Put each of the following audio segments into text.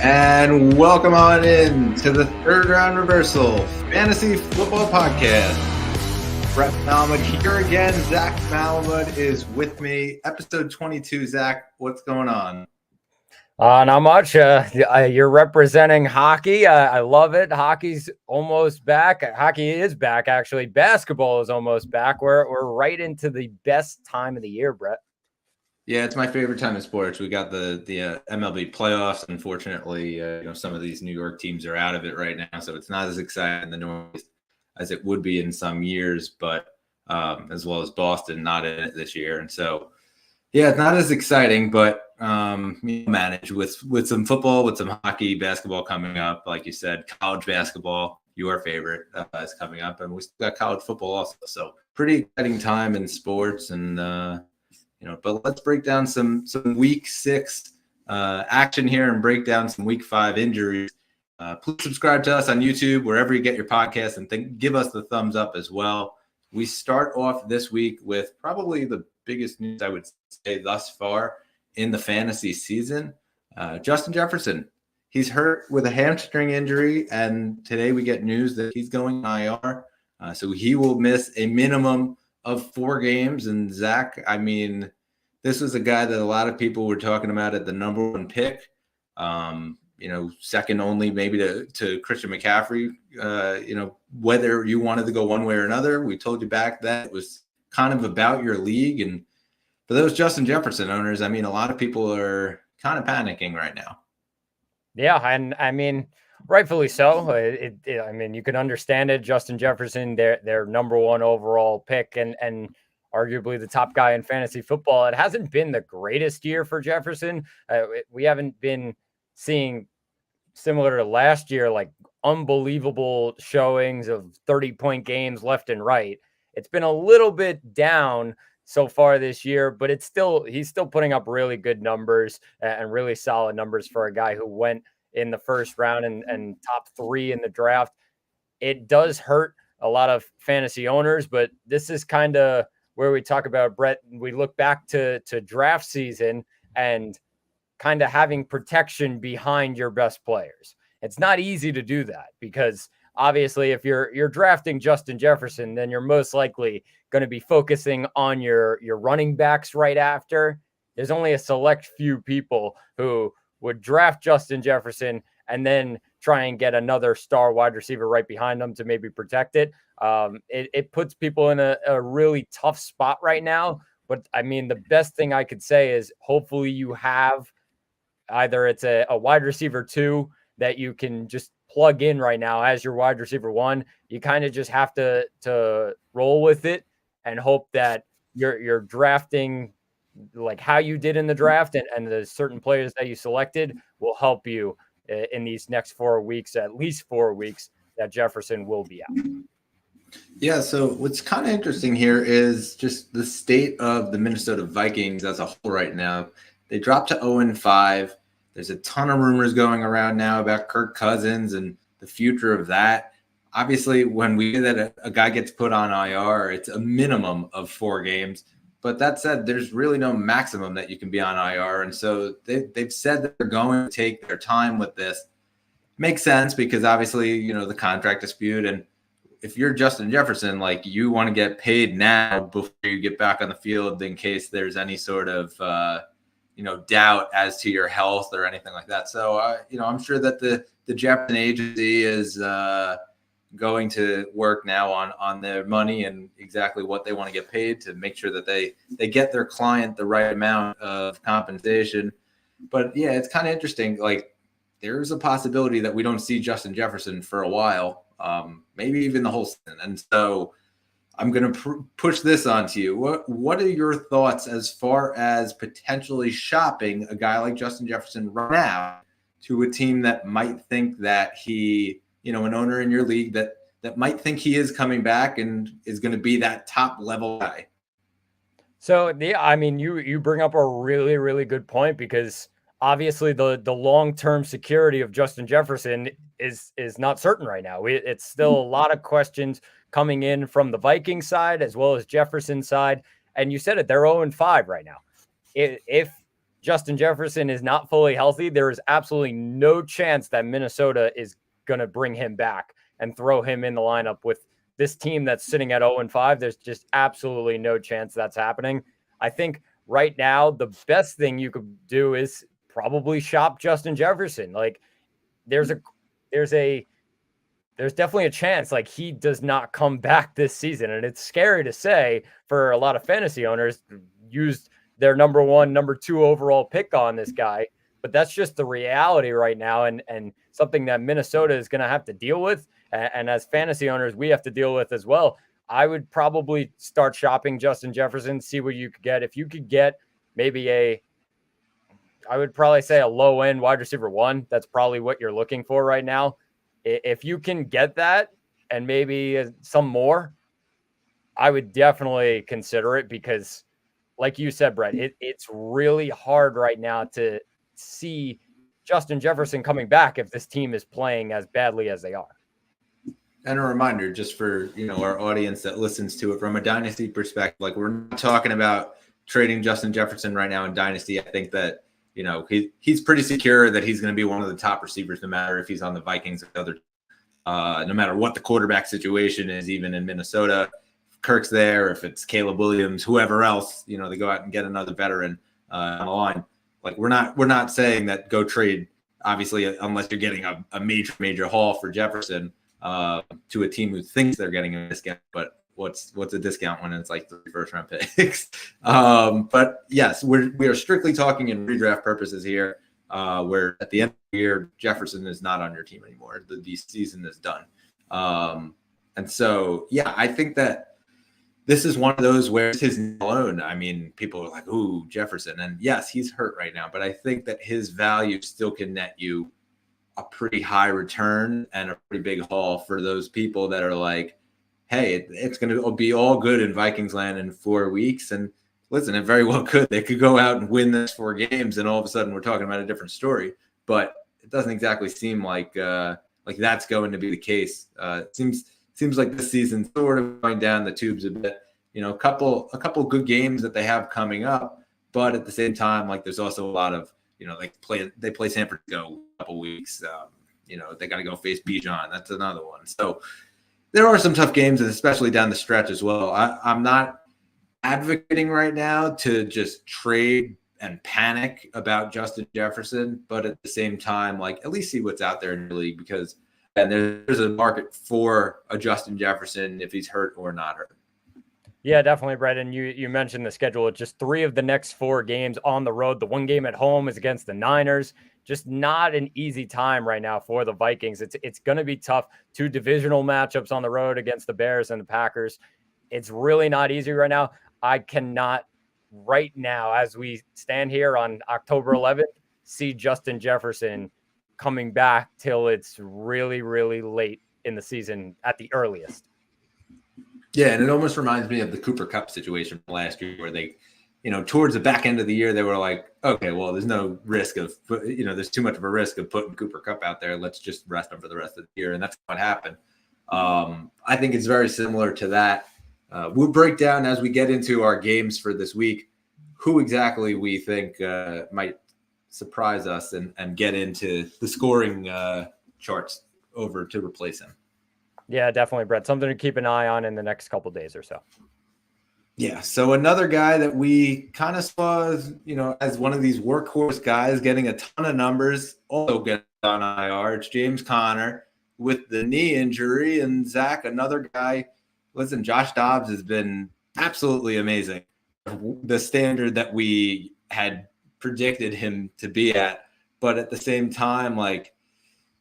And welcome on in to the Third Round Reversal Fantasy Football Podcast. Brett Malamud here again. Zach Malamud is with me. Episode 22. Zach, what's going on? Not much. You're representing hockey. I love it. Hockey's almost back. Hockey is back, actually. Basketball is almost back. We're right into the best time of the year, Brett. Yeah, it's my favorite time of sports. We got the MLB playoffs. Unfortunately, some of these New York teams are out of it right now, so it's not as exciting in the Northeast as it would be in some years. But as well as Boston, not in it this year, and so yeah, it's not as exciting. But manage with some football, with some hockey, basketball coming up. Like you said, college basketball, your favorite, is coming up, and we still got college football also. So pretty exciting time in sports, and but let's break down some week 6 action here and break down some week 5 injuries. Please subscribe to us on YouTube, wherever you get your podcasts, and give us the thumbs up as well. We start off this week with probably the biggest news, I would say, thus far in the fantasy season. Justin Jefferson, he's hurt with a hamstring injury, and today we get news that he's going IR. So he will miss a minimum of 4 games. And Zach, I mean, this was a guy that a lot of people were talking about at the number 1 pick, second only maybe to Christian McCaffrey. Whether you wanted to go one way or another, we told you back that it was kind of about your league. And for those Justin Jefferson owners, I mean, a lot of people are kind of panicking right now. Yeah, and I mean, rightfully so. I mean, you can understand it. Justin Jefferson, their number 1 overall pick, and arguably the top guy in fantasy football. It hasn't been the greatest year for Jefferson. We haven't been seeing, similar to last year, like unbelievable showings of 30-point games left and right. It's been a little bit down so far this year, but he's still putting up really good numbers and really solid numbers for a guy who went in the first round and top 3 in the draft. It does hurt a lot of fantasy owners, but this is kind of where we talk about, Brett, we look back to draft season and kind of having protection behind your best players. It's not easy to do that because obviously if you're drafting Justin Jefferson, then you're most likely going to be focusing on your running backs right after. There's only a select few people who would draft Justin Jefferson and then try and get another star wide receiver right behind them to maybe protect it. It puts people in a really tough spot right now. But I mean, the best thing I could say is hopefully you have either it's a wide receiver 2 that you can just plug in right now as your wide receiver 1. You kind of just have to roll with it and hope that you're drafting like how you did in the draft, and the certain players that you selected will help you in these next 4 weeks, at least 4 weeks, that Jefferson will be out. Yeah, so what's kind of interesting here is just the state of the Minnesota Vikings as a whole right now. They dropped to 0-5. There's a ton of rumors going around now about Kirk Cousins and the future of that. Obviously, when we hear that a guy gets put on IR, it's a minimum of 4 games. But that said, there's really no maximum that you can be on IR. And so they've said that they're going to take their time with this. Makes sense because obviously, the contract dispute. And if you're Justin Jefferson, like you want to get paid now before you get back on the field in case there's any sort of, doubt as to your health or anything like that. So, I'm sure that the Jefferson agency is going to work now on their money and exactly what they want to get paid to make sure that they get their client the right amount of compensation. But yeah, it's kind of interesting. Like there's a possibility that we don't see Justin Jefferson for a while, maybe even the whole season. And so I'm going to push this onto you. What are your thoughts as far as potentially shopping a guy like Justin Jefferson right now to a team that might think that he, an owner in your league that might think he is coming back and is going to be that top level guy? So I mean, you bring up a really, really good point because obviously the long-term security of Justin Jefferson is not certain right now. It's still a lot of questions coming in from the Vikings side as well as Jefferson's side. And you said it, they're 0-5 right now. If Justin Jefferson is not fully healthy, there is absolutely no chance that Minnesota is going to bring him back and throw him in the lineup with this team that's sitting at 0-5. There's just absolutely no chance that's happening. I think right now, the best thing you could do is probably shop Justin Jefferson. Like there's definitely a chance like he does not come back this season. And it's scary to say for a lot of fantasy owners used their number 1, number 2 overall pick on this guy. But that's just the reality right now, and something that Minnesota is going to have to deal with. And as fantasy owners, we have to deal with as well. I would probably start shopping Justin Jefferson, see what you could get. If you could get maybe I would probably say a low end wide receiver 1. That's probably what you're looking for right now. If you can get that and maybe some more, I would definitely consider it because, like you said, Brett, it's really hard right now to see Justin Jefferson coming back if this team is playing as badly as they are. And a reminder, just for our audience that listens to it from a dynasty perspective, like we're not talking about trading Justin Jefferson right now in dynasty. I think that he's pretty secure that he's going to be one of the top receivers, no matter if he's on the Vikings or other, no matter what the quarterback situation is, even in Minnesota. If Kirk's there, if it's Caleb Williams, whoever else, they go out and get another veteran on the line. Like we're not saying that go trade, obviously, unless you're getting a major haul for Jefferson to a team who thinks they're getting a discount. But what's a discount when it's like 3 first-round picks? But yes, we are strictly talking in redraft purposes here, where at the end of the year, Jefferson is not on your team anymore. The season is done. And so, yeah, I think that this is one of those where it's his alone. I mean, people are like, ooh, Jefferson. And yes, he's hurt right now, but I think that his value still can net you a pretty high return and a pretty big haul for those people that are like, hey, it's going to be all good in Vikings land in 4 weeks. And listen, it very well could. They could go out and win this 4 games, and all of a sudden we're talking about a different story. But it doesn't exactly seem like that's going to be the case. It seems like this season's sort of going down the tubes a bit. A couple good games that they have coming up, but at the same time, like there's also a lot of they play San Francisco in a couple weeks. They got to go face Bijan. That's another one. So there are some tough games, especially down the stretch as well. I'm not advocating right now to just trade and panic about Justin Jefferson, but at the same time, like at least see what's out there in the league, because there's a market for a Justin Jefferson if he's hurt or not hurt. Yeah, definitely, Brett. And you mentioned the schedule. It's just 3 of the next 4 games on the road. The 1 game at home is against the Niners. Just not an easy time right now for the Vikings. It's going to be tough. 2 divisional matchups on the road against the Bears and the Packers. It's really not easy right now. I cannot right now, as we stand here on October 11th, see Justin Jefferson coming back till it's really, really late in the season at the earliest. Yeah, and it almost reminds me of the Cooper Kupp situation from last year, where they, towards the back end of the year, they were like, okay, well, there's no risk of, there's too much of a risk of putting Cooper Kupp out there. Let's just rest him for the rest of the year. And that's what happened. I think it's very similar to that. We'll break down as we get into our games for this week who exactly we think might surprise us and get into the scoring charts over to replace him. Yeah, definitely, Brett. Something to keep an eye on in the next couple of days or so. Yeah. So another guy that we kind of saw as, as one of these workhorse guys getting a ton of numbers, also gets on IR. It's James Conner with the knee injury. And Zach, another guy. Listen, Josh Dobbs has been absolutely amazing. The standard that we had predicted him to be at. But at the same time, like,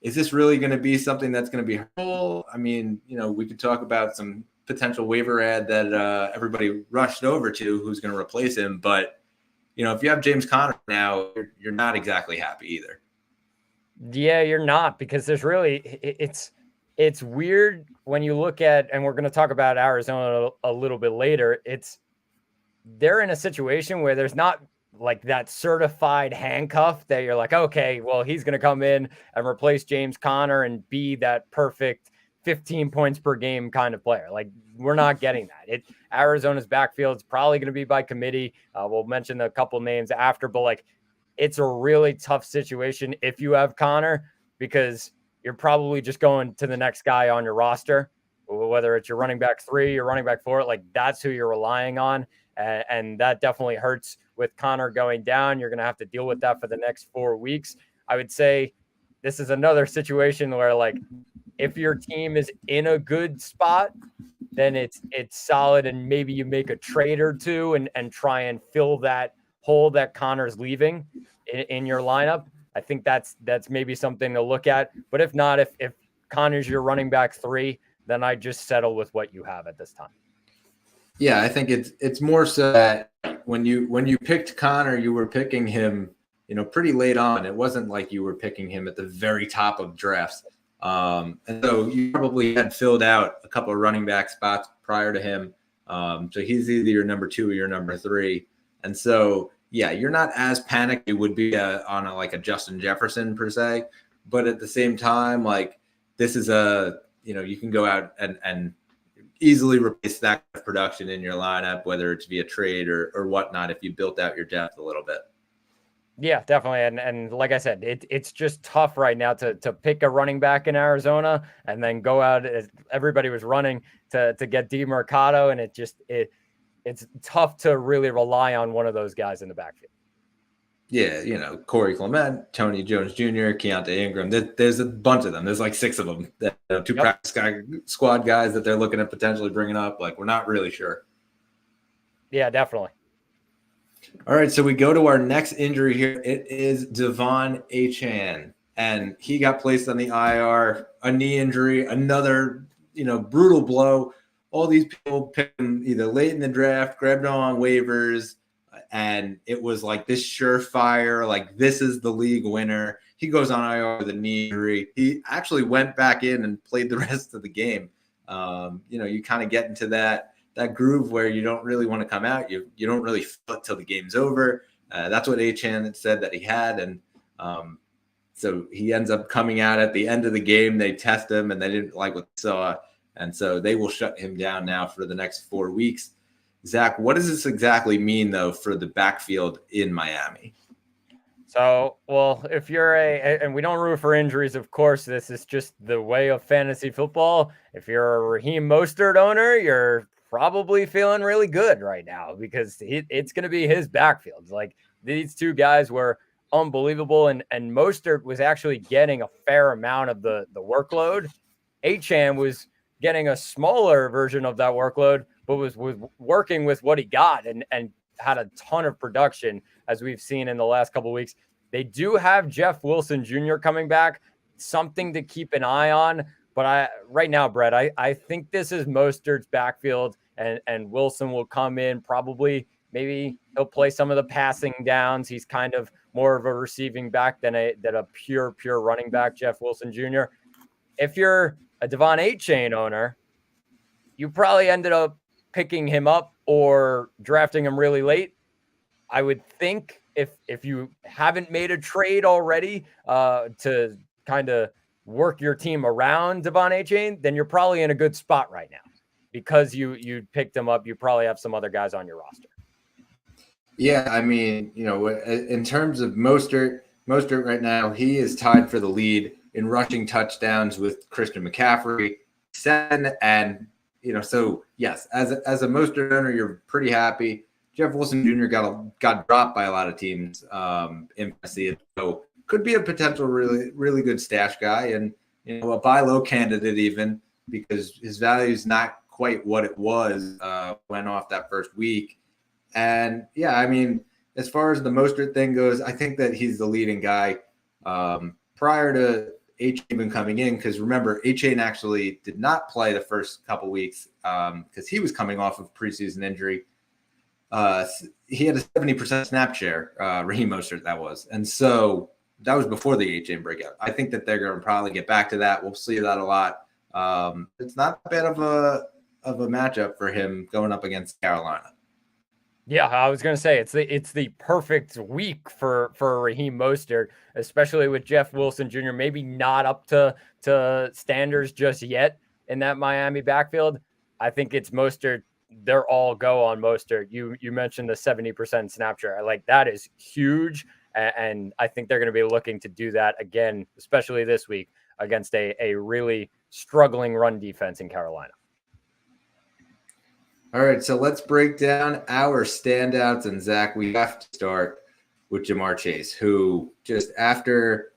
is this really going to be something that's going to be hurtful? I mean, we could talk about some potential waiver ad that everybody rushed over to who's going to replace him. But, if you have James Conner now, you're not exactly happy either. Yeah, you're not, because there's really it's weird when you look at, and we're going to talk about Arizona a little bit later. They're in a situation where there's not like that certified handcuff that you're like, okay, well, he's going to come in and replace James Conner and be that perfect 15 points per game kind of player. Like, we're not getting that. Arizona's backfield is probably going to be by committee. We'll mention a couple names after, but like it's a really tough situation if you have Connor, because you're probably just going to the next guy on your roster, whether it's your running back 3, your running back 4, like that's who you're relying on. And that definitely hurts with Connor going down. You're going to have to deal with that for the next 4 weeks. I would say this is another situation where, like, if your team is in a good spot, then it's solid, and maybe you make a trade or two and try and fill that hole that Connor's leaving in your lineup. I think that's maybe something to look at. But if not, if Connor's your running back 3, then I just settle with what you have at this time. Yeah, I think it's more so that when you picked Connor, you were picking him, pretty late on. It wasn't like you were picking him at the very top of drafts. And so you probably had filled out a couple of running back spots prior to him. So he's either your number 2 or your number 3. And so, yeah, you're not as panicked. It would be on a Justin Jefferson per se. But at the same time, like, this is you can go out and easily replace that kind of production in your lineup, whether it's via trade or whatnot, if you built out your depth a little bit. Yeah, definitely. And like I said, it's just tough right now to pick a running back in Arizona and then go out as everybody was running to get DeMercado. And it's tough to really rely on one of those guys in the backfield. Yeah, Corey Clement, Tony Jones Jr., Keontae Ingram. There's a bunch of them. There's like 6 of them. Two practice squad guys that they're looking at potentially bringing up. Like, we're not really sure. Yeah, definitely. All right, so we go to our next injury here. It is Devon Achane, and he got placed on the IR, a knee injury, another, brutal blow. All these people picked him either late in the draft, grabbed him on waivers, and it was like this surefire, like, this is the league winner. He goes on IR with a knee injury. He actually went back in and played the rest of the game. You kind of get into that groove where you don't really want to come out. You don't really feel it till the game's over. That's what Achane said that he had. And so he ends up coming out at the end of the game. They test him and they didn't like what they saw. And so they will shut him down now for the next 4 weeks. Zach, what does this exactly mean, though, for the backfield in Miami? So, well, if you're and we don't root for injuries, of course, this is just the way of fantasy football. If you're a Raheem Mostert owner, you're probably feeling really good right now because it's going to be his backfield. Like, these 2 guys were unbelievable, and Mostert was actually getting a fair amount of the workload. Achane was getting a smaller version of that workload, but was working with what he got and had a ton of production, as we've seen in the last couple of weeks. They do have Jeff Wilson Jr. coming back, something to keep an eye on. But right now, Brett, I think this is Mostert's backfield, and Wilson will come in probably. Maybe he'll play some of the passing downs. He's kind of more of a receiving back than a pure running back, Jeff Wilson Jr. If you're a Devon Achane owner, you probably ended up picking him up or drafting him really late. I would think if you haven't made a trade already to kind of work your team around Devon Achane, then you're probably in a good spot right now because you picked him up. You probably have some other guys on your roster. Yeah, I mean, in terms of Mostert right now, he is tied for the lead in rushing touchdowns with Christian McCaffrey, 7. And so yes, as a Mostert owner, you're pretty happy. Jeff Wilson Jr. got dropped by a lot of teams in fantasy, so could be a potential really, really good stash guy, and a buy low candidate even, because his value is not quite what it was went off that first week. And yeah, I mean, as far as the Mostert thing goes, I think that he's the leading guy prior to Achane even coming in, because remember, Achane actually did not play the first couple weeks because he was coming off of preseason injury. He had a 70% snap share, Raheem Mostert, that was. And so that was before the Achane breakout. I think that they're going to probably get back to that. We'll see that a lot. It's not bad of a matchup for him going up against Carolina. Yeah, I was going to say it's the perfect week for Raheem Mostert, especially with Jeff Wilson Jr. maybe not up to standards just yet in that Miami backfield. I think it's Mostert. They're all go on Mostert. You mentioned the 70% snap share. Like, that is huge. And I think they're going to be looking to do that again, especially this week against a really struggling run defense in Carolina. All right, so let's break down our standouts. And Zach, we have to start with Ja'Marr Chase, who just after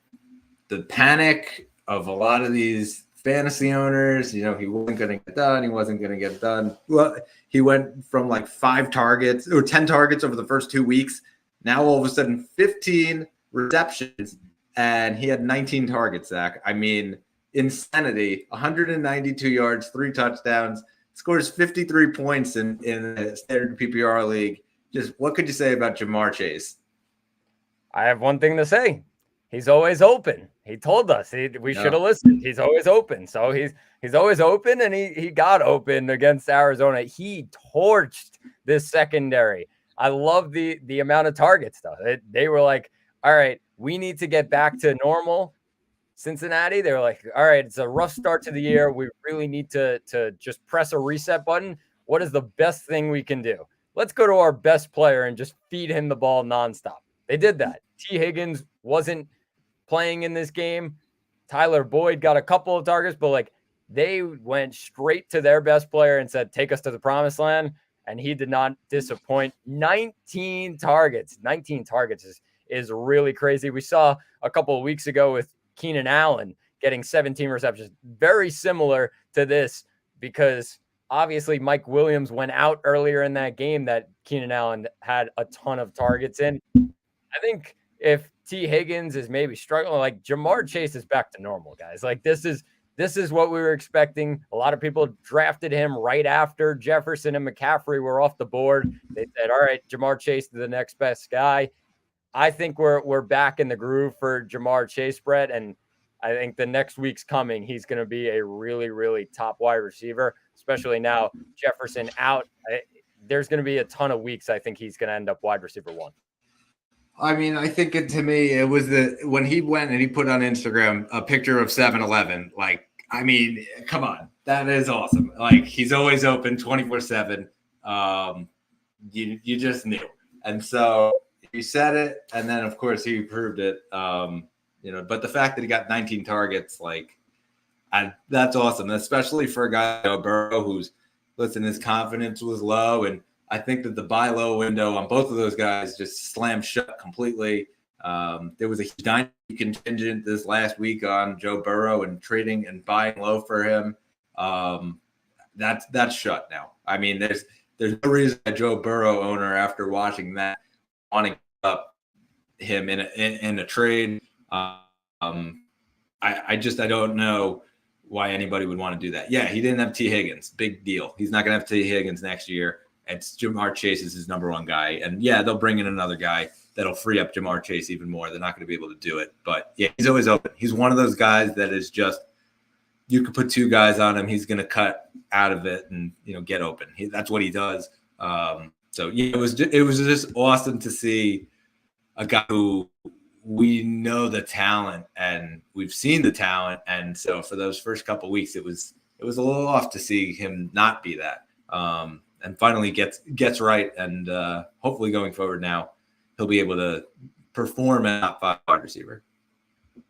the panic of a lot of these fantasy owners, he wasn't going to get done. He wasn't going to get done. Well, he went from like 5 targets or 10 targets over the first 2 weeks. Now all of a sudden 15 receptions, and he had 19 targets, Zach. I mean, insanity. 192 yards, 3 touchdowns, scores 53 points in a standard PPR league. Just what could you say about Ja'Marr Chase? I have one thing to say. He's always open. He told us we should have listened. He's always open. So he's always open, and he got open against Arizona. He torched this secondary. I love the amount of targets, though. They were like, all right, we need to get back to normal. Cincinnati, they were like, all right, it's a rough start to the year. We really need to just press a reset button. What is the best thing we can do? Let's go to our best player and just feed him the ball nonstop. They did that. T. Higgins wasn't playing in this game. Tyler Boyd got a couple of targets, but they went straight to their best player and said, take us to the promised land. And he did not disappoint. 19 targets. 19 targets is really crazy. We saw a couple of weeks ago with Keenan Allen getting 17 receptions. Very similar to this, because obviously Mike Williams went out earlier in that game that Keenan Allen had a ton of targets in. I think if T. Higgins is maybe struggling, Ja'Marr Chase is back to normal, guys. This is what we were expecting. A lot of people drafted him right after Jefferson and McCaffrey were off the board. They said, all right, Ja'Marr Chase is the next best guy. I think we're back in the groove for Ja'Marr Chase, Brett, and I think the next week's coming. He's going to be a really, really top wide receiver, especially now Jefferson out. There's going to be a ton of weeks. I think he's going to end up wide receiver 1. I mean, I think to me, it was when he went and he put on Instagram a picture of 7-Eleven. I mean, come on, that is awesome. He's always open 24/7. You just knew, and so he said it, and then of course he proved it. But the fact that he got 19 targets, that's awesome, especially for a guy like Joe Burrow, who's his confidence was low, and I think that the buy low window on both of those guys just slammed shut completely. There was a huge dynasty contingent this last week on Joe Burrow and trading and buying low for him. That's shut now. I mean, there's no reason a Joe Burrow owner, after watching that, wanting to give up him in a trade. I don't know why anybody would want to do that. Yeah, he didn't have T. Higgins. Big deal. He's not going to have T. Higgins next year. It's Ja'Marr Chase is his number 1 guy. And yeah, they'll bring in another guy that'll free up Ja'Marr Chase even more. They're not going to be able to do it. But yeah, he's always open. He's one of those guys that is just, you could put 2 guys on him. He's going to cut out of it and, get open. That's what he does. So yeah, it was just awesome to see a guy who we know the talent and we've seen the talent. And so for those first couple of weeks, it was a little off to see him not be that. And finally gets right, and hopefully going forward now, he'll be able to perform at top 5 wide receiver.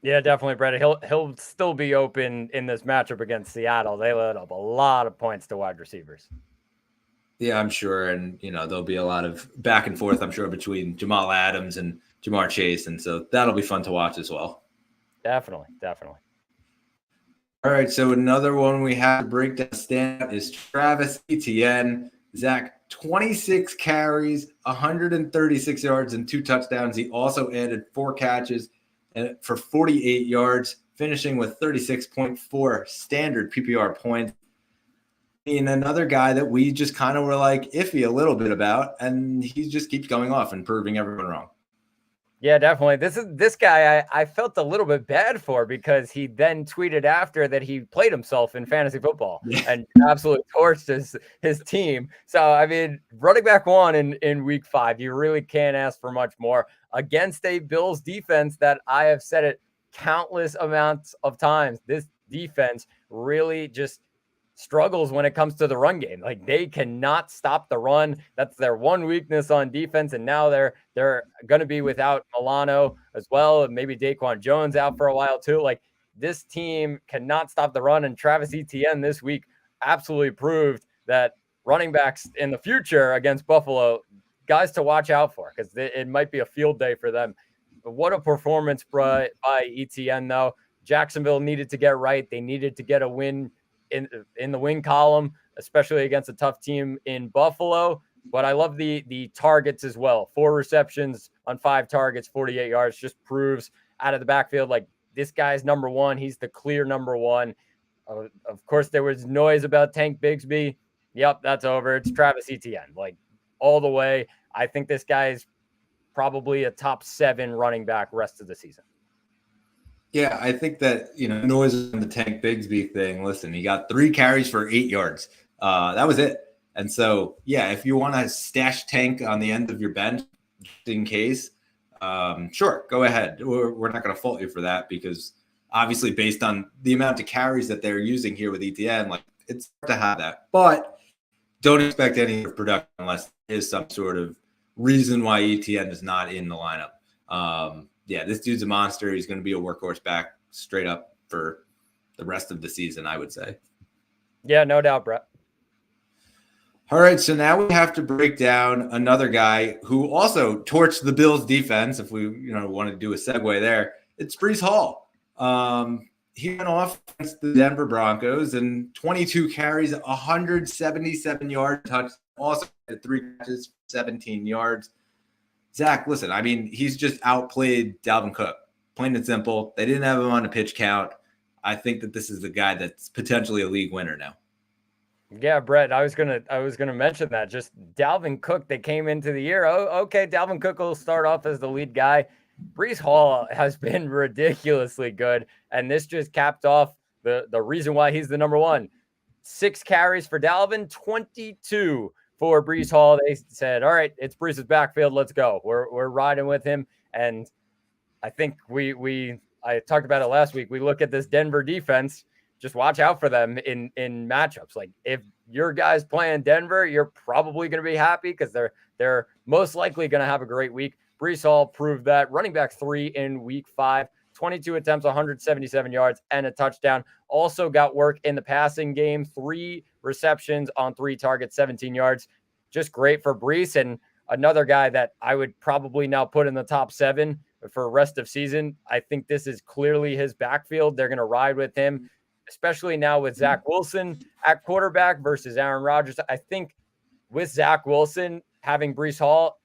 Yeah, definitely, Brett. He'll still be open in this matchup against Seattle. They let up a lot of points to wide receivers. Yeah, I'm sure, and there'll be a lot of back and forth, I'm sure, between Jamal Adams and Ja'Marr Chase, and so that'll be fun to watch as well. Definitely. All right, so another one we have to break down stand is Travis Etienne. Zach, 26 carries, 136 yards, and 2 touchdowns. He also added 4 catches for 48 yards, finishing with 36.4 standard PPR points. And another guy that we just kind of were iffy a little bit about, and he just keeps going off and proving everyone wrong. Yeah, definitely. This guy I felt a little bit bad for, because he then tweeted after that he played himself in fantasy football and absolutely torched his team. So, I mean, running back 1 in week 5, you really can't ask for much more against a Bills defense that I have said it countless amounts of times. This defense really just struggles when it comes to the run game. Like, they cannot stop the run. That's their one weakness on defense. And now they're going to be without Milano as well. And maybe Daquan Jones out for a while too. Like, this team cannot stop the run. And Travis Etienne this week absolutely proved that running backs in the future against Buffalo, guys to watch out for, because it might be a field day for them. But what a performance by Etienne, though. Jacksonville needed to get right. They needed to get a win in the win column, especially against a tough team in Buffalo. But I love the targets as well. 4 receptions on 5 targets, 48 yards, just proves out of the backfield, like, this guy's number one. He's the clear number one. Of course, there was noise about Tank Bigsby. Yep, that's over. It's Travis Etienne, like, all the way. I think this guy is probably a top 7 running back rest of the season. Yeah, I think that, noise on the Tank Bigsby thing. Listen, he got 3 carries for 8 yards. That was it. And so, yeah, if you want to stash Tank on the end of your bench just in case, sure, go ahead. We're not going to fault you for that, because obviously based on the amount of carries that they're using here with ETN, like, it's hard to have that. But don't expect any production unless there is some sort of reason why ETN is not in the lineup. Yeah, this dude's a monster. He's going to be a workhorse back straight up for the rest of the season, I would say. Yeah, no doubt, Brett. All right, so now we have to break down another guy who also torched the Bills defense. If we, want to do a segue there, it's Breece Hall. He went off against the Denver Broncos and 22 carries, 177 yard touch, also had 3 catches, 17 yards. Zach, listen, I mean, he's just outplayed Dalvin Cook, plain and simple. They didn't have him on a pitch count. I think that this is the guy that's potentially a league winner now. Yeah, Brett, I was gonna mention that. Just Dalvin Cook, they came into the year. Oh, okay, Dalvin Cook will start off as the lead guy. Breece Hall has been ridiculously good, and this just capped off the reason why he's the number one. 6 carries for Dalvin, 22 for Breece Hall. They said, all right, it's Breece's backfield. Let's go. We're riding with him. And I think I talked about it last week. We look at this Denver defense. Just watch out for them in matchups. Like, if your guy's playing Denver, you're probably going to be happy, because they're most likely going to have a great week. Breece Hall proved that. Running back 3 in week 5, 22 attempts, 177 yards, and a touchdown. Also got work in the passing game, 3 receptions on 3 targets, 17 yards. Just great for Breece, and another guy that I would probably now put in the top 7 for rest of season. I think this is clearly his backfield. They're going to ride with him, especially now with Zach Wilson at quarterback versus Aaron Rodgers. I think with Zach Wilson, having Breece Hall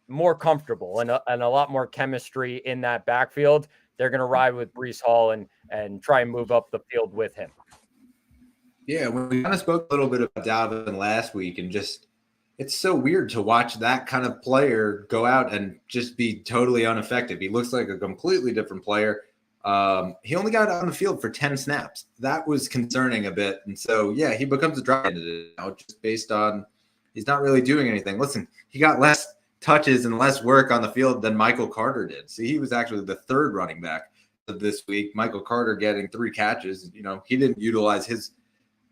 more comfortable and a lot more chemistry in that backfield, they're going to ride with Breece Hall and try and move up the field with him. Yeah, we kind of spoke a little bit about Dalvin last week, and just it's so weird to watch that kind of player go out and just be totally ineffective. He looks like a completely different player. He only got on the field for 10 snaps. That was concerning a bit. And so, yeah, he becomes a drop candidate now just based on he's not really doing anything. Listen, he got less touches and less work on the field than Michael Carter did. See, he was actually the 3rd running back of this week. Michael Carter getting 3 catches. He didn't utilize his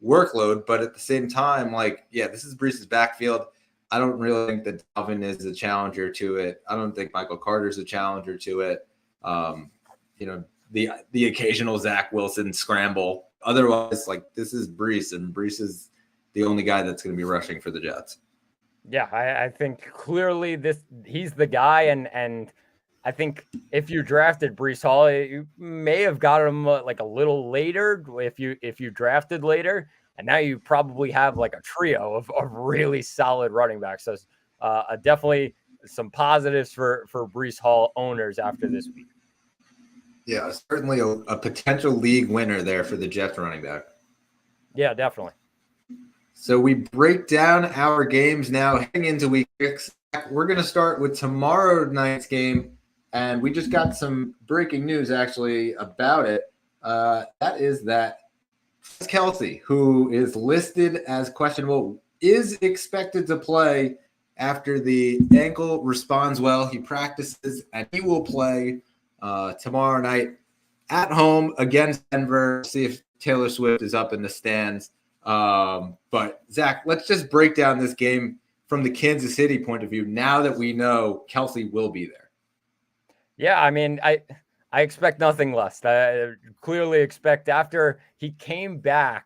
workload, but at the same time, this is Breece's backfield. I don't really think that Dalvin is a challenger to it. I don't think Michael Carter's a challenger to it. The occasional Zach Wilson scramble. Otherwise, this is Breece, and Breece is the only guy that's going to be rushing for the Jets. Yeah, I think clearly he's the guy, and I think if you drafted Breece Hall, you may have got him a little later if you drafted later, and now you probably have a trio of really solid running backs. So definitely some positives for Breece Hall owners after this week. Yeah, certainly a potential league winner there for the Jets running back. Yeah, definitely. So we break down our games now heading into week 6. We're going to start with tomorrow night's game, and we just got some breaking news actually about it. That is that Kelce, who is listed as questionable, is expected to play after the ankle responds well. He practices, and he will play tomorrow night at home against Denver. See if Taylor Swift is up in the stands. But Zach, let's just break down this game from the Kansas City point of view now that we know Kelsey will be there. Yeah, I mean, I expect nothing less. I clearly expect after he came back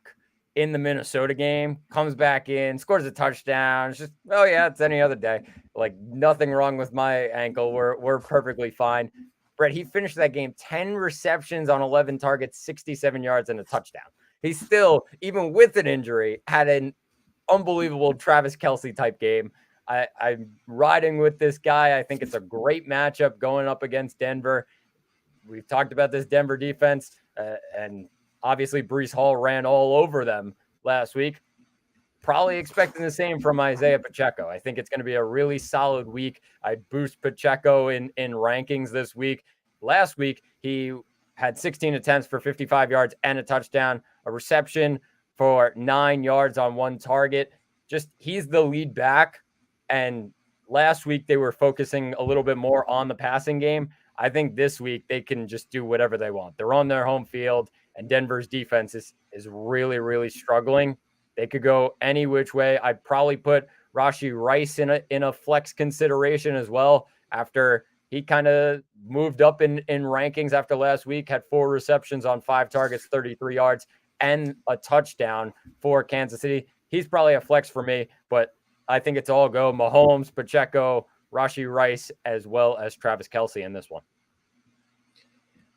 in the Minnesota game, comes back in, scores a touchdown. It's just, oh yeah, it's any other day. Like nothing wrong with my ankle. We're perfectly fine. Brett, he finished that game 10 receptions on 11 targets, 67 yards, and a touchdown. He still, even with an injury, had an unbelievable Travis Kelce type game. I'm riding with this guy. I think it's a great matchup going up against Denver. We've talked about this Denver defense, and obviously Breece Hall ran all over them last week. Probably expecting the same from Isaiah Pacheco. I think it's going to be a really solid week. I'd boost Pacheco in rankings this week. Last week, he had 16 attempts for 55 yards and a touchdown, a reception for 9 yards on one target. Just he's the lead back. And last week, they were focusing a little bit more on the passing game. I think this week they can just do whatever they want. They're on their home field, and Denver's defense is really, really struggling. They could go any which way. I'd probably put Rashee Rice in a flex consideration as well after he kind of moved up in rankings after last week, had 4 receptions on 5 targets, 33 yards, and a touchdown for Kansas City. He's probably a flex for me, but I think it's all go Mahomes, Pacheco, Rashee Rice, as well as Travis Kelce in this one.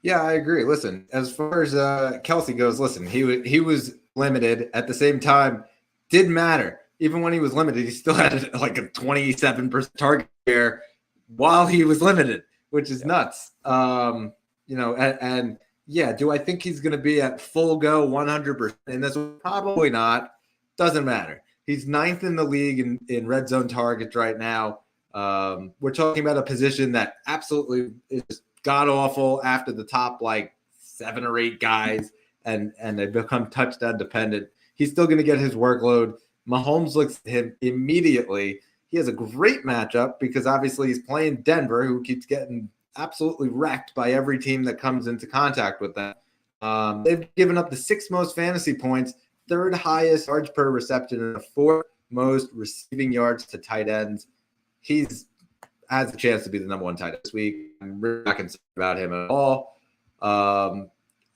Yeah, I agree. Listen, as far as Kelce goes, listen, he was limited. At the same time, didn't matter. Even when he was limited, he still had like a 27% target share while he was limited, which is nuts. And yeah, do I think he's going to be at full go 100%? And this probably not. Doesn't matter. He's 9th in the league in red zone targets right now. We're talking about a position that absolutely is god awful after the top like 7 or 8 guys, and they become touchdown dependent. He's still going to get his workload. Mahomes looks at him immediately. He has a great matchup because obviously he's playing Denver, who keeps getting absolutely wrecked by every team that comes into contact with them. They've given up the 6th most fantasy points, 3rd highest yards per reception, and the 4th most receiving yards to tight ends. He's has a chance to be the number 1 tight end this week. I'm really not concerned about him at all.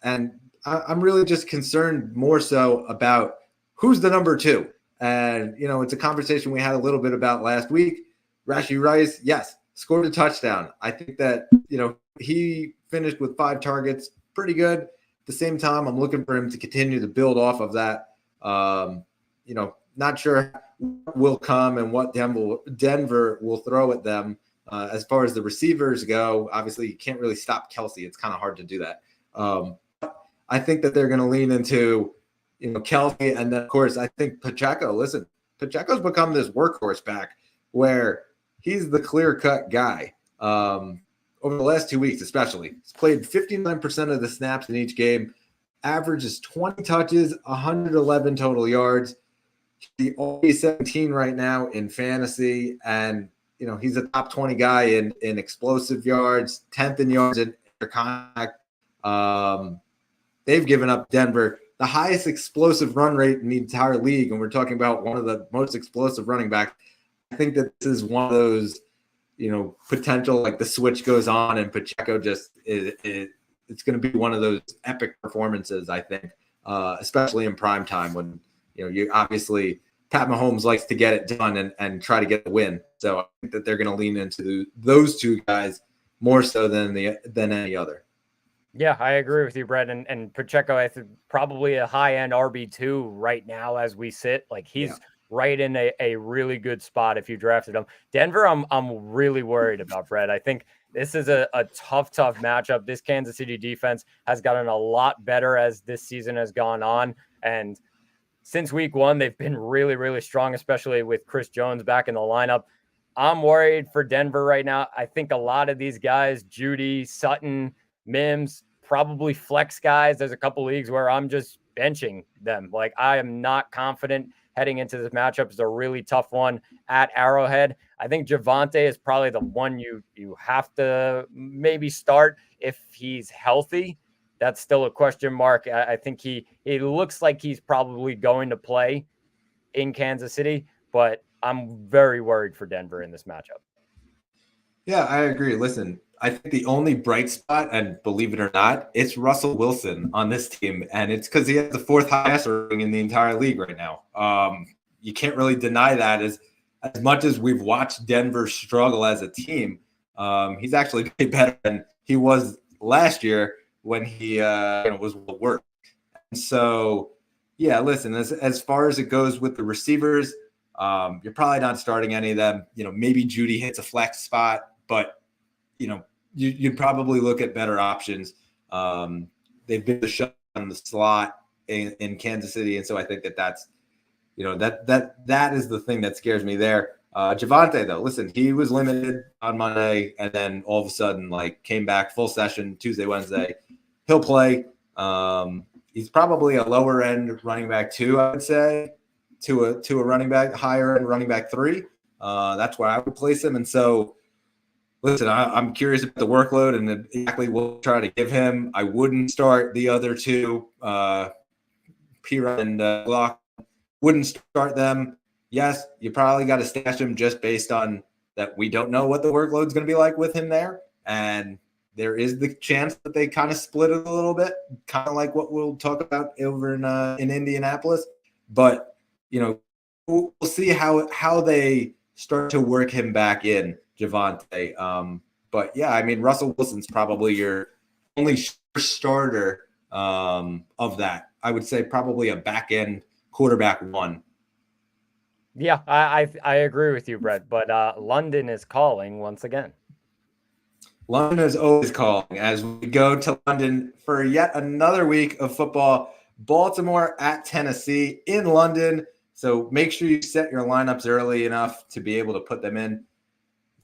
And I'm really just concerned more so about who's the number 2. And, it's a conversation we had a little bit about last week. Rashee Rice, yes, scored a touchdown. I think that, he finished with 5 targets, pretty good. At the same time, I'm looking for him to continue to build off of that. Not sure what will come and what Denver will throw at them. As far as the receivers go, obviously you can't really stop Kelce. It's kind of hard to do that. I think that they're going to lean into, Kelce. And then, of course, I think Pacheco. Listen, Pacheco's become this workhorse back where he's the clear-cut guy. Over the last 2 weeks especially, he's played 59% of the snaps in each game, averages 20 touches, 111 total yards. He's only 17 right now in fantasy, and he's a top 20 guy in explosive yards, 10th in yards in contact. They've given up Denver the highest explosive run rate in the entire league, and we're talking about one of the most explosive running backs. I think that this is one of those, potential, like the switch goes on and Pacheco just it's going to be one of those epic performances, I think, especially in prime time when, you obviously Pat Mahomes likes to get it done and try to get the win. So I think that they're going to lean into those 2 guys more so than any other. Yeah, I agree with you, Brett. And Pacheco, I think probably a high-end RB2 right now as we sit. Like he's right in a really good spot if you drafted him. Denver, I'm really worried about, Brett. I think this is a tough matchup. This Kansas City defense has gotten a lot better as this season has gone on. And since week 1, they've been really, really strong, especially with Chris Jones back in the lineup. I'm worried for Denver right now. I think a lot of these guys, Judy, Sutton, Mims, probably flex guys. There's a couple leagues where I'm just benching them. Like I am not confident heading into this matchup. It's a really tough one at Arrowhead. I think Javonte is probably the one you have to maybe start if he's healthy. that's still a question mark. I think he looks like he's probably going to play in Kansas City, but I'm very worried for Denver in this matchup. Yeah, I agree. Listen, I think the only bright spot, and believe it or not, it's Russell Wilson on this team, and it's because he has the fourth highest rating in the entire league right now. You can't really deny that. As much as we've watched Denver struggle as a team, he's actually better than he was last year when he was worse. And so, yeah, listen, as far as it goes with the receivers, you're probably not starting any of them. Maybe Judy hits a flex spot, but you'd probably look at better options. They've been the shut on the slot in Kansas City, and so I think that's that is the thing that scares me there. Javonte, though, listen, he was limited on Monday, and then all of a sudden, came back full session Tuesday, Wednesday. He'll play. He's probably a lower end running back 2, I would say, to a running back, higher end running back 3. That's where I would place him. And so, listen, I'm curious about the workload and exactly what we'll try to give him. I wouldn't start the other 2, P-Rod and Glock. Wouldn't start them. Yes, you probably got to stash him just based on that we don't know what the workload's going to be like with him there. And there is the chance that they kind of split it a little bit, kind of like what we'll talk about over in Indianapolis. But, we'll see how they start to work him back in, Javonte. But, yeah, I mean, Russell Wilson's probably your only starter of that. I would say probably a back-end quarterback 1. Yeah, I agree with you, Brett. But London is calling once again. London is always calling as we go to London for yet another week of football. Baltimore at Tennessee in London. So make sure you set your lineups early enough to be able to put them in.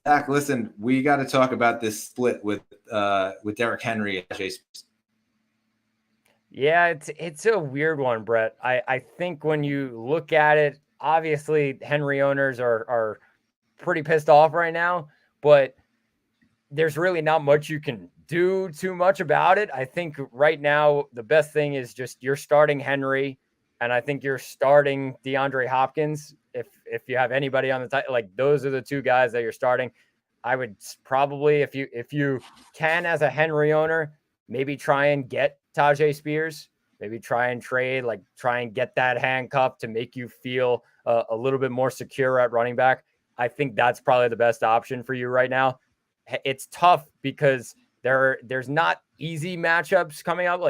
Zach, listen, we got to talk about this split with Derrick Henry and Chase. Yeah, it's a weird one, Brett. I think when you look at it, obviously Henry owners are pretty pissed off right now, but there's really not much you can do too much about it. I think right now the best thing is just you're starting Henry, and I think you're starting DeAndre Hopkins. If you have anybody on the those are the 2 guys that you're starting. I would probably, if you can as a Henry owner, maybe try and get Tajay Spears, maybe try and trade, try and get that handcuff to make you feel a little bit more secure at running back. I think that's probably the best option for you right now. It's tough because there's not easy matchups coming up.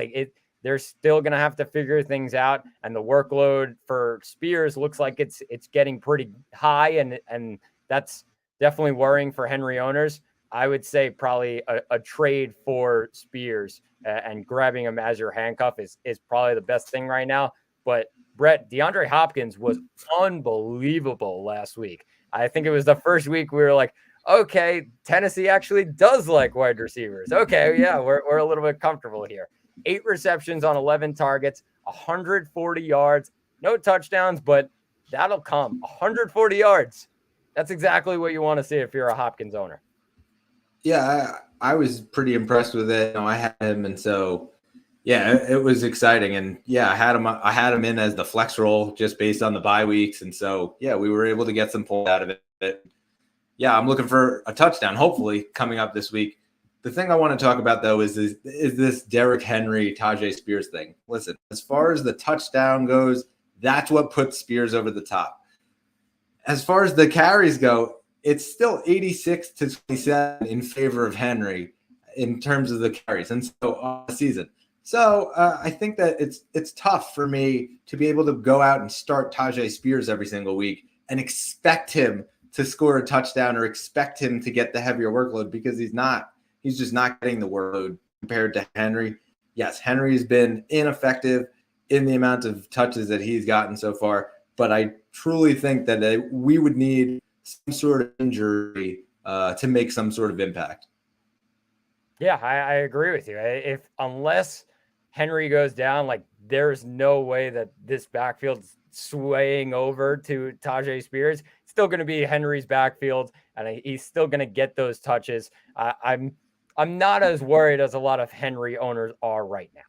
They're still going to have to figure things out. And the workload for Spears looks like it's getting pretty high. And that's definitely worrying for Henry owners. I would say probably a trade for Spears and grabbing him as your handcuff is probably the best thing right now. But Brett, DeAndre Hopkins was unbelievable last week. I think it was the first week we were like, okay, Tennessee actually does like wide receivers. Okay, yeah, we're a little bit comfortable here. 8 receptions on 11 targets, 140 yards, no touchdowns, but that'll come. 140 yards. That's exactly what you want to see if you're a Hopkins owner. Yeah, I was pretty impressed with it. I had him, and so yeah, it was exciting. And yeah, I had him in as the flex role just based on the bye weeks, and so yeah, we were able to get some pull out of it. Yeah, I'm looking for a touchdown, hopefully, coming up this week. The thing I want to talk about, though, is this Derrick Henry, Tajay Spears thing. Listen, as far as the touchdown goes, that's what puts Spears over the top. As far as the carries go, it's still 86 to 27 in favor of Henry in terms of the carries, and so on the season. So I think that it's tough for me to be able to go out and start Tajay Spears every single week and expect him to score a touchdown or expect him to get the heavier workload because he's just not getting the workload compared to Henry. Yes, Henry's been ineffective in the amount of touches that he's gotten so far, but I truly think that we would need some sort of injury to make some sort of impact. Yeah, I agree with you. Unless Henry goes down, there's no way that this backfield's swaying over to Tajay Spears. It's still going to be Henry's backfield, and he's still going to get those touches. I'm I'm not as worried as a lot of Henry owners are right now.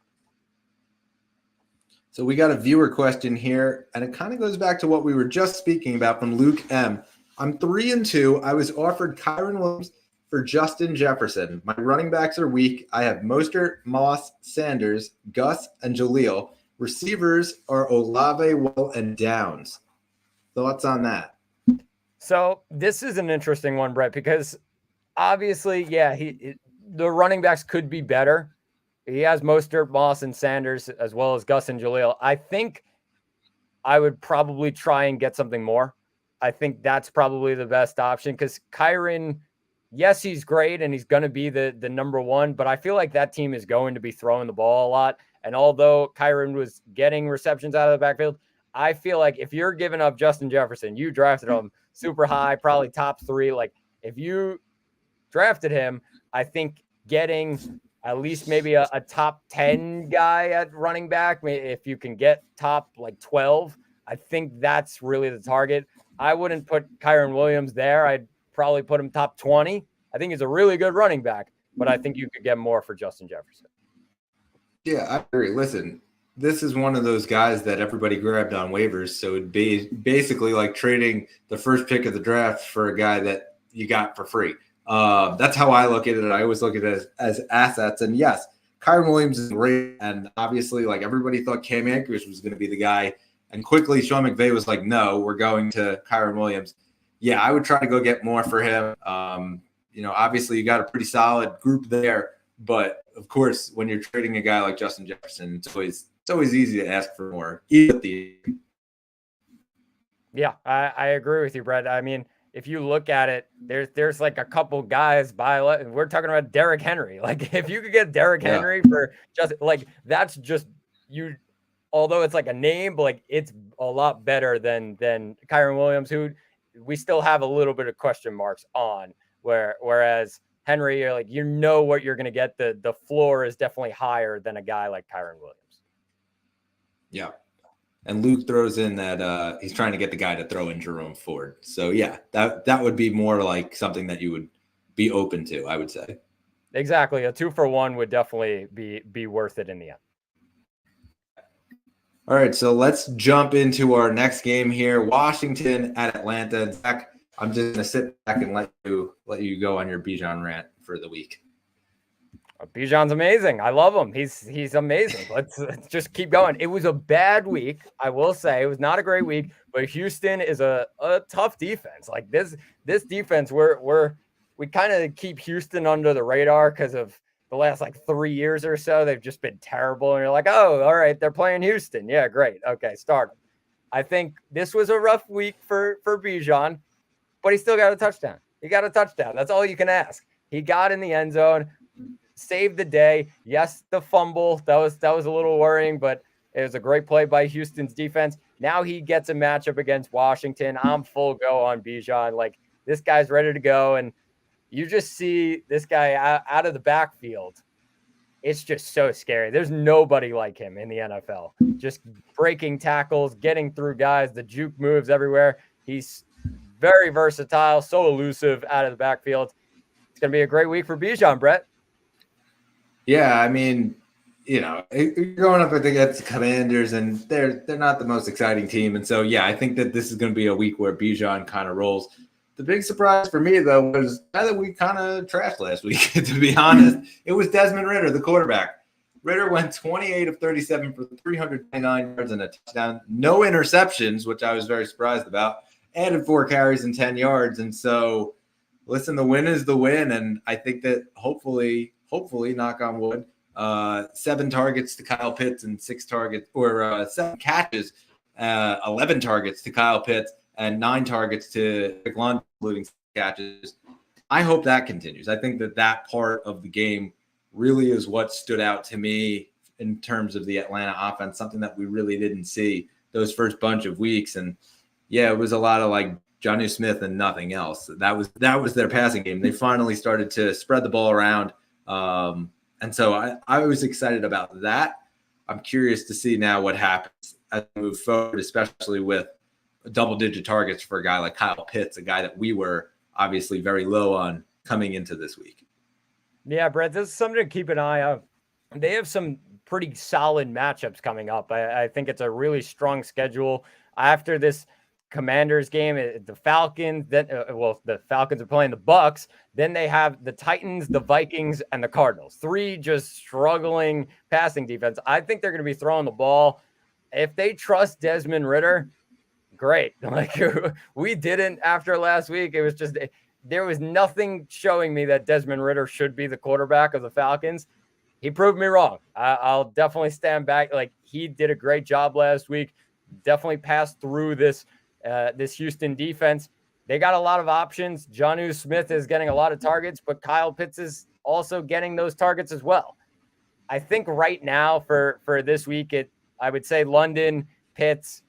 So we got a viewer question here, and it kind of goes back to what we were just speaking about from Luke M. I'm 3-2. I was offered Kyren Williams for Justin Jefferson. My running backs are weak. I have Mostert, Moss, Sanders, Gus, and Jaleel. Receivers are Olave, Well, and Downs. Thoughts on that? So this is an interesting one, Brett, because obviously, yeah, the running backs could be better. He has Mostert, Moss, and Sanders, as well as Gus and Jaleel. I think I would probably try and get something more. I think that's probably the best option because Kyren, yes, he's great and he's going to be the number one, but I feel like that team is going to be throwing the ball a lot. And although Kyren was getting receptions out of the backfield, I feel like if you're giving up Justin Jefferson, you drafted him super high, probably top 3. Like if you drafted him, I think getting at least maybe a top 10 guy at running back, if you can get top like 12, I think that's really the target. I wouldn't put Kyren Williams there. I'd probably put him top 20. I think he's a really good running back, but I think you could get more for Justin Jefferson. Yeah, I agree. Listen, this is one of those guys that everybody grabbed on waivers. So it'd be basically like trading the first pick of the draft for a guy that you got for free. That's how I look at it. I always look at it as assets. And yes, Kyren Williams is great. And obviously, like everybody thought Cam Akers was going to be the guy. And quickly, Sean McVay was like, no, we're going to Kyren Williams. Yeah, I would try to go get more for him. Obviously, you got a pretty solid group there. But, of course, when you're trading a guy like Justin Jefferson, it's always easy to ask for more. Yeah, I agree with you, Brett. I mean, if you look at it, there's like a couple guys we're talking about Derrick Henry. Like if you could get Derrick Henry for just like that's just you. Although it's like a name, but like it's a lot better than Kyren Williams, who we still have a little bit of question marks on. Whereas Henry, you're like what you're gonna get. The floor is definitely higher than a guy like Kyren Williams. Yeah. And Luke throws in that he's trying to get the guy to throw in Jerome Ford. So, yeah, that would be more like something that you would be open to, I would say. Exactly. A 2-for-1 would definitely be worth it in the end. All right, so let's jump into our next game here. Washington at Atlanta. Zach, I'm just going to sit back and let you go on your Bijan rant for the week. Bijan's amazing. I love him. He's amazing. Let's just keep going. It was a bad week, I will say. It was not a great week, but Houston is a tough defense. Like this defense, we kind of keep Houston under the radar because of the last like 3 years or so. They've just been terrible, and you're like, oh, all right, they're playing Houston. Yeah, great. Okay, start them. I think this was a rough week for Bijan, but he still got a touchdown. He got a touchdown. That's all you can ask. He got in the end zone. Saved the day. Yes, the fumble. That was a little worrying, but it was a great play by Houston's defense. Now he gets a matchup against Washington. I'm full go on Bijan. Like this guy's ready to go, and you just see this guy out of the backfield. It's just so scary. There's nobody like him in the NFL. Just breaking tackles, getting through guys, the juke moves everywhere. He's very versatile, so elusive out of the backfield. It's going to be a great week for Bijan, Brett. Yeah, I mean, you're going up against the Commanders, and they're not the most exciting team. And so, yeah, I think that this is going to be a week where Bijan kind of rolls. The big surprise for me, though, was that we kind of trashed last week, to be honest. It was Desmond Ridder, the quarterback. Ridder went 28 of 37 for 329 yards and a touchdown. No interceptions, which I was very surprised about. Added 4 carries and 10 yards. And so, listen, the win is the win. And I think that hopefully, knock on wood, 7 targets to Kyle Pitts and 7 catches, 11 targets to Kyle Pitts and 9 targets to McLaurin, including catches. I hope that continues. I think that part of the game really is what stood out to me in terms of the Atlanta offense, something that we really didn't see those first bunch of weeks. And yeah, it was a lot of like Jonnu Smith and nothing else. That was their passing game. They finally started to spread the ball around. And so I was excited about that. I'm curious to see now what happens as we move forward, especially with double-digit targets for a guy like Kyle Pitts, a guy that we were obviously very low on coming into this week. Yeah, Brett, this is something to keep an eye on. They have some pretty solid matchups coming up. I think it's a really strong schedule. After this Commanders game, the Falcons, then the Falcons are playing the Bucks. Then they have the Titans, the Vikings, and the Cardinals. Three just struggling passing defense. I think they're going to be throwing the ball. If they trust Desmond Ritter, great. Like we didn't after last week. It was just there was nothing showing me that Desmond Ritter should be the quarterback of the Falcons. He proved me wrong. I'll definitely stand back. Like he did a great job last week. Definitely passed through this Houston defense. They got a lot of options. Jonnu Smith is getting a lot of targets, but Kyle Pitts is also getting those targets as well. I think right now for this week, I would say London, Pitts.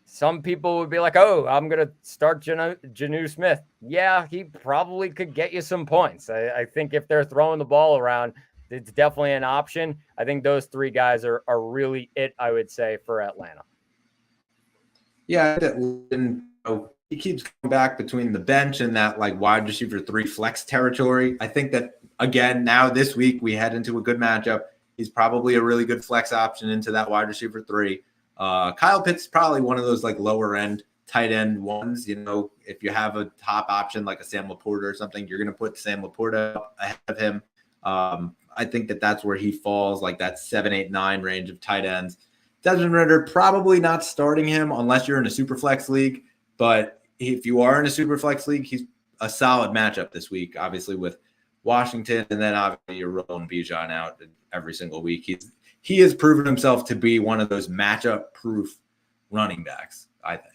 Some people would be like, oh, I'm going to start Jonnu Smith. Yeah, he probably could get you some points. I think if they're throwing the ball around, it's definitely an option. I think those three guys are really it, I would say, for Atlanta. Yeah, he keeps going back between the bench and that like wide receiver 3 flex territory. I think that, again, now this week we head into a good matchup. He's probably a really good flex option into that wide receiver 3. Kyle Pitts is probably one of those like lower end tight end ones. You know, if you have a top option like a Sam Laporta or something, you're going to put Sam Laporta ahead of him. I think that's where he falls, like that 7, 8, 9 range of tight ends. Desmond Ritter, probably not starting him unless you're in a super flex league. But if you are in a super flex league, he's a solid matchup this week, obviously with Washington, and then obviously you're rolling Bijan out every single week. He has proven himself to be one of those matchup-proof running backs, I think.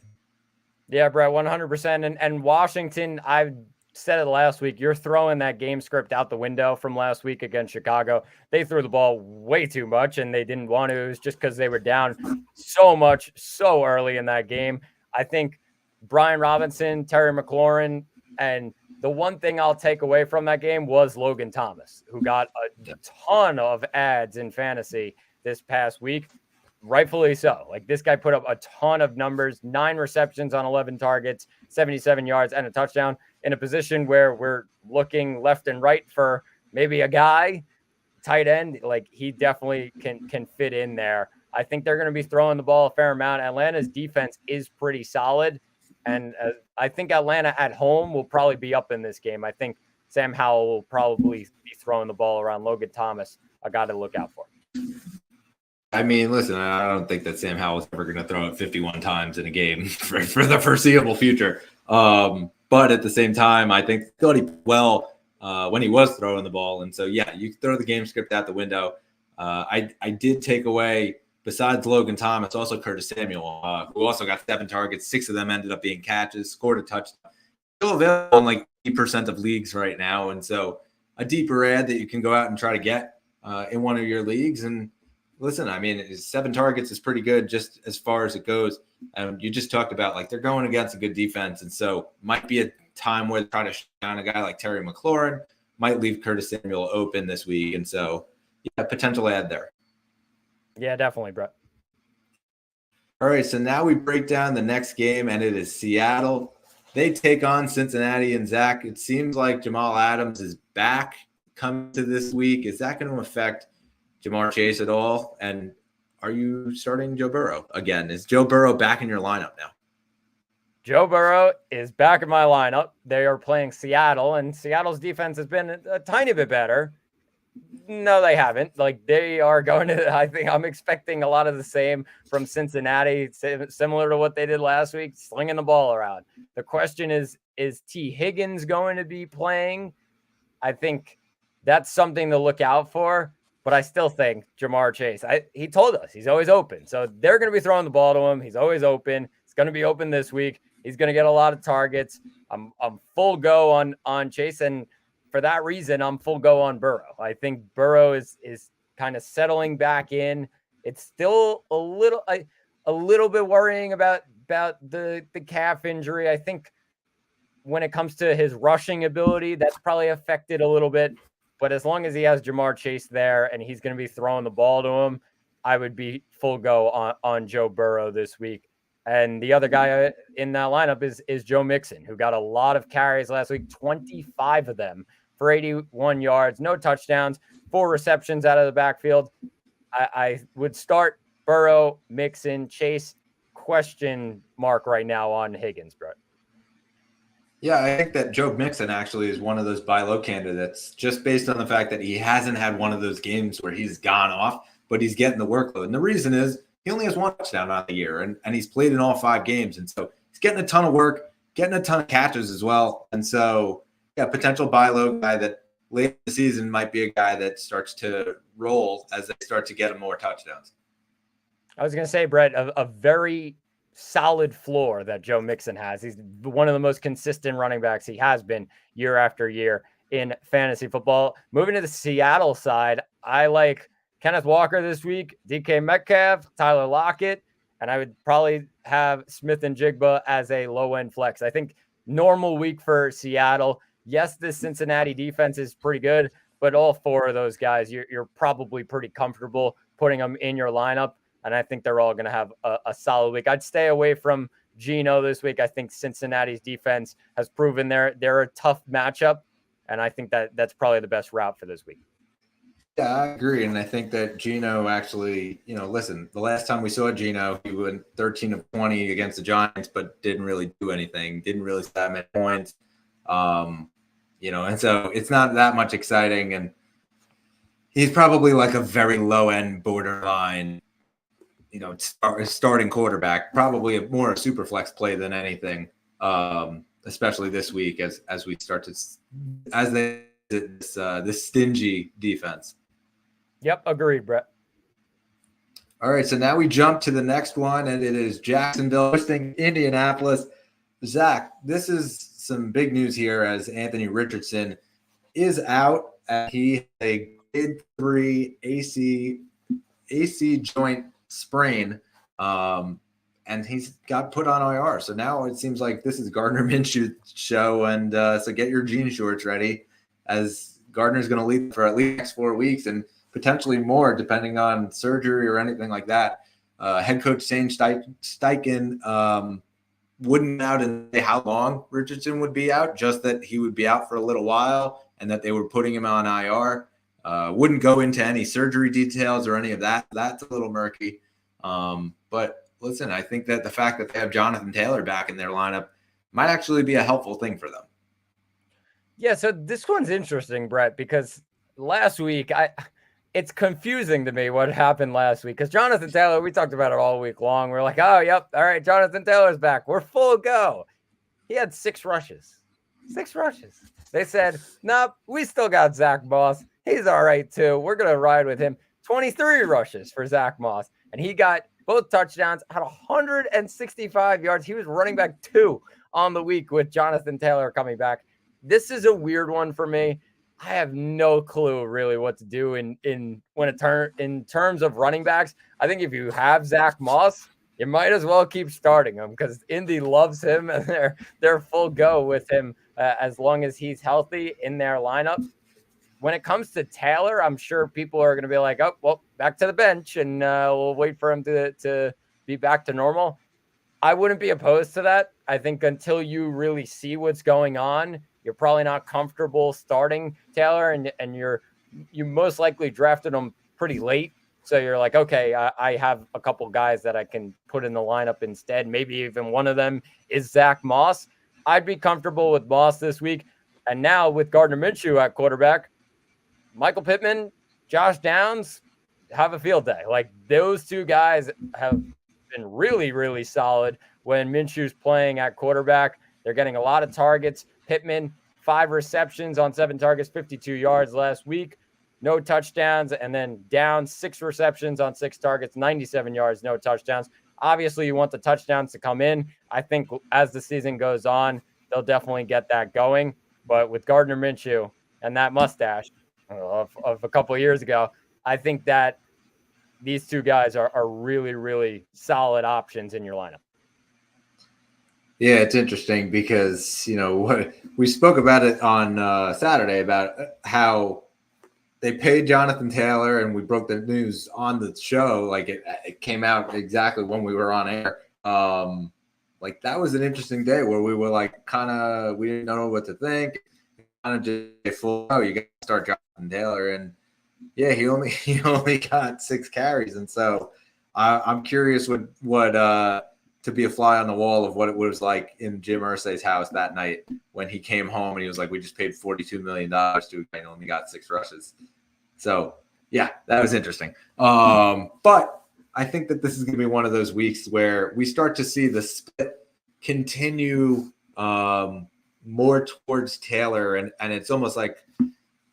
Yeah, Brett, 100%. And Washington, I said it last week, you're throwing that game script out the window from last week against Chicago. They threw the ball way too much, and they didn't want to. It was just because they were down so much so early in that game. I think Brian Robinson, Terry McLaurin, and the one thing I'll take away from that game was Logan Thomas, who got a ton of ads in fantasy this past week. Rightfully so. Like this guy put up a ton of numbers, 9 receptions on 11 targets, 77 yards and a touchdown in a position where we're looking left and right for maybe a guy tight end. Like he definitely can fit in there. I think they're going to be throwing the ball a fair amount. Atlanta's defense is pretty solid. And I think Atlanta at home will probably be up in this game. I think Sam Howell will probably be throwing the ball around. Logan Thomas, a guy to look out for. I mean, listen, I don't think that Sam Howell is ever going to throw it 51 times in a game for the foreseeable future. But at the same time, I think thought he well when he was throwing the ball. And so, yeah, you throw the game script out the window. I did take away, besides Logan Thomas, also Curtis Samuel, who also got 7 targets. 6 of them ended up being catches, scored a touchdown. Still available in like 8% of leagues right now. And so a deeper ad that you can go out and try to get in one of your leagues. And listen, I mean, 7 targets is pretty good just as far as it goes. You just talked about like they're going against a good defense. And so might be a time where they try to shut down a guy like Terry McLaurin, might leave Curtis Samuel open this week. And so, yeah, potential ad there. Yeah, definitely, Brett. All right, so now we break down the next game, and it is Seattle. They take on Cincinnati. And Zach, it seems like Jamal Adams is back coming to this week. Is that going to affect Jamar Chase at all? And are you starting Joe Burrow again? Is Joe Burrow back in your lineup now? Joe Burrow is back in my lineup. They are playing Seattle, and Seattle's defense has been a tiny bit better. No, they haven't. Like they are going to, I think I'm expecting a lot of the same from Cincinnati, similar to what they did last week, slinging the ball around. The question is T. Higgins going to be playing? I think that's something to look out for. But I still think Jamar Chase, he told us he's always open. So they're going to be throwing the ball to him. He's always open. It's going to be open this week. He's going to get a lot of targets. I'm full go on Chase. And for that reason, I'm full go on Burrow. I think Burrow is kind of settling back in. It's still a little bit worrying about the calf injury. I think when it comes to his rushing ability, that's probably affected a little bit. But as long as he has Jamar Chase there and he's going to be throwing the ball to him, I would be full go on Joe Burrow this week. And the other guy in that lineup is Joe Mixon, who got a lot of carries last week, 25 of them for 81 yards, no touchdowns, 4 receptions out of the backfield. I would start Burrow, Mixon, Chase. Question mark right now on Higgins, Brett. Yeah, I think that Joe Mixon actually is one of those buy low candidates just based on the fact that he hasn't had one of those games where he's gone off, but he's getting the workload. And the reason is he only has 1 touchdown on the year, and he's played in all 5 games. And so he's getting a ton of work, getting a ton of catches as well. And so, yeah, potential buy low guy that late in the season might be a guy that starts to roll as they start to get him more touchdowns. I was going to say, Brett, a very solid floor that Joe Mixon has. He's one of the most consistent running backs he has been year after year in fantasy football. Moving to the Seattle side, I like Kenneth Walker this week, DK Metcalf, Tyler Lockett, and I would probably have Smith and Jigba as a low-end flex. I think normal week for Seattle. Yes, this Cincinnati defense is pretty good, but all 4 of those guys, you're probably pretty comfortable putting them in your lineup. And I think they're all going to have a solid week. I'd stay away from Geno this week. I think Cincinnati's defense has proven they're a tough matchup. And I think that's probably the best route for this week. Yeah, I agree. And I think that Geno actually, listen, the last time we saw Geno, he went 13 of 20 against the Giants, but didn't really do anything, didn't really set many points. And so it's not that much exciting. And he's probably like a very low end borderline, starting quarterback, probably more a super flex play than anything, especially this week as we start to this stingy defense. Yep, agreed, Brett. All right, so now we jump to the next one, and it is Jacksonville hosting Indianapolis. Zach, this is some big news here as Anthony Richardson is out. He had a grade 3 AC joint sprain, and he's got put on IR. So now it seems like this is Gardner Minshew's show, and so get your jean shorts ready, as Gardner's going to lead for at least the next 4 weeks and potentially more, depending on surgery or anything like that. Head coach Shane Steichen wouldn't out and say how long Richardson would be out, just that he would be out for a little while and that they were putting him on IR. Wouldn't go into any surgery details or any of that. That's a little murky. But listen, I think that the fact that they have Jonathan Taylor back in their lineup might actually be a helpful thing for them. Yeah, so this one's interesting, Brett, because last week it's confusing to me what happened last week, because Jonathan Taylor, we talked about it all week long. We're like, oh, yep, all right, Jonathan Taylor's back. We're full go. He had 6 rushes. 6 rushes. They said, nope, we still got Zach Moss. He's all right, too. We're going to ride with him. 23 rushes for Zach Moss, and he got both touchdowns, had 165 yards. He was running back 2 on the week with Jonathan Taylor coming back. This is a weird one for me. I have no clue really what to do in terms of running backs. I think if you have Zach Moss, you might as well keep starting him, because Indy loves him and they're full go with him as long as he's healthy in their lineup. When it comes to Taylor, I'm sure people are going to be like, oh, well, back to the bench, and we'll wait for him to be back to normal. I wouldn't be opposed to that. I think until you really see what's going on, you're probably not comfortable starting Taylor, and you most likely drafted him pretty late. So you're like, okay, I have a couple guys that I can put in the lineup instead. Maybe even one of them is Zach Moss. I'd be comfortable with Moss this week. And now with Gardner Minshew at quarterback, Michael Pittman, Josh Downs have a field day. Like, those 2 guys have been really, really solid when Minshew's playing at quarterback. They're getting a lot of targets. Pittman, 5 receptions on 7 targets, 52 yards last week, no touchdowns. And then Downs, 6 receptions on 6 targets, 97 yards, no touchdowns. Obviously, you want the touchdowns to come in. I think as the season goes on, they'll definitely get that going. But with Gardner Minshew and that mustache of a couple of years ago, I think that these 2 guys are really, really solid options in your lineup. Yeah, it's interesting because, what we spoke about it on Saturday about how they paid Jonathan Taylor, and we broke the news on the show. Like it came out exactly when we were on air. Like that was an interesting day where we were like, we didn't know what to think. kind of just you got to start dropping Taylor, and yeah, he only got 6 carries, and so I'm curious what to be a fly on the wall of what it was like in Jim Irsay's house that night when he came home and he was like, "We just paid $42 million to a guy and only got 6 rushes." So yeah, that was interesting. But I think that this is going to be one of those weeks where we start to see the split continue more towards Taylor, and it's almost like,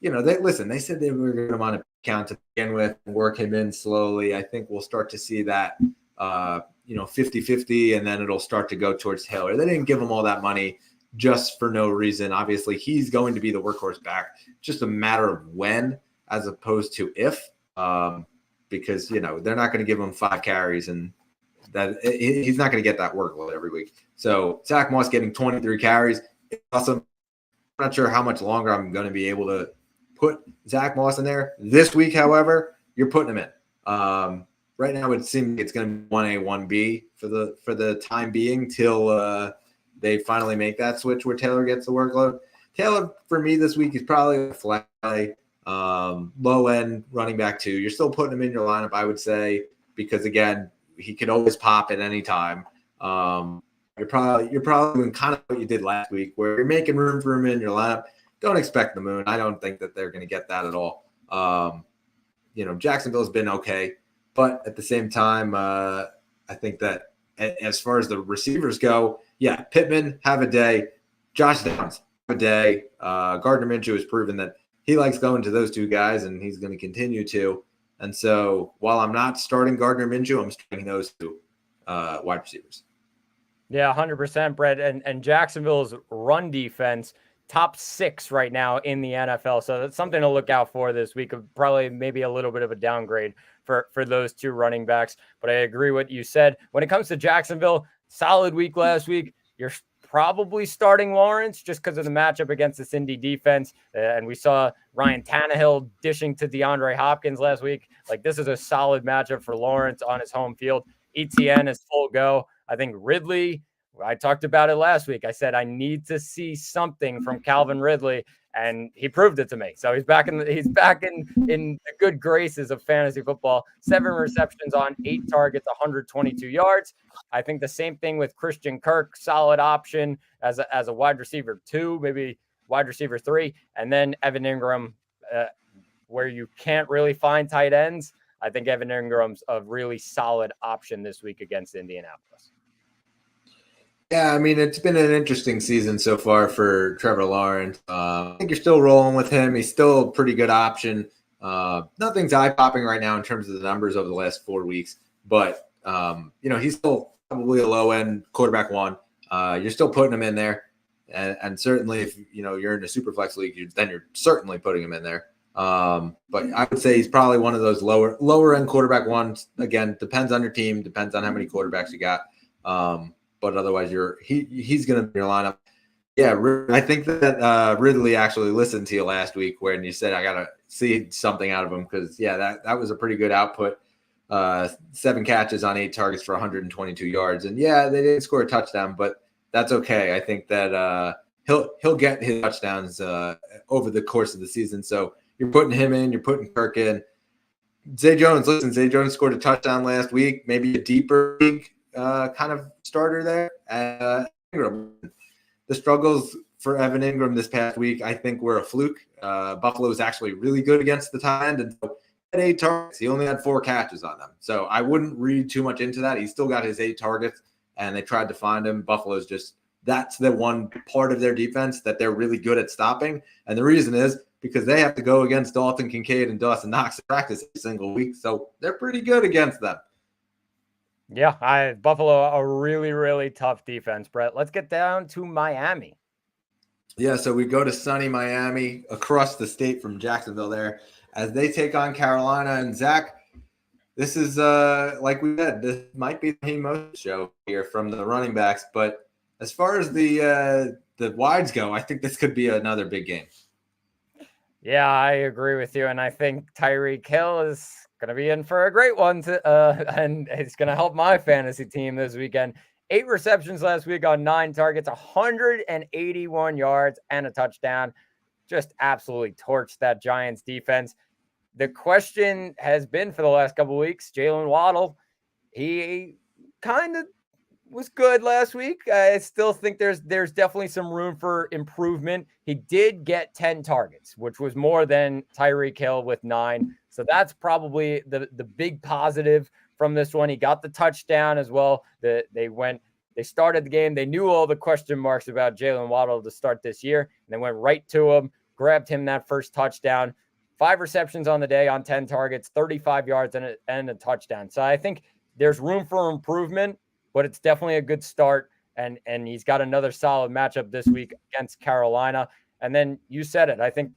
they said they were going to want to count to begin with and work him in slowly. I think we'll start to see that 50-50, and then it'll start to go towards Taylor. They didn't give him all that money just for no reason. Obviously, he's going to be the workhorse back. Just a matter of when, as opposed to if, because they're not going to give him 5 carries, and that he's not going to get that workload every week. So Zach Moss getting 23 carries, awesome. I'm not sure how much longer I'm going to be able to put Zach Moss in there. This week, however, you're putting him in. Right now, it seems it's going to be 1A, 1B for the time being till they finally make that switch where Taylor gets the workload. Taylor, for me this week, is probably a flat low end running back 2. You're still putting him in your lineup, I would say, because again, he could always pop at any time. You're probably doing kind of what you did last week, where you're making room for him in your lineup. Don't expect the moon. I don't think that they're going to get that at all. Jacksonville's been okay, but at the same time, I think that as far as the receivers go, yeah, Pittman, have a day. Josh Downs, have a day. Gardner Minshew has proven that he likes going to those 2 guys, and he's going to continue to. And so while I'm not starting Gardner Minshew, I'm starting those 2 wide receivers. Yeah, 100%, Brett. And Jacksonville's run defense, top 6 right now in the NFL. So that's something to look out for this week. Probably maybe a little bit of a downgrade for those 2 running backs. But I agree what you said. When it comes to Jacksonville, solid week last week. You're probably starting Lawrence just because of the matchup against this Indy defense. And we saw Ryan Tannehill dishing to DeAndre Hopkins last week. Like, this is a solid matchup for Lawrence on his home field. ETN is full go. I think Ridley, I talked about it last week. I said I need to see something from Calvin Ridley, and he proved it to me. So he's back in the good graces of fantasy football. 7 receptions on 8 targets, 122 yards. I think the same thing with Christian Kirk, solid option as a wide receiver 2, maybe wide receiver 3, and then Evan Ingram, where you can't really find tight ends. I think Evan Ingram's a really solid option this week against Indianapolis. Yeah, I mean, it's been an interesting season so far for Trevor Lawrence. I think you're still rolling with him. He's still a pretty good option. Nothing's eye-popping right now in terms of the numbers over the last 4 weeks, but, he's still probably a low-end quarterback 1. You're still putting him in there, and certainly if, you're in a super flex league, then you're certainly putting him in there. But I would say he's probably one of those lower-end quarterback 1s. Again, depends on your team, depends on how many quarterbacks you got. But otherwise, he's going to be in your lineup. Yeah, I think that Ridley actually listened to you last week when you said I got to see something out of him because, yeah, that was a pretty good output. 7 catches on 8 targets for 122 yards. And, yeah, they didn't score a touchdown, but that's okay. I think that he'll get his touchdowns over the course of the season. So you're putting him in, you're putting Kirk in. Zay Jones scored a touchdown last week, maybe a deeper league kind of starter there. The struggles for Evan Ingram this past week, I think, were a fluke. Buffalo was actually really good against the tight end, and so he had 8 targets. He only had 4 catches on them. So I wouldn't read too much into that. He still got his 8 targets, and they tried to find him. Buffalo's that's the one part of their defense that they're really good at stopping. And the reason is because they have to go against Dalton Kincaid and Dawson Knox in practice every single week. So they're pretty good against them. Yeah, Buffalo, a really, really tough defense, Brett. Let's get down to Miami. Yeah, so we go to sunny Miami across the state from Jacksonville there as they take on Carolina. And Zach, this is like we said, this might be the most show here from the running backs. But as far as the wides go, I think this could be another big game. Yeah, I agree with you. And I think Tyreek Hill is going to be in for a great one, and it's going to help my fantasy team this weekend. 8 receptions last week on 9 targets, 181 yards and a touchdown. just absolutely torched that Giants defense. The question has been for the last couple of weeks, Jalen Waddle, he kind of was good last week. I still think there's definitely some room for improvement. He did get 10 targets, which was more than Tyreek Hill with 9. So that's probably the big positive from this one. He got the touchdown as well. They started the game. They knew all the question marks about Jalen Waddle to start this year, and they went right to him, grabbed him that first touchdown. 5 receptions on the day on 10 targets, 35 yards and a touchdown. So I think there's room for improvement, but it's definitely a good start. And he's got another solid matchup this week against Carolina. And then you said it. I think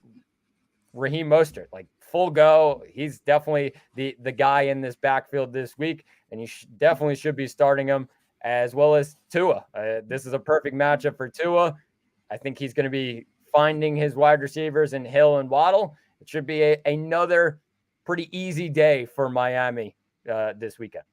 Raheem Mostert, like full go. He's definitely the guy in this backfield this week, and you definitely should be starting him, as well as Tua. This is a perfect matchup for Tua. I think he's going to be finding his wide receivers in Hill and Waddle. It should be another pretty easy day for Miami this weekend.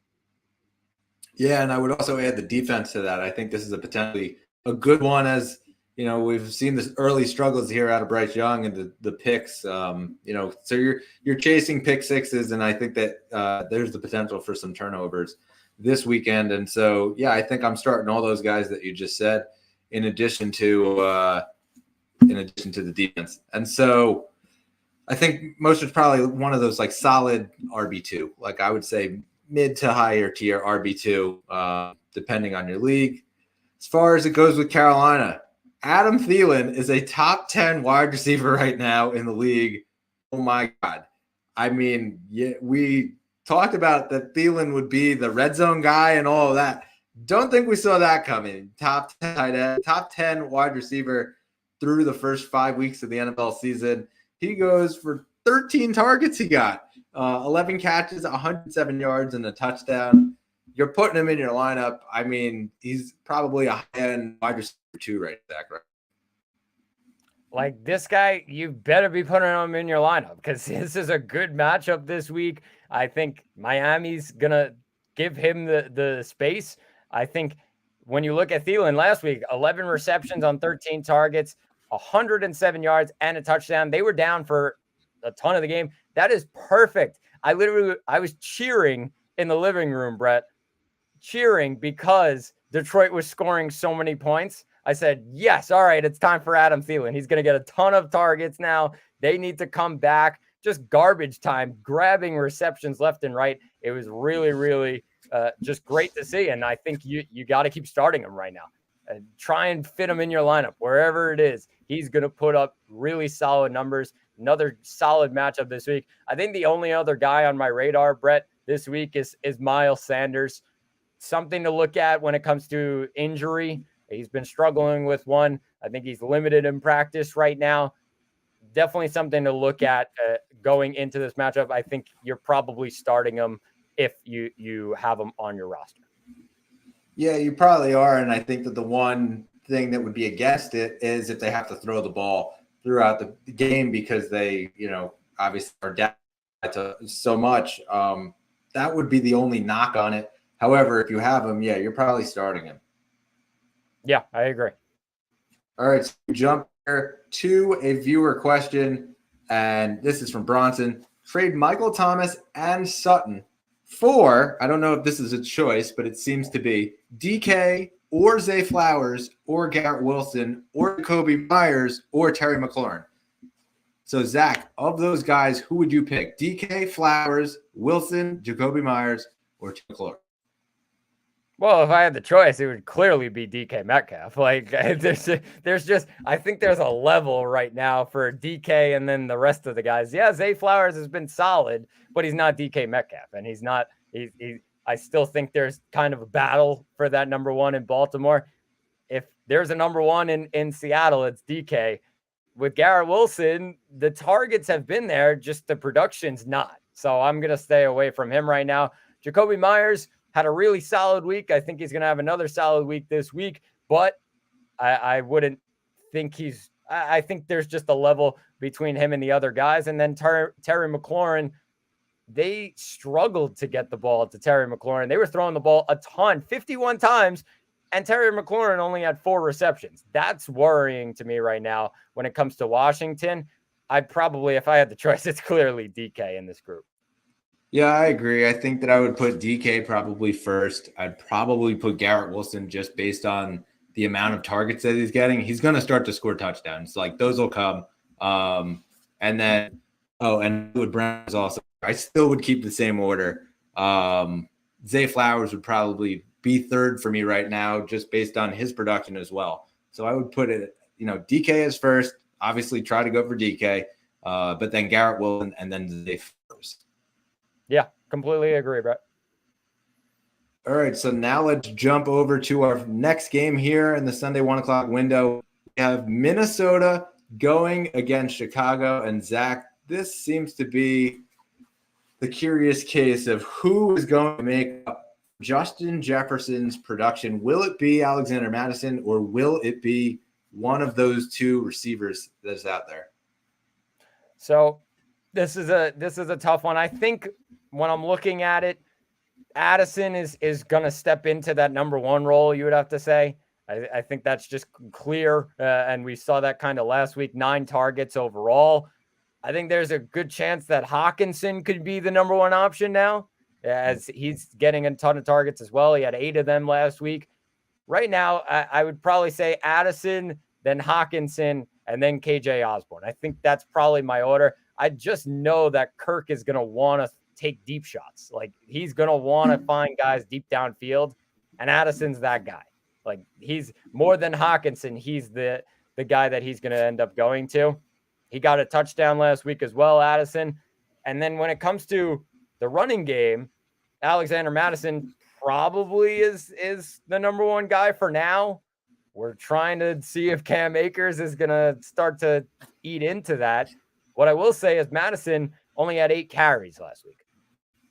Yeah, and I would also add the defense to that. I think this is a potentially a good one, as you know, we've seen this early struggles here out of Bryce Young and the picks. So you're chasing pick sixes, and I think that there's the potential for some turnovers this weekend. And so, yeah, I think I'm starting all those guys that you just said, in addition to the defense. And so I think most is probably one of those like solid RB2, like I would say mid to higher tier RB2, depending on your league. As far as it goes with Carolina, Adam Thielen is a top 10 wide receiver right now in the league. Oh my God. I mean, yeah, we talked about that Thielen would be the red zone guy and all of that. Don't think we saw that coming. Top 10 tight end, top 10 wide receiver through the first 5 weeks of the NFL season. He goes for 13 targets he got. 11 catches, 107 yards, and a touchdown. You're putting him in your lineup. I mean, he's probably a high-end wide receiver 2 right there, right? Like this guy, you better be putting him in your lineup because this is a good matchup this week. I think Miami's going to give him the space. I think when you look at Thielen last week, 11 receptions on 13 targets, 107 yards, and a touchdown. They were down for a ton of the game. That is perfect. I was cheering in the living room, Brett, cheering because Detroit was scoring so many points. I said, yes, all right, it's time for Adam Thielen. He's going to get a ton of targets now. They need to come back. Just garbage time, grabbing receptions left and right. It was really, really just great to see. And I think you got to keep starting him right now. Try and fit him in your lineup, wherever it is. He's going to put up really solid numbers. Another solid matchup this week. I think the only other guy on my radar, Brett, this week is Miles Sanders. Something to look at when it comes to injury. He's been struggling with one. I think he's limited in practice right now. Definitely something to look at going into this matchup. I think you're probably starting him if you have him on your roster. Yeah, you probably are. And I think that the one thing that would be against it is if they have to throw the ball throughout the game because they, obviously are down to so much. That would be the only knock on it. However, if you have him, yeah, you're probably starting him. Yeah, I agree. All right, so jump here to a viewer question, and this is from Bronson. Trade Michael Thomas and Sutton for, I don't know if this is a choice, but it seems to be DK or Zay Flowers or Garrett Wilson or Jacoby Myers or Terry McLaurin. So, Zach, of those guys, who would you pick? DK, Flowers, Wilson, Jacoby Myers, or Terry McLaurin? Well, if I had the choice, it would clearly be DK Metcalf. Like there's just, I think there's a level right now for DK and then the rest of the guys. Yeah, Zay Flowers has been solid, but he's not DK Metcalf, and he's not. I still think there's kind of a battle for that number one in Baltimore. If there's a number one in Seattle, it's DK. With Garrett Wilson, the targets have been there, just the production's not. So I'm gonna stay away from him right now. Jacoby Myers had a really solid week. I think he's going to have another solid week this week, but I wouldn't think I think there's just a level between him and the other guys. And then Terry McLaurin, they struggled to get the ball to Terry McLaurin. They were throwing the ball a ton, 51 times, And Terry McLaurin only had 4 receptions. That's worrying to me right now when it comes to Washington. I'd probably, if I had the choice, it's clearly DK in this group. Yeah, I agree. I think that I would put DK probably first. I'd probably put Garrett Wilson just based on the amount of targets that he's getting. He's going to start to score touchdowns. Like those will come. And then, and Wood Brown is also, I still would keep the same order. Zay Flowers would probably be third for me right now, just based on his production as well. So I would put it, DK is first, obviously try to go for DK, but then Garrett Wilson and then Zay Flowers. Yeah, completely agree, Brett. All right, so now let's jump over to our next game here in the Sunday 1 o'clock window. We have Minnesota going against Chicago. And Zach, this seems to be the curious case of who is going to make up Justin Jefferson's production. Will it be Alexander Mattison, or will it be one of those 2 receivers that's out there? So this is a tough one. I think when I'm looking at it, Addison is going to step into that number 1 role, you would have to say. I think that's just clear, and we saw that kind of last week, 9 targets overall. I think there's a good chance that Hawkinson could be the number 1 option now, as he's getting a ton of targets as well. He had 8 of them last week. Right now, I would probably say Addison, then Hawkinson, and then KJ Osborne. I think that's probably my order. I just know that Kirk is going to want to take deep shots. Like, he's going to want to find guys deep downfield, and Addison's that guy. Like, he's more than Hawkinson. He's the guy that he's going to end up going to. He got a touchdown last week as well, Addison. And then when it comes to the running game, Alexander Mattison probably is the number 1 guy for now. We're trying to see if Cam Akers is going to start to eat into that. What I will say is Mattison only had 8 carries last week.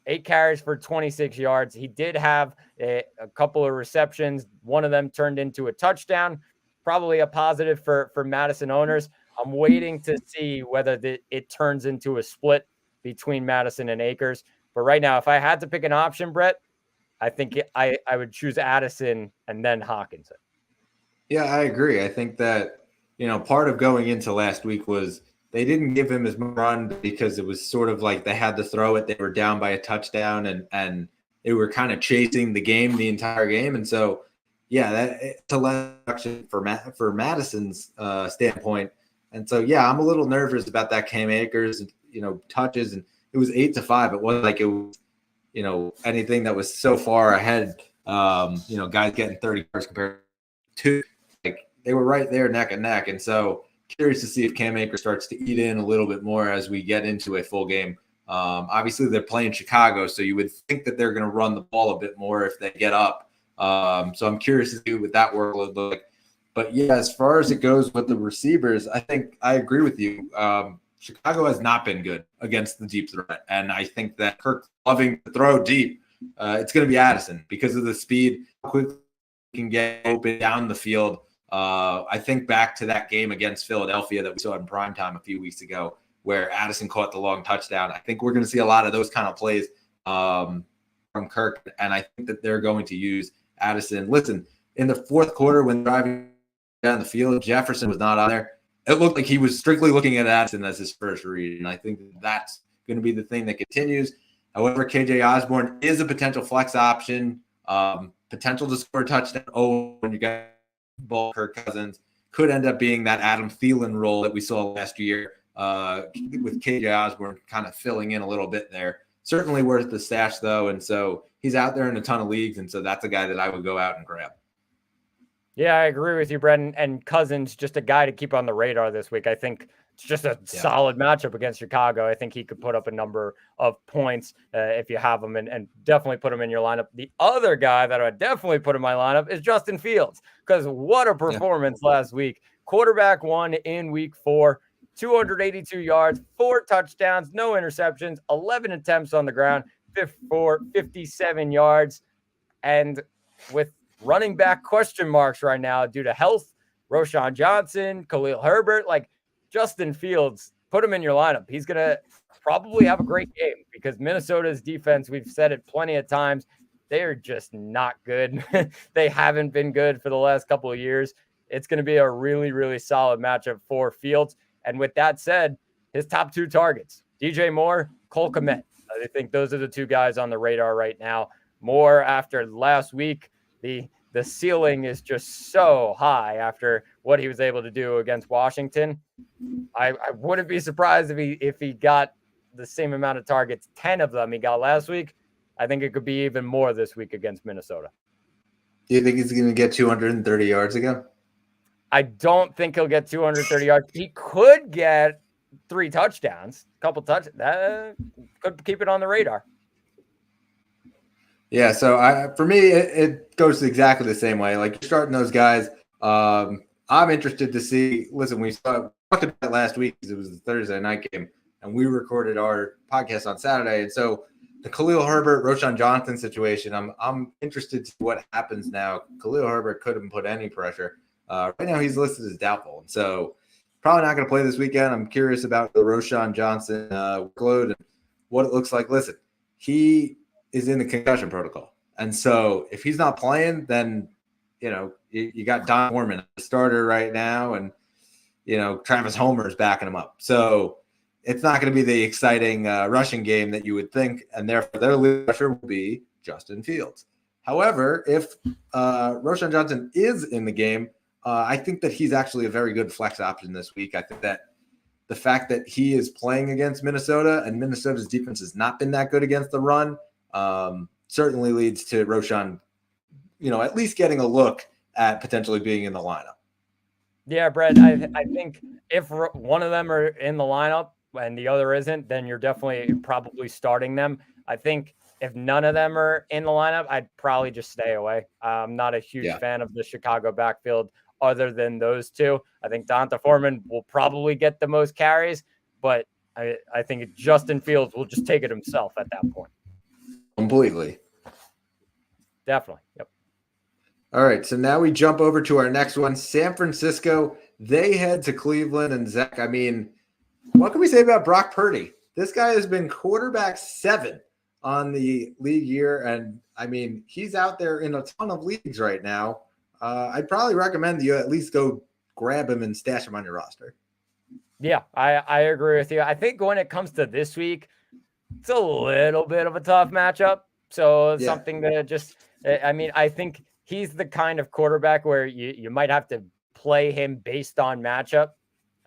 8 carries for 26 yards. He did have a couple of receptions. One of them turned into a touchdown. Probably a positive for Mattison owners. I'm waiting to see whether it turns into a split between Mattison and Akers. But right now, if I had to pick an option, Brett, I think I would choose Addison and then Hawkinson. Yeah, I agree. I think that, part of going into last week was they didn't give him as much run because it was sort of like they had to throw it. They were down by a touchdown and they were kind of chasing the game the entire game. And so, yeah, it's a less action for Madison's standpoint. And so, yeah, I'm a little nervous about that Cam Akers, touches. And it was 8-5. It wasn't like it was, anything that was so far ahead. Guys getting 30 yards compared to, like, they were right there neck and neck. And so, curious to see if Cam Akers starts to eat in a little bit more as we get into a full game. Obviously, they're playing Chicago, so you would think that they're going to run the ball a bit more if they get up. So I'm curious to see what that workload looks like. But, yeah, as far as it goes with the receivers, I think I agree with you. Chicago has not been good against the deep threat, and I think that Kirk loving to throw deep, it's going to be Addison because of the speed, how quickly he can get open down the field. I think back to that game against Philadelphia that we saw in primetime a few weeks ago where Addison caught the long touchdown. I think we're going to see a lot of those kind of plays from Kirk, and I think that they're going to use Addison. Listen, in the fourth quarter when driving down the field, Jefferson was not on there. It looked like he was strictly looking at Addison as his first read, and I think that's going to be the thing that continues. However, KJ Osborne is a potential flex option, potential to score a touchdown. When you got ball, Kirk Cousins could end up being that Adam Thielen role that we saw last year with KJ Osborne kind of filling in a little bit there. Certainly worth the stash, though, and so he's out there in a ton of leagues, and so that's a guy that I would go out and grab. Yeah, I agree with you, Brendan. And Cousins, just a guy to keep on the radar this week. I think it's just a solid matchup against Chicago. I think he could put up a number of points if you have him and definitely put him in your lineup. The other guy that I would definitely put in my lineup is Justin Fields, because what a performance last week. Quarterback 1 in week 4, 282 yards, 4 touchdowns, no interceptions, 11 attempts on the ground, 57 yards. And with running back question marks right now due to health, Roshan Johnson, Khalil Herbert, like Justin Fields, put him in your lineup. He's going to probably have a great game because Minnesota's defense, we've said it plenty of times, They are just not good. They haven't been good for the last couple of years. It's going to be a really, really solid matchup for Fields. And with that said, his top 2 targets, DJ Moore, Cole Kmet. I think those are the 2 guys on the radar right now. Moore, after last week, the ceiling is just so high after what he was able to do against Washington. I wouldn't be surprised if he got the same amount of targets, 10 of them he got last week. I think it could be even more this week against Minnesota. Do you think he's going to get 230 yards again? I don't think he'll get 230 yards. He could get 3 touchdowns, a couple touchdowns. That could keep it on the radar. Yeah, so for me, it goes exactly the same way. Like, you're starting those guys. I'm interested to see. Listen, we talked about it last week because it was the Thursday night game, and we recorded our podcast on Saturday. And so the Khalil Herbert, Roschon Johnson situation, I'm interested to see what happens now. Khalil Herbert couldn't put any pressure. Right now, he's listed as doubtful, and so probably not going to play this weekend. I'm curious about the Roschon Johnson workload and what it looks like. Listen, he is in the concussion protocol, and so if he's not playing, then you got Don Foreman, the starter right now, and Travis Homer is backing him up. So it's not going to be the exciting rushing game that you would think, and therefore their lead rusher will be Justin Fields. However, if Roschon Johnson is in the game, I think that he's actually a very good flex option this week. I think that the fact that he is playing against Minnesota and Minnesota's defense has not been that good against the run certainly leads to Roschon, at least getting a look at potentially being in the lineup. Yeah, Brett, I think if one of them are in the lineup and the other isn't, then you're definitely probably starting them. I think if none of them are in the lineup, I'd probably just stay away. I'm not a huge fan of the Chicago backfield other than those 2. I think Donta Foreman will probably get the most carries, but I think Justin Fields will just take it himself at that point. Completely. Definitely. Yep. All right. So now we jump over to our next one. San Francisco, they head to Cleveland. And Zach, I mean, what can we say about Brock Purdy? This guy has been quarterback 7 on the league year. And I mean, he's out there in a ton of leagues right now. I'd probably recommend you at least go grab him and stash him on your roster. Yeah, I agree with you. I think when it comes to this week, it's a little bit of a tough matchup. So something that I think he's the kind of quarterback where you might have to play him based on matchup.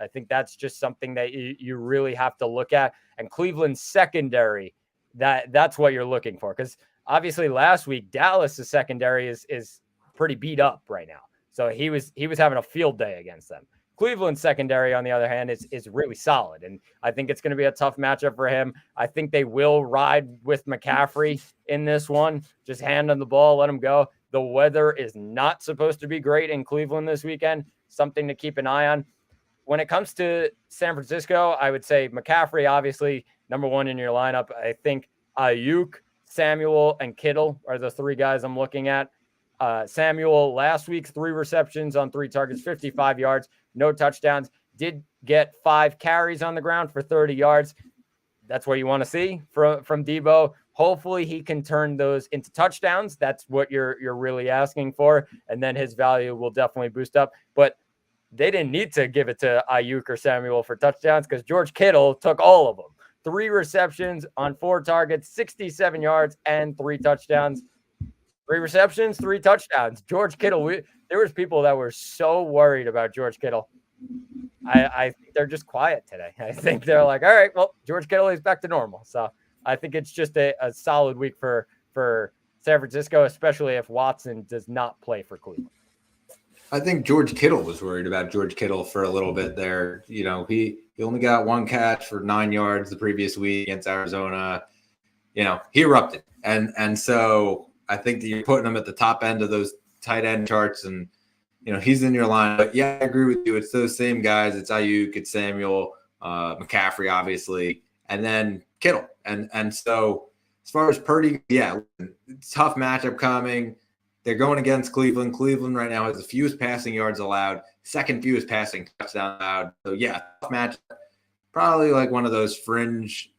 I think that's just something that you really have to look at. And Cleveland's secondary, that's what you're looking for. Because obviously last week, Dallas' secondary is pretty beat up right now. So he was having a field day against them. Cleveland's secondary, on the other hand, is really solid. And I think it's going to be a tough matchup for him. I think they will ride with McCaffrey in this one. Just hand him the ball, let him go. The weather is not supposed to be great in Cleveland this weekend. Something to keep an eye on. When it comes to San Francisco, I would say McCaffrey, obviously, number 1 in your lineup. I think Ayuk, Samuel, and Kittle are the 3 guys I'm looking at. Samuel, last week, 3 receptions on 3 targets, 55 yards, no touchdowns. Did get 5 carries on the ground for 30 yards. That's what you want to see from Debo. Hopefully he can turn those into touchdowns. That's what you're really asking for. And then his value will definitely boost up. But they didn't need to give it to Ayuk or Samuel for touchdowns because George Kittle took all of them. 3 receptions on 4 targets, 67 yards, and 3 touchdowns. 3 receptions, 3 touchdowns. George Kittle, there was people that were so worried about George Kittle. I think they're just quiet today. I think they're like, all right, well, George Kittle is back to normal. So I think it's just a solid week for San Francisco, especially if Watson does not play for Cleveland. I think George Kittle was worried about George Kittle for a little bit there. He only got 1 catch for 9 yards the previous week against Arizona. He erupted. And so I think that you're putting him at the top end of those tight end charts, and he's in your line. But yeah, I agree with you. It's those same guys. It's Ayuk, it's Samuel, McCaffrey, obviously, and then Kittle. And so as far as Purdy, tough matchup coming. They're going against Cleveland. Cleveland right now has the fewest passing yards allowed, second fewest passing touchdowns allowed. So tough matchup. Probably like one of those fringe,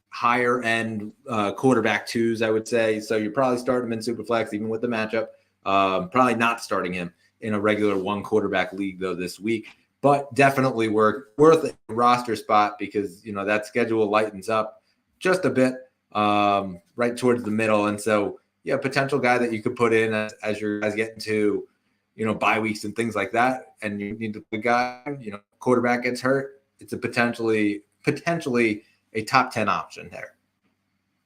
higher end quarterback twos, I would say. So you probably start him in Superflex, even with the matchup. Probably not starting him in a regular one quarterback league though this week, but definitely worth a roster spot because that schedule lightens up just a bit right towards the middle, and so potential guy that you could put in as your guys get into bye weeks and things like that, and you need to put a guy, quarterback gets hurt, it's a potentially a top 10 option there.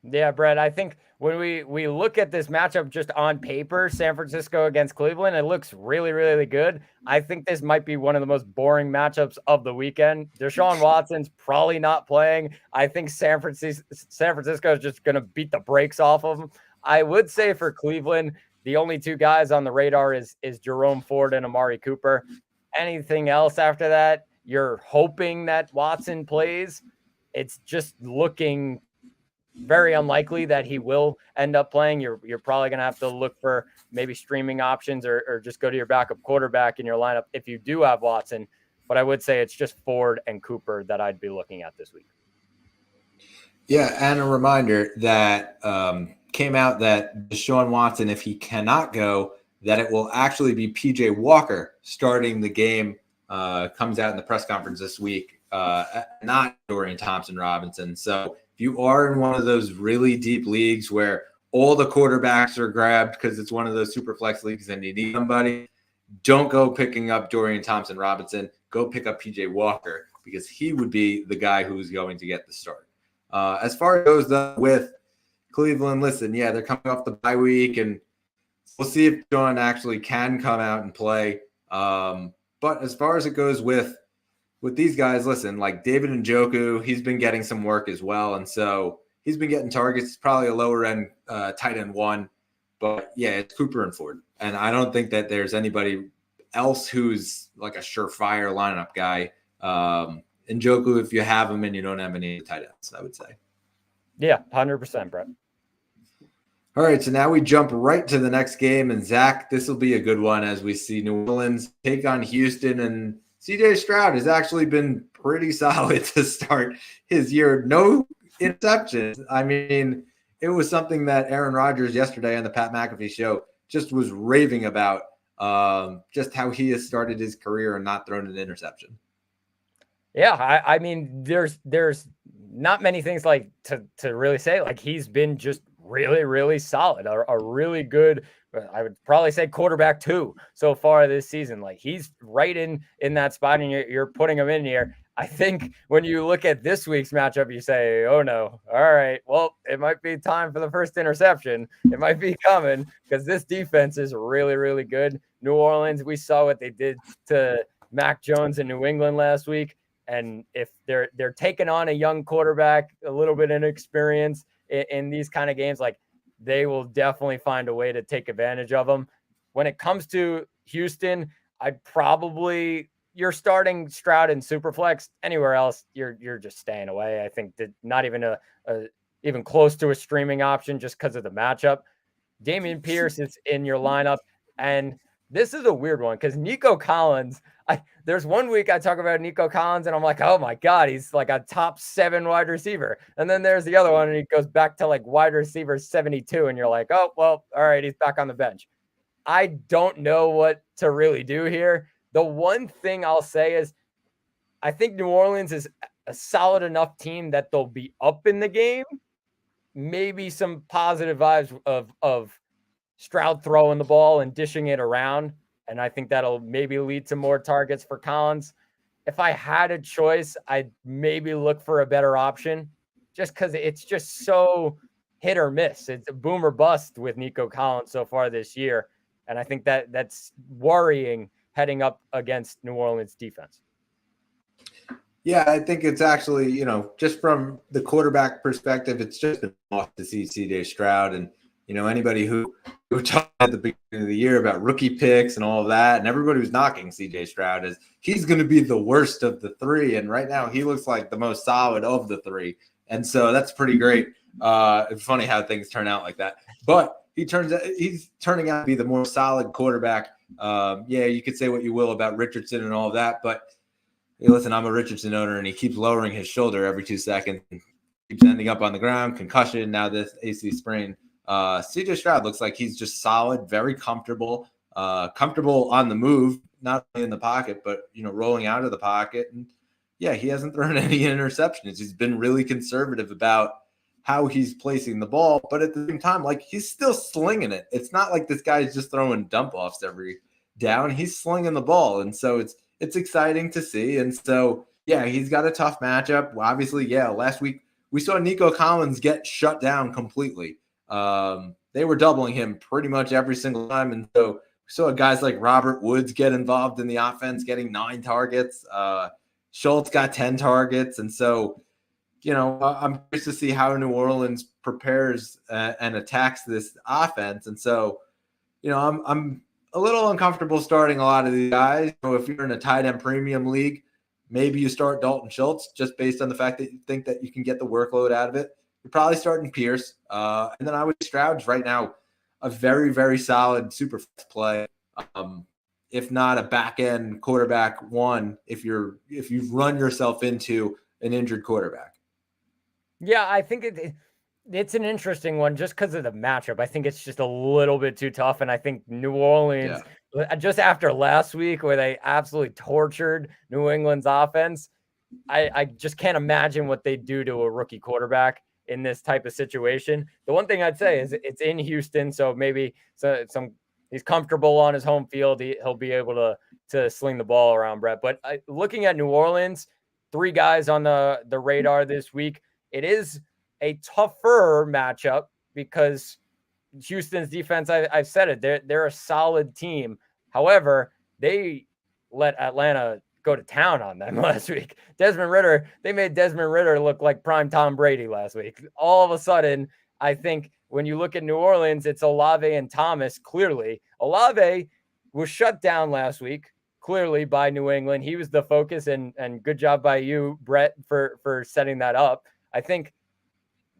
Yeah, Brett, I think when we look at this matchup just on paper, San Francisco against Cleveland, it looks really, really good. I think this might be one of the most boring matchups of the weekend. Deshaun Watson's probably not playing. I think San Francisco is just going to beat the brakes off of them. I would say for Cleveland, the only two guys on the radar is Jerome Ford and Amari Cooper. Anything else after that, you're hoping that Watson plays. It's just looking very unlikely that he will end up playing. You're probably going to have to look for maybe streaming options or just go to your backup quarterback in your lineup if you do have Watson. But I would say it's just Ford and Cooper that I'd be looking at this week. Yeah, and a reminder that came out that Deshaun Watson, if he cannot go, that it will actually be PJ Walker starting the game. Comes out in the press conference this week, not Dorian Thompson-Robinson. So if you are in one of those really deep leagues where all the quarterbacks are grabbed because it's one of those super flex leagues and you need somebody, don't go picking up Dorian Thompson-Robinson. Go pick up PJ Walker because he would be the guy who's going to get the start. As far as it goes though, with Cleveland, listen, they're coming off the bye week, and we'll see if John actually can come out and play. But as far as it goes with these guys, listen, like David Njoku, he's been getting some work as well. And so he's been getting targets. It's probably a lower end tight end one. But it's Cooper and Ford. And I don't think that there's anybody else who's like a surefire lineup guy. Njoku, if you have him and you don't have any tight ends, I would say. Yeah, 100%, Brett. All right, so now we jump right to the next game. And Zach, this will be a good one as we see New Orleans take on Houston. And CJ Stroud has actually been pretty solid to start his year. No interceptions. I mean, it was something that Aaron Rodgers yesterday on the Pat McAfee show just was raving about, just how he has started his career and not thrown an interception. Yeah, I mean, there's not many things like to really say. Like, he's been just really, really solid, a really good, I would probably say quarterback 2 so far this season. Like, he's right in that spot, and you're putting him in here. I think when you look at this week's matchup, you say, oh no, all right, well, it might be time for the first interception. It might be coming because this defense is really, really good. New Orleans, we saw what they did to Mac Jones in New England last week. And if they're taking on a young quarterback, a little bit inexperienced in these kind of games, like, they will definitely find a way to take advantage of them. When it comes to Houston, you're starting Stroud in Superflex. Anywhere else, you're just staying away. I think that not even even close to a streaming option just because of the matchup. Dameon Pierce is in your lineup, and this is a weird one because Nico Collins. There's one week I talk about Nico Collins and I'm like, oh my God, he's like a top 7 wide receiver. And then there's the other one and he goes back to like wide receiver 72. And you're like, oh, well, all right, he's back on the bench. I don't know what to really do here. The one thing I'll say is I think New Orleans is a solid enough team that they'll be up in the game. Maybe some positive vibes of Stroud throwing the ball and dishing it around. And I think that'll maybe lead to more targets for Collins. If I had a choice, I'd maybe look for a better option just because it's just so hit or miss. It's a boom or bust with Nico Collins so far this year. And I think that's worrying heading up against New Orleans defense. Yeah, I think it's actually, just from the quarterback perspective, it's just been off to see CJ Stroud. And, anybody who talked at the beginning of the year about rookie picks and all of that, and everybody was knocking CJ Stroud as he's going to be the worst of the 3. And right now he looks like the most solid of the 3. And so that's pretty great. It's funny how things turn out like that. But he's turning out to be the more solid quarterback. You could say what you will about Richardson and all of that, but hey, listen, I'm a Richardson owner, and he keeps lowering his shoulder every 2 seconds. keeps ending up on the ground, concussion, now this AC sprain. CJ Stroud looks like he's just solid, very comfortable, comfortable on the move, not only in the pocket, but, rolling out of the pocket. And yeah, he hasn't thrown any interceptions. He's been really conservative about how he's placing the ball, but at the same time, like, he's still slinging it. It's not like this guy is just throwing dump offs every down. He's slinging the ball. And so it's exciting to see. And so, yeah, he's got a tough matchup. Obviously, yeah, last week we saw Nico Collins get shut down completely. They were doubling him pretty much every single time. And so we saw guys like Robert Woods get involved in the offense, getting 9 targets. Schultz got 10 targets. And so, I'm curious to see how New Orleans prepares and attacks this offense. And so, I'm a little uncomfortable starting a lot of these guys. If you're in a tight end premium league, maybe you start Dalton Schultz just based on the fact that you think that you can get the workload out of it. You're probably starting Pierce. And then I would Stroud's right now a very, very solid super play. If not a back end quarterback one, if you've run yourself into an injured quarterback. Yeah, I think it's an interesting one just because of the matchup. I think it's just a little bit too tough. And I think New Orleans, just after last week where they absolutely tortured New England's offense, I just can't imagine what they do to a rookie quarterback in this type of situation. The one thing I'd say is it's in Houston, so maybe he's comfortable on his home field. He'll be able to sling the ball around, Brett. But looking at New Orleans, 3 guys on the radar this week. It is a tougher matchup because Houston's defense, I've said it, they're a solid team. However, they let Atlanta go to town on them last week. They made Desmond Ridder look like prime Tom Brady last week. All of a sudden, I think when you look at New Orleans, it's Olave and Thomas, clearly. Olave was shut down last week, clearly, by New England. He was the focus, and good job by you, Brett, for setting that up. I think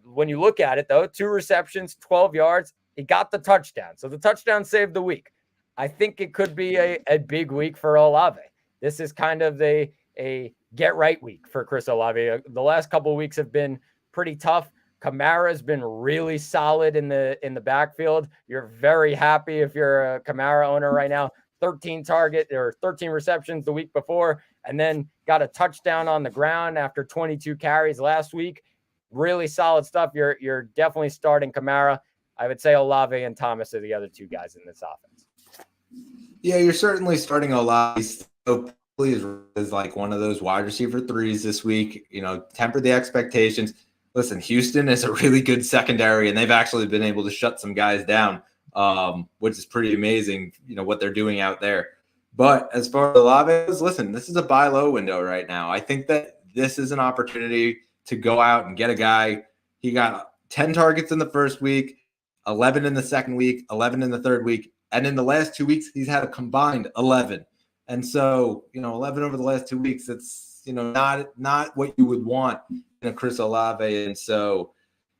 when you look at it, though, 2 receptions, 12 yards, he got the touchdown. So the touchdown saved the week. I think it could be a big week for Olave. This is kind of a get right week for Chris Olave. The last couple of weeks have been pretty tough. Kamara's been really solid in the backfield. You're very happy if you're a Kamara owner right now. 13 receptions the week before, and then got a touchdown on the ground after 22 carries last week. Really solid stuff. You're definitely starting Kamara. I would say Olave and Thomas are the other 2 guys in this offense. Yeah, you're certainly starting Olave. So please is like one of those wide receiver 3s this week. Temper the expectations. Listen, Houston is a really good secondary, and they've actually been able to shut some guys down. Which is pretty amazing, what they're doing out there. But as far as Olave is, listen, this is a buy low window right now. I think that this is an opportunity to go out and get a guy. He got 10 targets in the first week, 11 in the second week, 11 in the third week. And in the last 2 weeks, he's had a combined 11. And so, 11 over the last 2 weeks, it's, not what you would want in a Chris Olave. And so,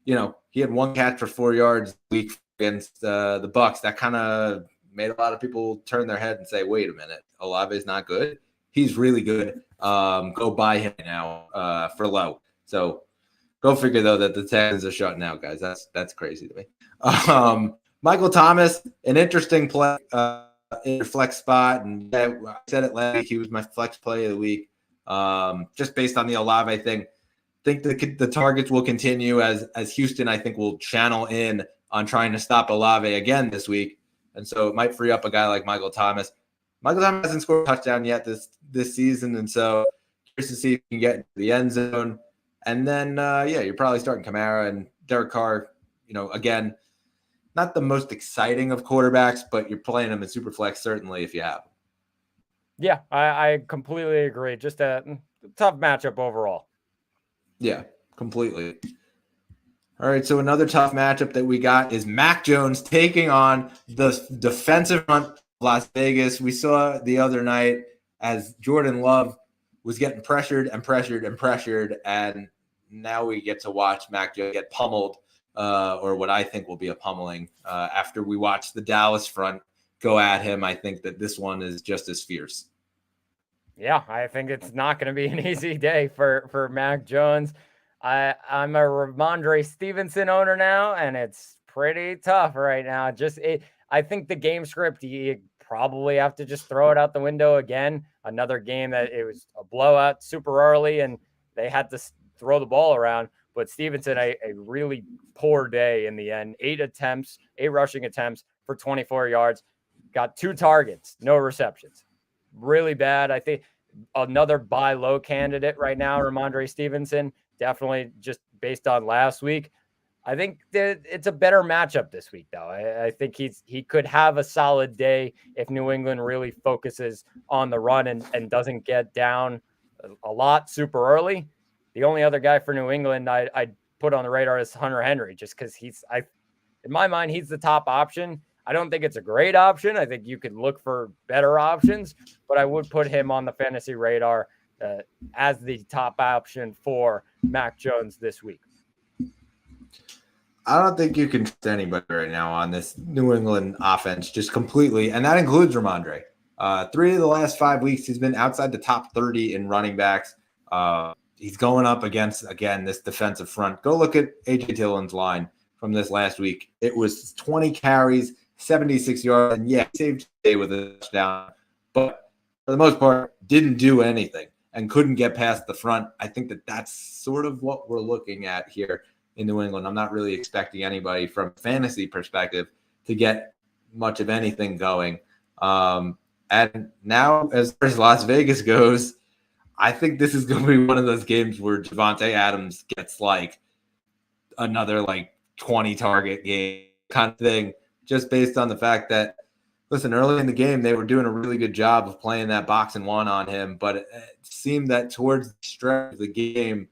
he had 1 catch for 4 yards a week against the Bucks. That kind of made a lot of people turn their head and say, wait a minute, Olave's not good. He's really good. Go buy him now for low. So go figure, though, that the Texans are shutting out, guys. That's crazy to me. Michael Thomas, an interesting play in your flex spot. And I said it last week, he was my flex play of the week. Just based on the Olave thing. I think the targets will continue as Houston, I think, will channel in on trying to stop Olave again this week. And so it might free up a guy like Michael Thomas. Michael Thomas hasn't scored a touchdown yet this season. And so curious to see if he can get into the end zone. And then, you're probably starting Kamara and Derek Carr, again, not the most exciting of quarterbacks, but you're playing him in Superflex, certainly, if you have him. Yeah, I completely agree. Just a tough matchup overall. Yeah, completely. All right, so another tough matchup that we got is Mac Jones taking on the defensive front of Las Vegas. We saw the other night as Jordan Love was getting pressured, and now we get to watch Mac Jones get pummeled, or what I think will be a pummeling after we watch the Dallas front go at him. I think that this one is just as fierce. Yeah, I think it's not going to be an easy day for Mac Jones. I'm a Ramondre Stevenson owner now, and it's pretty tough right now. I think the game script, you probably have to just throw it out the window again. Another game that it was a blowout super early, and they had to throw the ball around. But Stevenson, a really poor day in the end. 8 rushing attempts for 24 yards. Got 2 targets, no receptions. Really bad. I think another buy low candidate right now, Ramondre Stevenson. Definitely just based on last week. I think that it's a better matchup this week, though. I think he could have a solid day if New England really focuses on the run and doesn't get down a lot super early. The only other guy for New England I'd put on the radar is Hunter Henry, just because in my mind, he's the top option. I don't think it's a great option. I think you could look for better options, but I would put him on the fantasy radar as the top option for Mac Jones this week. I don't think you can trust anybody right now on this New England offense just completely, and that includes Ramondre. 3 of the last 5 weeks, he's been outside the top 30 in running backs. He's going up against, again, this defensive front. Go look at A.J. Dillon's line from this last week. It was 20 carries, 76 yards, and yeah, he saved the day with a touchdown, but for the most part, didn't do anything and couldn't get past the front. I think that that's sort of what we're looking at here in New England. I'm not really expecting anybody from a fantasy perspective to get much of anything going. And now, as far as Las Vegas goes, I think this is going to be one of those games where Devontae Adams gets like another 20 target game kind of thing, just based on the fact that, listen, early in the game, they were doing a really good job of playing that box and one on him, but it seemed that towards the stretch of the game,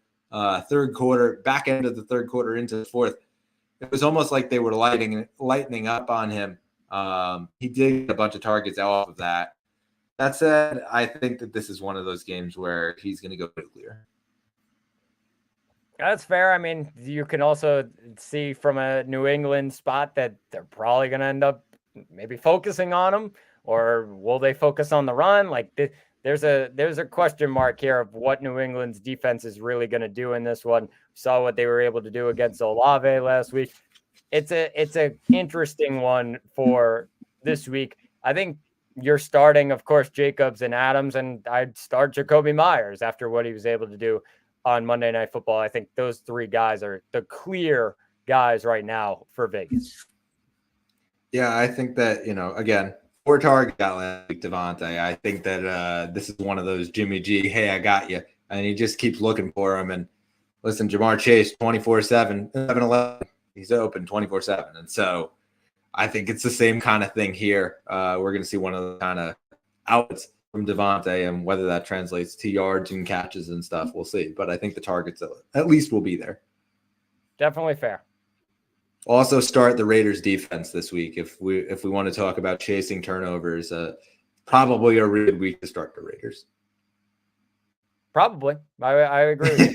third quarter, back end of the third quarter into the fourth, it was almost like they were lightening up on him. He did get a bunch of targets off of that. That said, I think that this is one of those games where he's going to go nuclear. That's fair. I mean, you can also see from a New England spot that they're probably going to end up maybe focusing on him, or will they focus on the run? There's a question mark here of what New England's defense is really going to do in this one. We saw what they were able to do against Olave last week. It's a interesting one for this week. I think you're starting, of course, Jacobs and Adams, and I'd start Jacoby Myers after what he was able to do on Monday Night Football. I think those 3 guys are the clear guys right now for Vegas. Yeah, I think that, again, 4 targets got last week, Devontae. I think that this is one of those Jimmy G, hey, I got you. And he just keeps looking for him. And listen, Jamar Chase, 24/7, 11-11, he's open 24/7. And so I think it's the same kind of thing here. We're going to see one of the kind of outlets from Devontae, and whether that translates to yards and catches and stuff, we'll see. But I think the targets at least will be there. Definitely fair. Also start the Raiders defense this week. If we want to talk about chasing turnovers, probably a really good week to start the Raiders. Probably. I agree.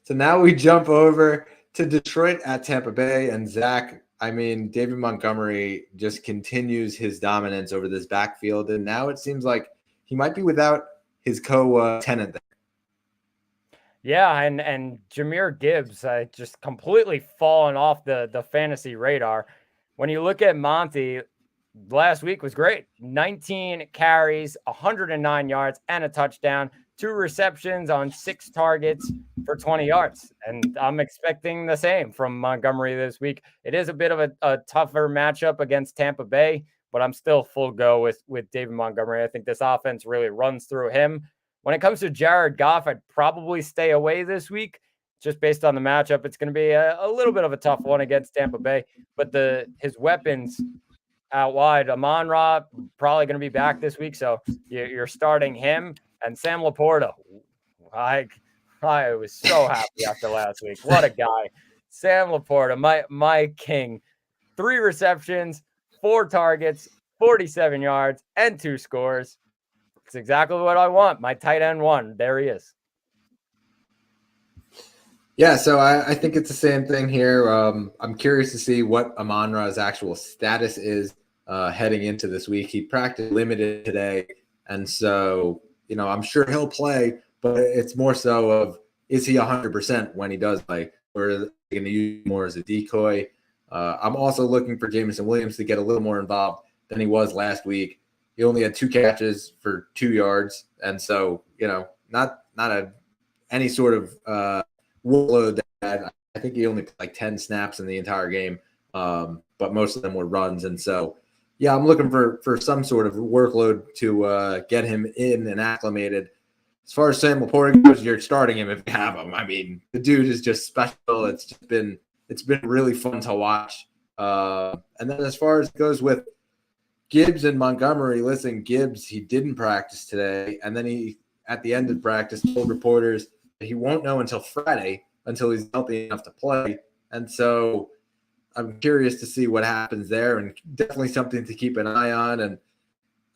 So now we jump over to Detroit at Tampa Bay, and Zach, I mean, David Montgomery just continues his dominance over this backfield, and now it seems like he might be without his co-tenant there. Yeah, and Jahmyr Gibbs just completely fallen off the fantasy radar. When you look at Monty, last week was great. 19 carries, 109 yards, and a touchdown. 2 receptions on 6 targets for 20 yards. And I'm expecting the same from Montgomery this week. It is a bit of a tougher matchup against Tampa Bay, but I'm still full go with David Montgomery. I think this offense really runs through him. When it comes to Jared Goff, I'd probably stay away this week just based on the matchup. It's going to be a little bit of a tough one against Tampa Bay, but his weapons out wide, Amon-Ra probably going to be back this week, so you're starting him. And Sam Laporta, I was so happy after last week. What a guy. Sam Laporta, my king. 3 receptions, 4 targets, 47 yards, and 2 scores. It's exactly what I want. My tight end 1. There he is. Yeah, so I think it's the same thing here. I'm curious to see what Amon-Ra's actual status is heading into this week. He practiced limited today, and so I'm sure he'll play, but it's more so of is he 100% when he does play, or are they going to use more as a decoy? I'm also looking for Jameson Williams to get a little more involved than he was last week. He only had 2 catches for 2 yards, and so not any sort of workload that I think he only played like 10 snaps in the entire game, but most of them were runs, and so yeah, I'm looking for some sort of workload to get him in and acclimated. As far as Sam Laporta goes, you're starting him if you have him. I mean, the dude is just special. It's been really fun to watch. And then as far as it goes with Gibbs and Montgomery, listen, Gibbs, he didn't practice today, and then he at the end of practice told reporters that he won't know until Friday until he's healthy enough to play. And so I'm curious to see what happens there, and definitely something to keep an eye on. And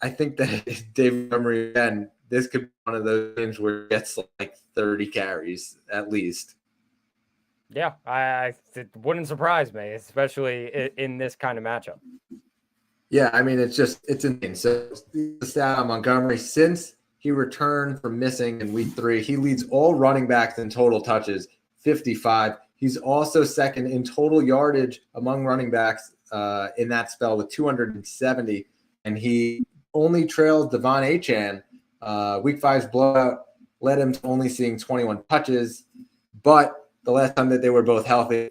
I think that David Montgomery, again, this could be one of those games where he gets like 30 carries at least. Yeah, it wouldn't surprise me, especially in this kind of matchup. Yeah, I mean, it's insane. So the stat on Montgomery, since he returned from missing in week 3, he leads all running backs in total touches, 55. He's also second in total yardage among running backs in that spell with 270. And he only trailed Devon Achane. Week 5's blowout led him to only seeing 21 touches. But the last time that they were both healthy,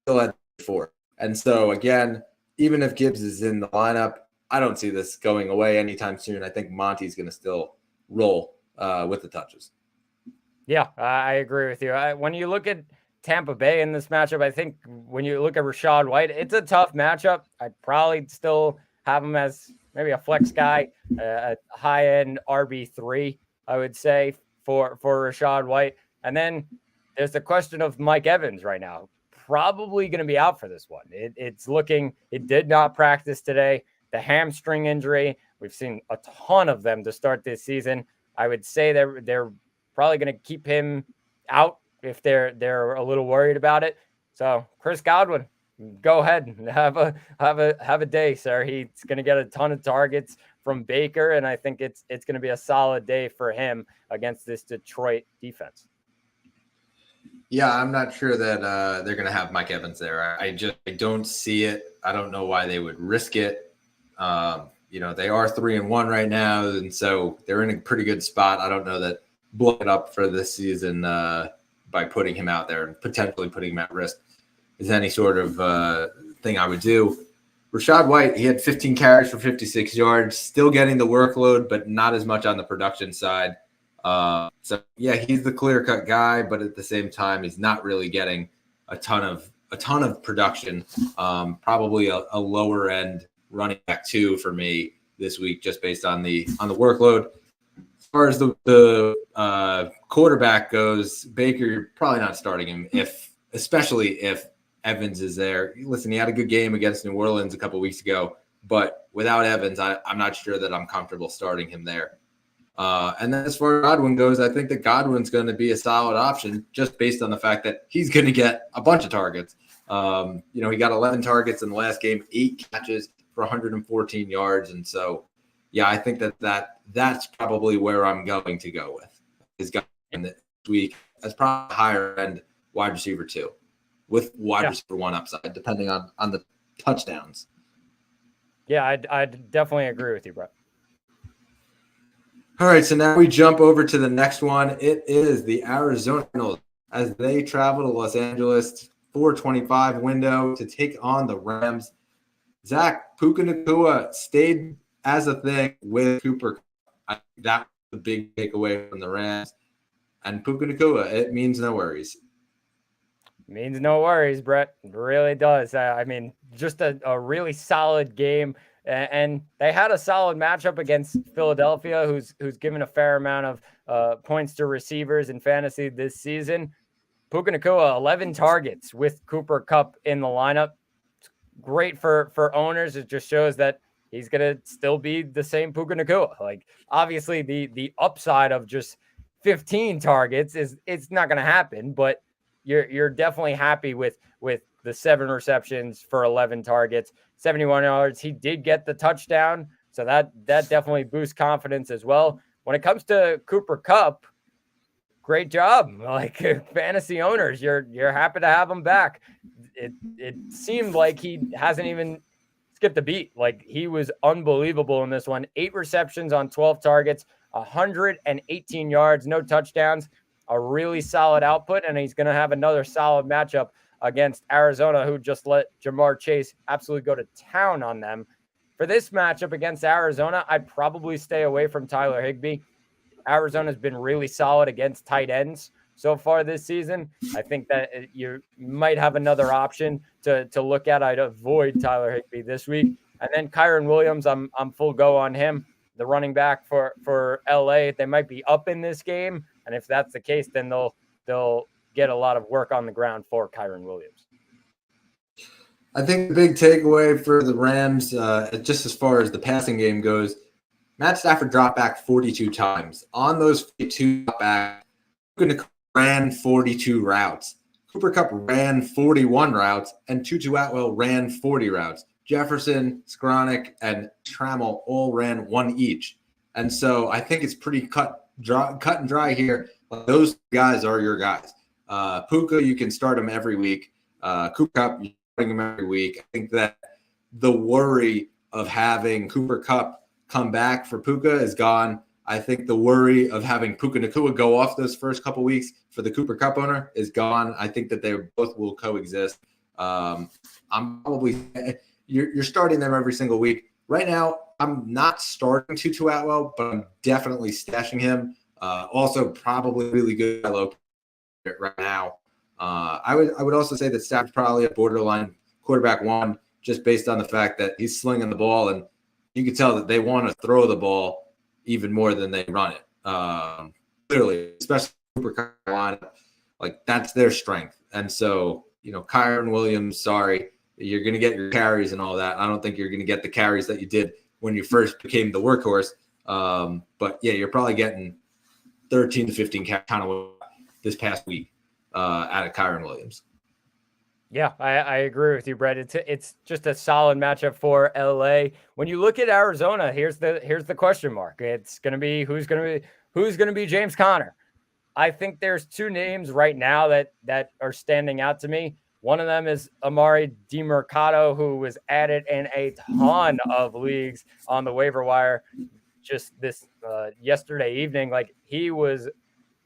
still had 4. And so, again, even if Gibbs is in the lineup, I don't see this going away anytime soon. I think Monty's going to still roll with the touches. Yeah, I agree with you. When you look at Tampa Bay in this matchup, I think when you look at Rachaad White, it's a tough matchup. I'd probably still have him as maybe a flex guy, a high-end RB3, I would say, for Rachaad White. And then there's the question of Mike Evans right now. Probably going to be out for this one. It did not practice today. The hamstring injury, we've seen a ton of them to start this season. I would say they're probably going to keep him out if they're a little worried about it. So Chris Godwin, go ahead and have a day, sir. He's going to get a ton of targets from Baker, and I think it's going to be a solid day for him against this Detroit defense. Yeah, I'm not sure that they're going to have Mike Evans there. I don't see it. I don't know why they would risk it. They are 3-1 right now, and so they're in a pretty good spot. I don't know that blow it up for this season by putting him out there and potentially putting him at risk is any sort of thing I would do. Rachaad White, he had 15 carries for 56 yards, still getting the workload, but not as much on the production side. So yeah, he's the clear-cut guy, but at the same time, he's not really getting a ton of production. Probably a lower end running back 2 for me this week, just based on the workload. As far as the quarterback goes, Baker, you're probably not starting him especially if Evans is there. Listen, he had a good game against New Orleans a couple weeks ago, but without Evans, I'm not sure that I'm comfortable starting him there. And then as far as Godwin goes, I think that Godwin's going to be a solid option just based on the fact that he's going to get a bunch of targets. He got 11 targets in the last game, 8 catches for 114 yards. And so, yeah, I think that's probably where I'm going to go with his Godwin this week as probably a higher end wide receiver 2 with wide receiver 1 upside, depending on the touchdowns. Yeah, I definitely agree with you, Brett. All right, so now we jump over to the next one. It is the Arizona Cardinals as they travel to Los Angeles, 4:25 window to take on the Rams. Zach, Puka Nacua stayed as a thing with Cooper. I think that was the big takeaway from the Rams. And Puka Nacua, it means no worries. Means no worries, Brett. It really does. I mean, just a really solid game. And they had a solid matchup against Philadelphia, who's given a fair amount of points to receivers in fantasy this season. Puka Nacua, 11 targets with Cooper Kupp in the lineup. It's great for owners. It just shows that he's going to still be the same Puka Nacua. Like, obviously, the upside of just 15 targets it's not going to happen, but you're definitely happy with the 7 receptions for 11 targets, 71 yards. He did get the touchdown, so that definitely boosts confidence as well. When it comes to Cooper Kupp, great job. Like fantasy owners, you're happy to have him back. It seemed like he hasn't even skipped a beat. Like he was unbelievable in this one. 8 receptions on 12 targets, 118 yards, no touchdowns, a really solid output. And he's going to have another solid matchup against Arizona, who just let Jamar Chase absolutely go to town on them. For this matchup against Arizona, I'd probably stay away from Tyler Higbee. Arizona's been really solid against tight ends so far this season. I think that you might have another option to look at. I'd avoid Tyler Higbee this week. And then Kyron Williams, I'm full go on him, the running back for LA. They might be up in this game, and if that's the case, then they'll get a lot of work on the ground for Kyron Williams. I think the big takeaway for the Rams, just as far as the passing game goes, Matt Stafford dropped back 42 times. On those 42 dropbacks, Puka ran 42 routes. Cooper Kupp ran 41 routes, and Tutu Atwell ran 40 routes. Jefferson, Skoranek, and Trammell all ran one each. And so I think it's pretty cut and dry here. Those guys are your guys. Puka, you can start him every week. Cooper Kupp, you bring him every week. I think that the worry of having Cooper Kupp come back for Puka is gone. I think the worry of having Puka Nacua go off those first couple weeks for the Cooper Kupp owner is gone. I think that they both will coexist. I'm probably you're starting them every single week. Right now, I'm not starting Tutu Atwell, but I'm definitely stashing him. Also, probably really good low right now. I would also say that Stafford's probably a borderline quarterback one, just based on the fact that he's slinging the ball, and you can tell that they want to throw the ball even more than they run it. Clearly, especially Cooper Carolina, like that's their strength. And so, Kyron Williams, sorry, you're going to get your carries and all that. I don't think you're going to get the carries that you did when you first became the workhorse. But yeah, you're probably getting 13 to 15 kind of this past week out of Kyron Williams. Yeah, I agree with you, Brett. It's just a solid matchup for LA. When you look at Arizona, here's the question mark. It's gonna be who's gonna be James Conner. I think there's 2 names right now that are standing out to me. One of them is Amari DiMercato, who was added in a ton of leagues on the waiver wire just this yesterday evening. Like he was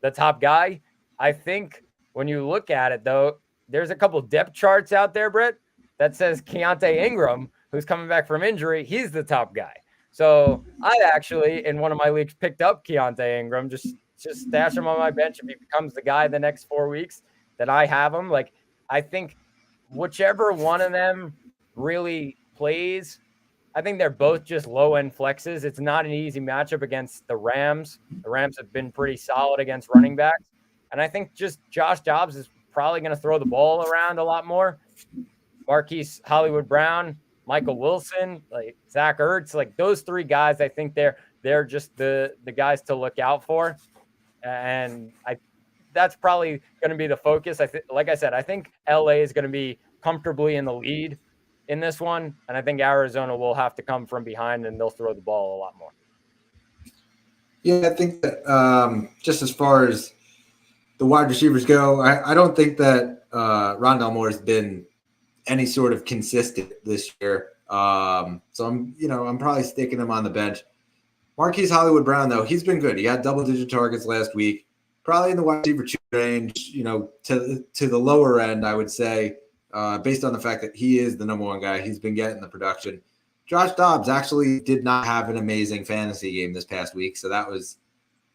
the top guy. I think when you look at it though, there's a couple depth charts out there, Brett, that says Keontae Ingram, who's coming back from injury, he's the top guy. So I actually, in one of my leagues, picked up Keontae Ingram, just stash him on my bench. If he becomes the guy the next 4 weeks, that I have him. Like, I think whichever one of them really plays, I think they're both just low-end flexes. It's not an easy matchup against the Rams. The Rams have been pretty solid against running backs. And I think just Josh Dobbs is probably going to throw the ball around a lot more. Marquise Hollywood Brown, Michael Wilson, like Zach Ertz, like those 3 guys, I think they're just the guys to look out for. And that's probably going to be the focus. Like I said, I think LA is going to be comfortably in the lead in this one. And I think Arizona will have to come from behind and they'll throw the ball a lot more. Yeah, I think that just as far as the wide receivers go, I don't think that Rondale Moore has been any sort of consistent this year. So I'm probably sticking him on the bench. Marquise Hollywood Brown, though, he's been good. He had double-digit targets last week, probably in the wide receiver 2 range, to the lower end, I would say, based on the fact that he is the number 1 guy. He's been getting the production. Josh Dobbs actually did not have an amazing fantasy game this past week, so that was,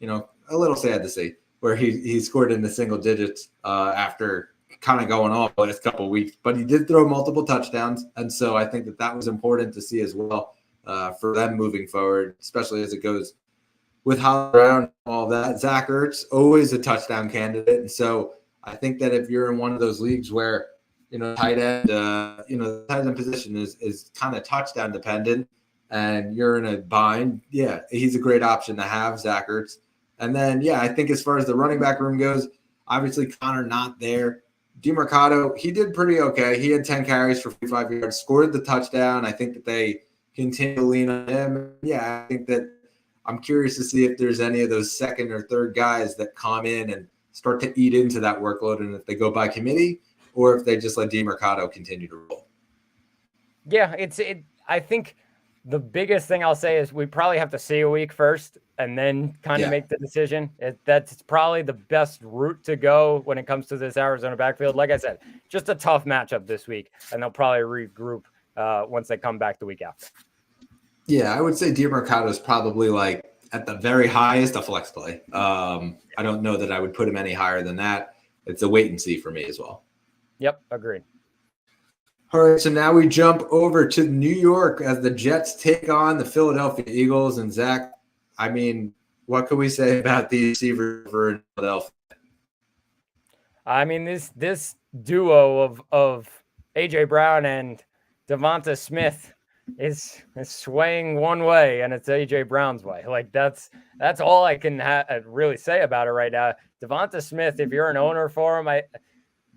a little sad to see, where he scored in the single digits after kind of going off the last couple of weeks. But he did throw multiple touchdowns, and so I think that was important to see as well for them moving forward, especially as it goes with Hollywood Brown, all that. Zach Ertz, always a touchdown candidate. And so I think that if you're in one of those leagues where, tight end, the tight end position is kind of touchdown dependent and you're in a bind, yeah, he's a great option to have, Zach Ertz. And then, yeah, I think as far as the running back room goes, obviously Connor not there. DiMercato, he did pretty okay. He had 10 carries for 45 yards, scored the touchdown. I think that they continue to lean on him. Yeah, I think that I'm curious to see if there's any of those second or third guys that come in and start to eat into that workload, and if they go by committee or if they just let DeMercado continue to roll. Yeah, I think the biggest thing I'll say is we probably have to see a week first and then kind of make the decision. That's probably the best route to go when it comes to this Arizona backfield. Like I said, just a tough matchup this week, and they'll probably regroup once they come back the week after. Yeah, I would say DeMercado is probably like at the very highest a flex play. I don't know that I would put him any higher than that. It's a wait and see for me as well. Yep, agreed. All right, so now we jump over to New York as the Jets take on the Philadelphia Eagles. And Zach, I mean, what can we say about the receivers for Philadelphia? I mean, this duo of AJ Brown and Devonta Smith is swaying one way, and it's AJ Brown's way. Like that's all I can really say about it right now. Devonta Smith, if you're an owner for him,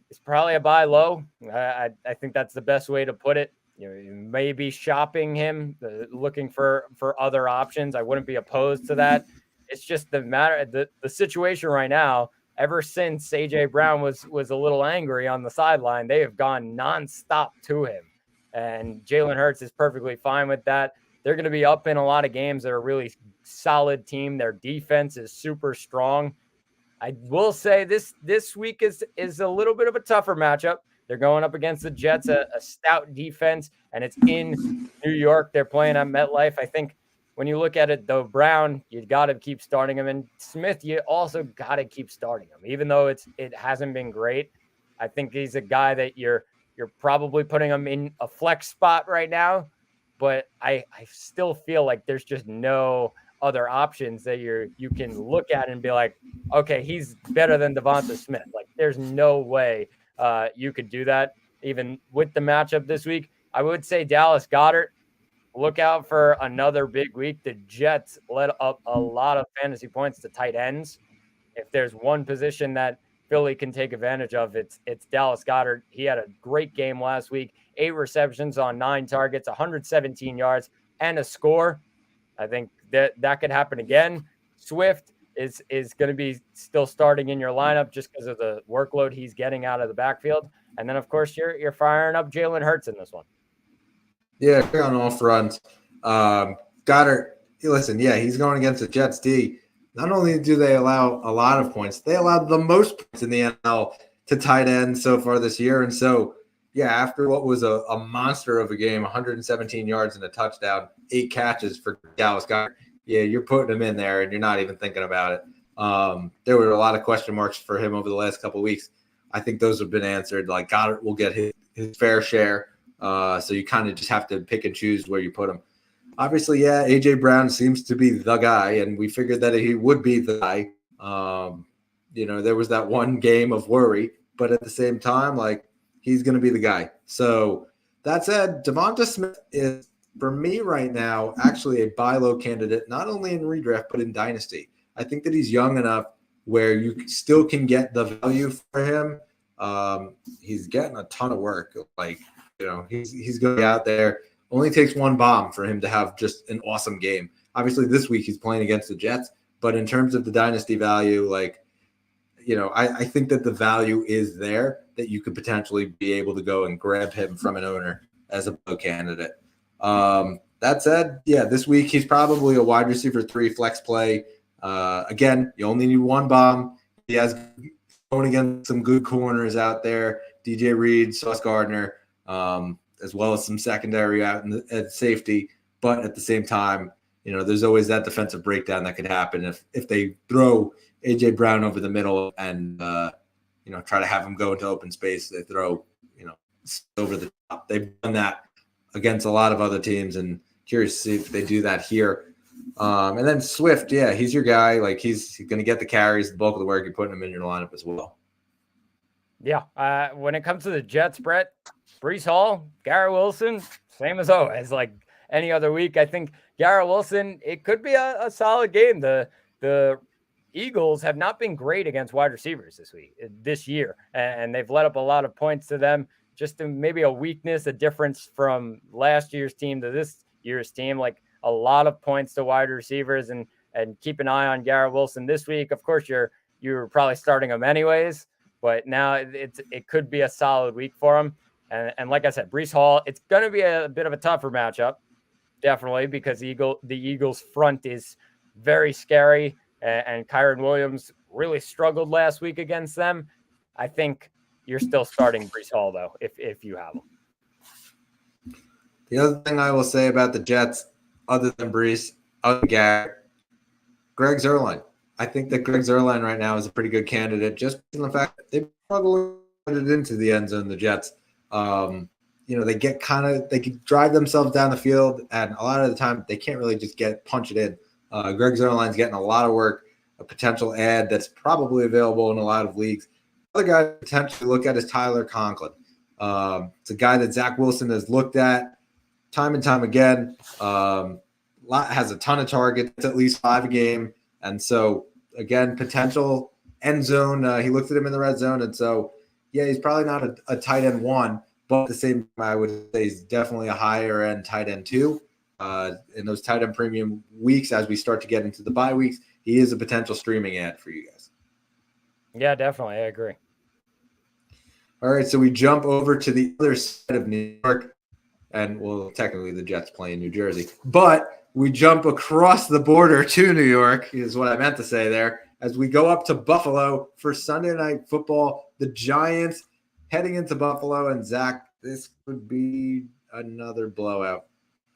it's probably a buy low. I think that's the best way to put it. You may be shopping him, looking for other options. I wouldn't be opposed to that. It's just the situation right now. Ever since AJ Brown was a little angry on the sideline, they have gone nonstop to him, and Jalen Hurts is perfectly fine with that. They're going to be up in a lot of games. They're a really solid team. Their defense is super strong. I will say this week is a little bit of a tougher matchup. They're going up against the Jets, a stout defense, and it's in New York. They're playing at MetLife. I think when you look at it, though, Brown, you got to keep starting him, and Smith, you also got to keep starting him, even though it hasn't been great. I think he's a guy that you're probably putting him in a flex spot right now, but I still feel like there's just no other options that you can look at and be like, okay, he's better than Devonta Smith. Like, there's no way you could do that, even with the matchup this week. I would say Dallas Goedert, look out for another big week. The Jets let up a lot of fantasy points to tight ends. If there's one position that Philly can take advantage of, it's Dallas Goedert. He had a great game last week, 8 receptions on 9 targets, 117 yards, and a score. I think that could happen again. Swift is going to be still starting in your lineup just because of the workload he's getting out of the backfield. And then, of course, you're firing up Jalen Hurts in this one. Yeah, on all fronts. Goddard, listen, yeah, he's going against the Jets D. Not only do they allow a lot of points, they allowed the most points in the NFL to tight ends so far this year. And so, yeah, after what was a monster of a game, 117 yards and a touchdown, 8 catches for Dallas Goedert, yeah, you're putting him in there and you're not even thinking about it. There were a lot of question marks for him over the last couple of weeks. I think those have been answered. Like, Goddard will get his fair share. So you kind of just have to pick and choose where you put him. Obviously, yeah, A.J. Brown seems to be the guy, and we figured that he would be the guy. There was that one game of worry, but at the same time, like, he's going to be the guy. So that said, Devonta Smith is, for me right now, actually a buy low candidate, not only in redraft, but in Dynasty. I think that he's young enough where you still can get the value for him. He's getting a ton of work. Like, he's going to be out there. Only takes one bomb for him to have just an awesome game. Obviously, this week he's playing against the Jets, but in terms of the dynasty value, I think that the value is there that you could potentially be able to go and grab him from an owner as a low candidate. That said, yeah, this week he's probably a wide receiver 3 flex play. Again, you only need one bomb. He has going against some good corners out there, DJ Reed, Sauce Gardner, as well as some secondary out at safety. But at the same time, there's always that defensive breakdown that could happen if they throw A.J. Brown over the middle and, try to have him go into open space. They throw, over the top. They've done that against a lot of other teams, and curious to see if they do that here. And then Swift, yeah, he's your guy. Like, he's going to get the carries, the bulk of the work. You're putting him in your lineup as well. Yeah. When it comes to the Jets, Brett, Breece Hall, Garrett Wilson, same as always. Like any other week, I think Garrett Wilson, it could be a solid game. The Eagles have not been great against wide receivers this year, and they've let up a lot of points to them. Just maybe a weakness, a difference from last year's team to this year's team, like a lot of points to wide receivers. And and keep an eye on Garrett Wilson this week. Of course, you're probably starting him anyways, but now it could be a solid week for him. And like I said, Breece Hall, it's going to be a bit of a tougher matchup, definitely, because the Eagles front is very scary, and Kyron Williams really struggled last week against them. I think you're still starting Breece Hall, though, if you have him. The other thing I will say about the Jets, other than Breece, other than Garrett, Greg Zuerlein. I think that Greg Zuerlein right now is a pretty good candidate, just in the fact that they struggle to get it into the end zone, the Jets. They can drive themselves down the field, and a lot of the time they can't really just punch it in. Greg Zuerlein's getting a lot of work, a potential ad that's probably available in a lot of leagues. Other guy to potentially look at is Tyler Conklin. It's a guy that Zach Wilson has looked at time and time again. Has a ton of targets, at least 5 a game. And so, again, potential end zone. He looked at him in the red zone. And so, yeah, he's probably not a tight end 1, but at the same time, I would say he's definitely a higher end tight end 2. In those tight end premium weeks, as we start to get into the bye weeks, he is a potential streaming ad for you guys. Yeah, definitely. I agree. All right, so we jump over to the other side of New York, and well, technically the Jets play in New Jersey, but we jump across the border to New York is what I meant to say there, as we go up to Buffalo for Sunday Night Football. The Giants heading into Buffalo, and Zach, this would be another blowout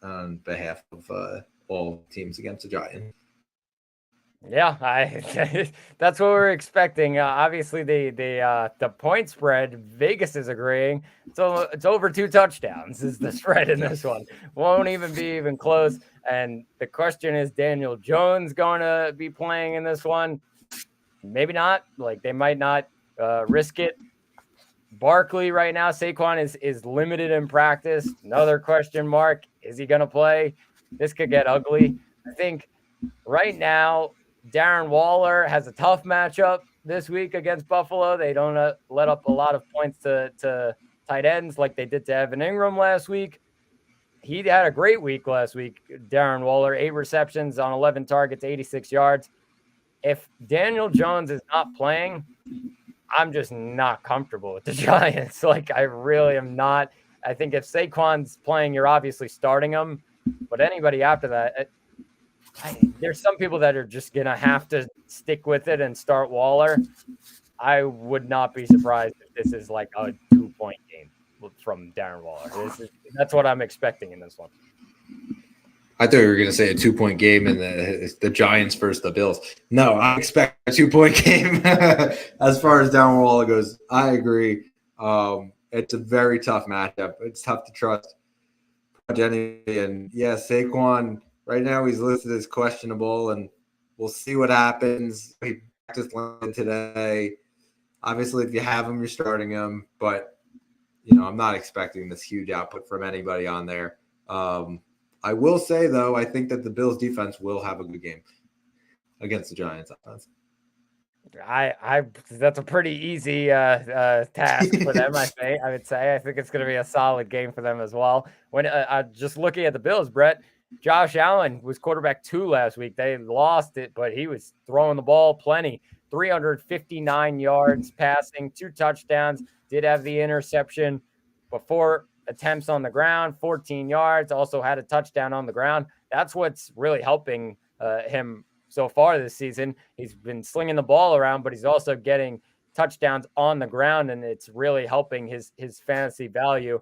on behalf of all teams against the Giants. Yeah, that's what we're expecting. Obviously, the point spread, Vegas is agreeing. So it's over 2 touchdowns is the spread in this one. Won't even be even close. And the question is, Daniel Jones going to be playing in this one? Maybe not. Like, they might not risk it. Barkley right now, Saquon is limited in practice. Another question mark. Is he going to play? This could get ugly. I think right now, Darren Waller has a tough matchup this week against Buffalo. They don't let up a lot of points to tight ends like they did to Evan Ingram last week. He had a great week last week, Darren Waller, 8 receptions on 11 targets, 86 yards. If Daniel Jones is not playing, I'm just not comfortable with the Giants. Like, I really am not. I think if Saquon's playing, you're obviously starting him. But anybody after that, there's some people that are just going to have to stick with it and start Waller. I would not be surprised if this is like a 2-point game from Darren Waller. That's what I'm expecting in this one. I thought you were going to say a 2-point game in the Giants versus the Bills. No, I expect a 2-point game as far as Darren Waller goes. I agree. It's a very tough matchup. It's tough to trust Jenny. And, yeah, Saquon, right now he's listed as questionable, and we'll see what happens. He practiced today. Obviously, if you have him, you're starting him. But, I'm not expecting this huge output from anybody on there. I will say, though, I think that the Bills defense will have a good game against the Giants offense. That's a pretty easy task for them. I would say. I think it's going to be a solid game for them as well. When just looking at the Bills, Brett, Josh Allen was quarterback 2 last week. They lost it, but he was throwing the ball plenty. 359 yards passing, 2 touchdowns. Did have the interception before. Attempts on the ground, 14 yards, also had a touchdown on the ground. That's what's really helping him so far this season. He's been slinging the ball around, but he's also getting touchdowns on the ground, and it's really helping his fantasy value.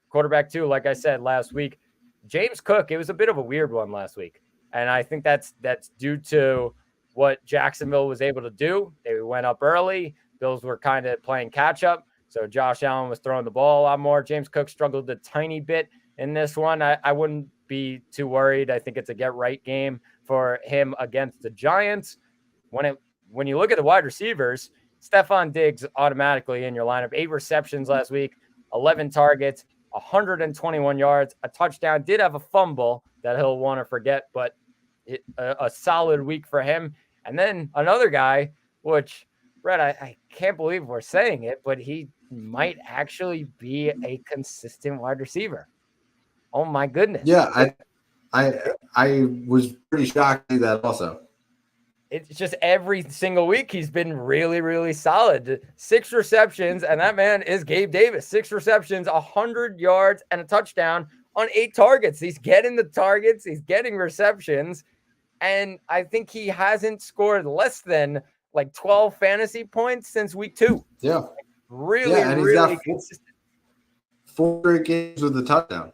Quarterback 2, like I said last week. James Cook, it was a bit of a weird one last week, and I think that's due to what Jacksonville was able to do. They went up early. Bills were kind of playing catch-up. So Josh Allen was throwing the ball a lot more. James Cook struggled a tiny bit in this one. I wouldn't be too worried. I think it's a get-right game for him against the Giants. When you look at the wide receivers, Stephon Diggs automatically in your lineup. 8 receptions last week, 11 targets, 121 yards, a touchdown. Did have a fumble that he'll want to forget, but a solid week for him. And then another guy, which, Brett, I can't believe we're saying it, but he might actually be a consistent wide receiver. Oh my goodness. Yeah, I was pretty shocked to see that also. it's just every single week he's been really, really solid. 6 receptions, and that man is Gabe Davis. 6 receptions, 100 yards, and a touchdown on 8 targets. He's getting the targets, he's getting receptions, and I think he hasn't scored less than like 12 fantasy points since week 2. Yeah. Really, and he's really got consistent. 4 straight games with a touchdown.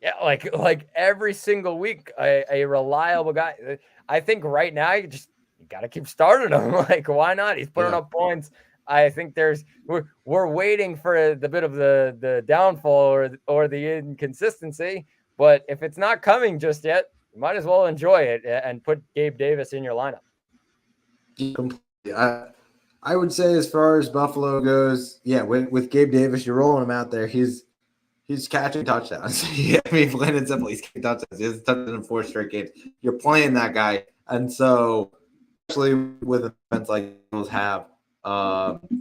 Yeah, like every single week, a reliable guy. I think right now you got to keep starting him. Like, why not? He's putting up points. I think we're waiting for the bit of the downfall or the inconsistency. But if it's not coming just yet, you might as well enjoy it and put Gabe Davis in your lineup. Completely. I would say as far as Buffalo goes, yeah, with Gabe Davis, you're rolling him out there. He's catching touchdowns. I mean, plain and simple, he's catching touchdowns. He has touchdowns in 4 straight games. You're playing that guy, and so especially with events like those have,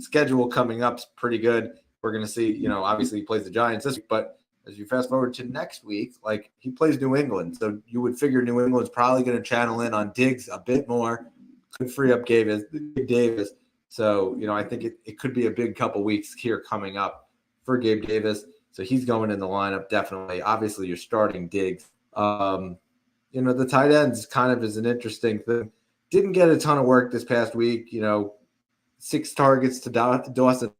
schedule coming up is pretty good. We're going to see, obviously he plays the Giants this week, but as you fast forward to next week, like he plays New England. So you would figure New England's probably going to channel in on Diggs a bit more, could free up Gabe Davis. So, I think it could be a big couple weeks here coming up for Gabe Davis. So he's going in the lineup, definitely. Obviously, you're starting Diggs. The tight ends kind of is an interesting thing. Didn't get a ton of work this past week. 6 targets to Dawson,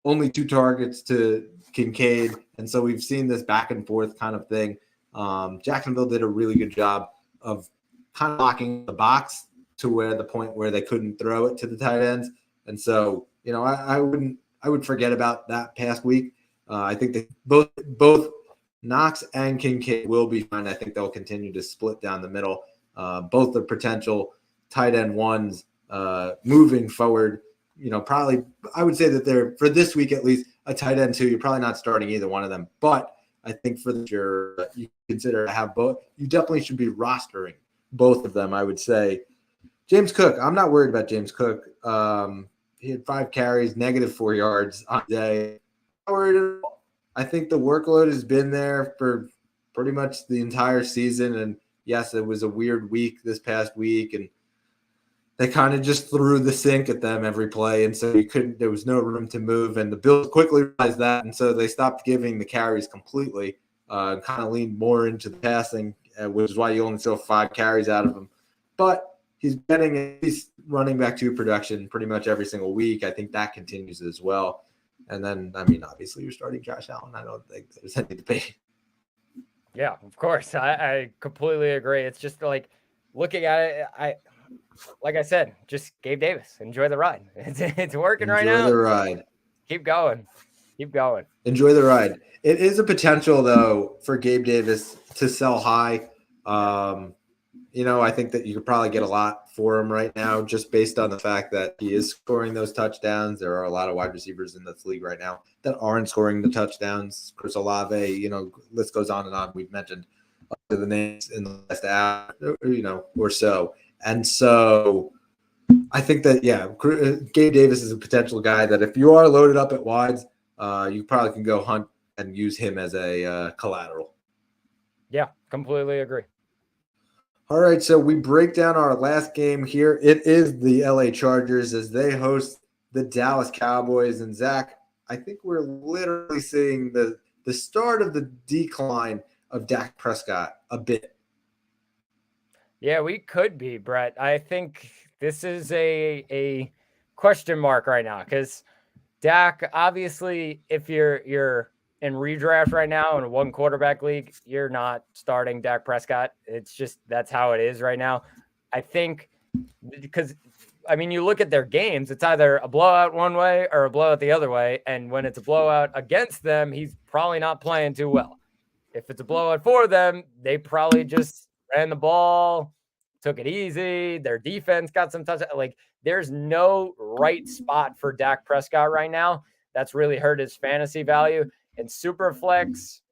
only 2 targets to Kincaid. And so we've seen this back and forth kind of thing. Jacksonville did a really good job of kind of locking the box to where the point where they couldn't throw it to the tight ends. And so, I would forget about that past week. I think that both Knox and Kincaid will be fine. I think they'll continue to split down the middle. Both the potential tight end ones moving forward. Probably I would say that they're, for this week at least, a tight end 2. You're probably not starting either one of them. But I think for you consider to have both. You definitely should be rostering both of them, I would say. James Cook, I'm not worried about James Cook. He had 5 carries, -4 yards on the day. I think the workload has been there for pretty much the entire season. And yes, it was a weird week this past week, and they kind of just threw the sink at them every play. And so there was no room to move. And the Bills quickly realized that. And so they stopped giving the carries completely, kind of leaned more into the passing, which is why you only saw 5 carries out of him. But he's getting at least running back 2 production pretty much every single week. I think that continues as well. And then, obviously you're starting Josh Allen. I don't think there's any debate. Yeah, of course. I completely agree. It's just like looking at it, like I said, just Gabe Davis. Enjoy the ride. It's working right now. Enjoy the ride. Keep going. Enjoy the ride. It is a potential, though, for Gabe Davis to sell high. I think that you could probably get a lot for him right now just based on the fact that he is scoring those touchdowns. There are a lot of wide receivers in this league right now that aren't scoring the touchdowns. Chris Olave, list goes on and on. We've mentioned the names in the last hour, or so. And so I think that, Gabe Davis is a potential guy that if you are loaded up at wides, you probably can go hunt and use him as a collateral. Yeah, completely agree. All right, so we break down our last game here. It is the LA Chargers as they host the Dallas Cowboys. And Zach, I think we're literally seeing the start of the decline of Dak Prescott a bit. Yeah, we could be, Brett. I think this is a question mark right now because Dak, obviously, if you're in redraft right now in a 1 quarterback league, you're not starting Dak Prescott. It's just that's how it is right now. I think because you look at their games, it's either a blowout one way or a blowout the other way. And when it's a blowout against them, he's probably not playing too well. If it's a blowout for them, they probably just ran the ball, took it easy. Their defense got some touch. Like there's no right spot for Dak Prescott right now. That's really hurt his fantasy value. And Superflex,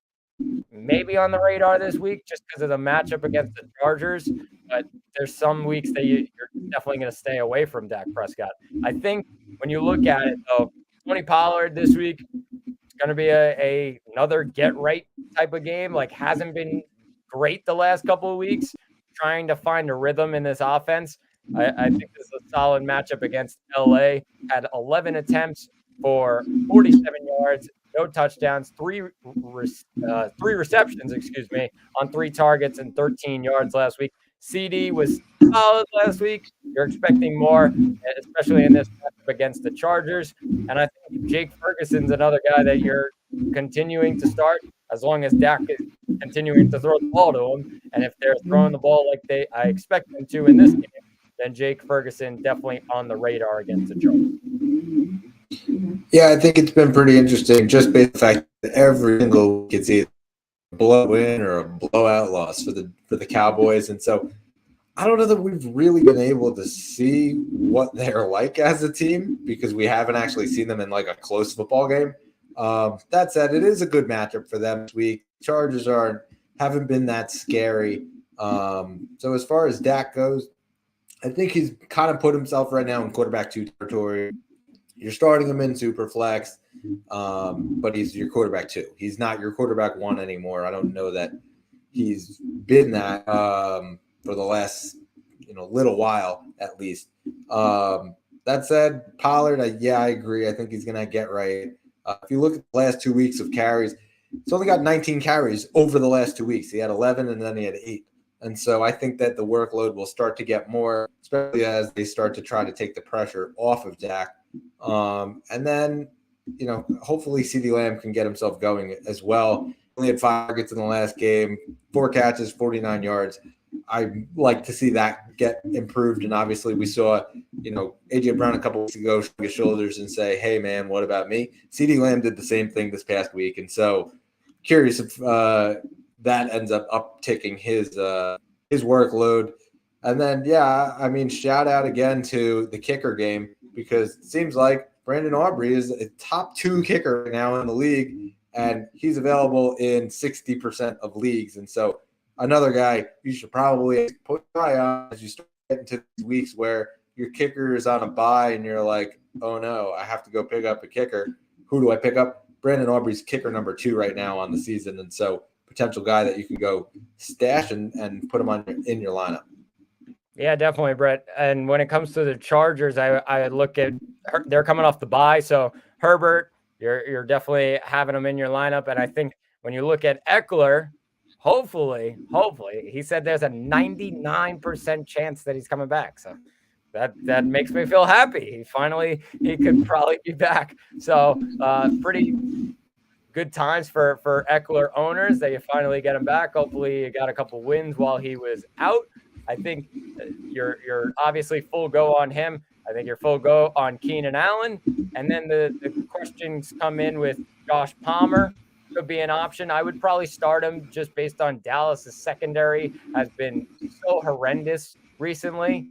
maybe on the radar this week just because of the matchup against the Chargers. But there's some weeks that you're definitely going to stay away from Dak Prescott. I think when you look at it, though, Tony Pollard this week is going to be another get-right type of game. Like, hasn't been great the last couple of weeks, trying to find a rhythm in this offense. I think this is a solid matchup against LA. Had 11 attempts for 47 yards, no touchdowns, three receptions, excuse me, on 3 targets and 13 yards last week. CD was solid last week. You're expecting more, especially in this matchup against the Chargers. And I think Jake Ferguson's another guy that you're continuing to start as long as Dak is continuing to throw the ball to him. And if they're throwing the ball like I expect them to in this game, then Jake Ferguson definitely on the radar against the Chargers. Yeah, I think it's been pretty interesting just based on the fact that every single week it's either a blow win or a blowout loss for the Cowboys. And so I don't know that we've really been able to see what they're like as a team because we haven't actually seen them in like a close football game. That said, it is a good matchup for them this week. Chargers haven't been that scary. So as far as Dak goes, I think he's kind of put himself right now in quarterback 2 territory. You're starting him in super flex, but he's your quarterback 2. He's not your quarterback 1 anymore. I don't know that he's been that for the last little while at least. That said, Pollard, I agree. I think he's going to get right. If you look at the last 2 weeks of carries, he's only got 19 carries over the last 2 weeks. He had 11 and then he had 8. And so I think that the workload will start to get more, especially as they start to try to take the pressure off of Dak. And then, hopefully CeeDee Lamb can get himself going as well. Only had 5 targets in the last game, 4 catches, 49 yards. I'd like to see that get improved. And obviously we saw, A.J. Brown a couple weeks ago shrug his shoulders and say, hey, man, what about me? CeeDee Lamb did the same thing this past week. And so curious if that ends up upticking his workload. And then, shout out again to the kicker game because it seems like Brandon Aubrey is a top 2 kicker right now in the league, and he's available in 60% of leagues. And so another guy you should probably put your eye on as you start getting to these weeks where your kicker is on a bye and you're like, oh, no, I have to go pick up a kicker. Who do I pick up? Brandon Aubrey's kicker number 2 right now on the season, and so potential guy that you can go stash and put him in your lineup. Yeah, definitely, Brett. And when it comes to the Chargers, I look at they're coming off the bye, so Herbert, you're definitely having him in your lineup. And I think when you look at Eckler, hopefully, he said there's a 99% chance that he's coming back. So that makes me feel happy. He could probably be back. So pretty good times for Eckler owners that you finally get him back. Hopefully you got a couple wins while he was out. I think you're obviously full go on him. I think you're full go on Keenan Allen. And then the questions come in with Josh Palmer. Could be an option. I would probably start him just based on Dallas's secondary has been so horrendous recently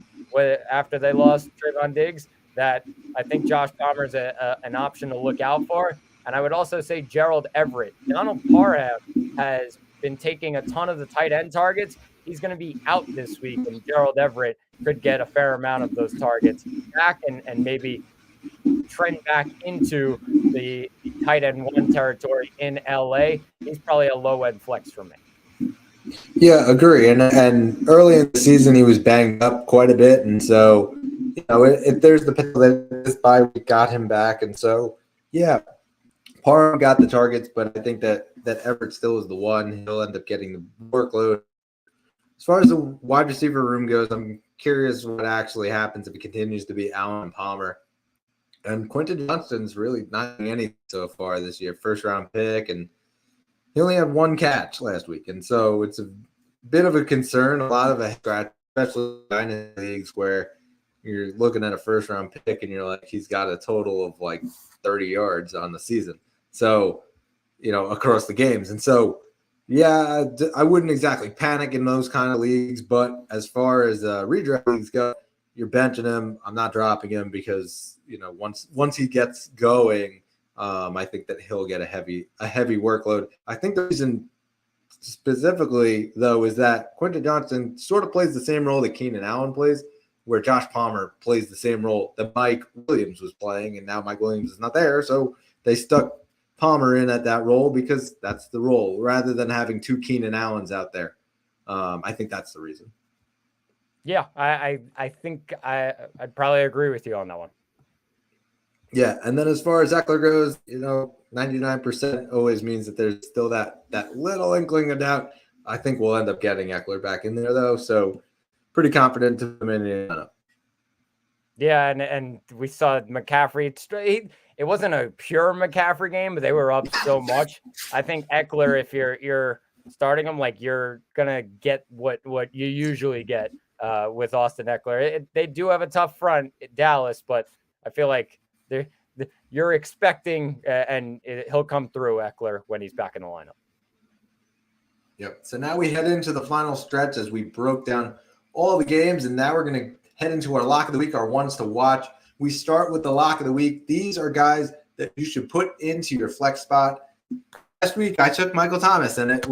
after they lost Trayvon Diggs that I think Josh Palmer is an option to look out for. And I would also say Gerald Everett. Donald Parham has been taking a ton of the tight end targets. He's going to be out this week, and Gerald Everett could get a fair amount of those targets back and maybe trend back into the tight end 1 territory in LA. He's probably a low end flex for me. Yeah, agree. And early in the season, he was banged up quite a bit. And so, if there's the potential that this bye week got him back. And so, yeah, Parham got the targets, but I think that Everett still is the one. He'll end up getting the workload. As far as the wide receiver room goes, I'm curious what actually happens if it continues to be Allen and Palmer. And Quentin Johnston's really not doing anything so far this year. First-round pick, and he only had 1 catch last week. And so it's a bit of a concern, a lot of a scratch, especially in leagues where you're looking at a first-round pick and you're like, he's got a total of like 30 yards on the season. So, across the games. And so, yeah, I wouldn't exactly panic in those kind of leagues, but as far as redraft leagues go, you're benching him. I'm not dropping him because once he gets going, I think that he'll get a heavy workload. I think the reason specifically though is that Quentin Johnston sort of plays the same role that Keenan Allen plays, where Josh Palmer plays the same role that Mike Williams was playing, and now Mike Williams is not there, so they stuck Palmer in at that role because that's the role rather than having 2 Keenan Allens out there. I think that's the reason. Yeah, I think I'd probably agree with you on that one. Yeah, and then as far as Eckler goes, 99% always means that there's still that little inkling of doubt. I think we'll end up getting Eckler back in there though, so pretty confident to him in Indiana. Yeah, and we saw McCaffrey. It wasn't a pure McCaffrey game, but they were up so much. I think Eckler, if you're starting him, like you're gonna get what you usually get with Austin Eckler. They do have a tough front at Dallas, but I feel like you're expecting, he'll come through Eckler when he's back in the lineup. Yep. So now we head into the final stretch as we broke down all the games, and now we're going to head into our lock of the week, our ones to watch. We start with the lock of the week. These are guys that you should put into your flex spot. Last week, I took Michael Thomas, and it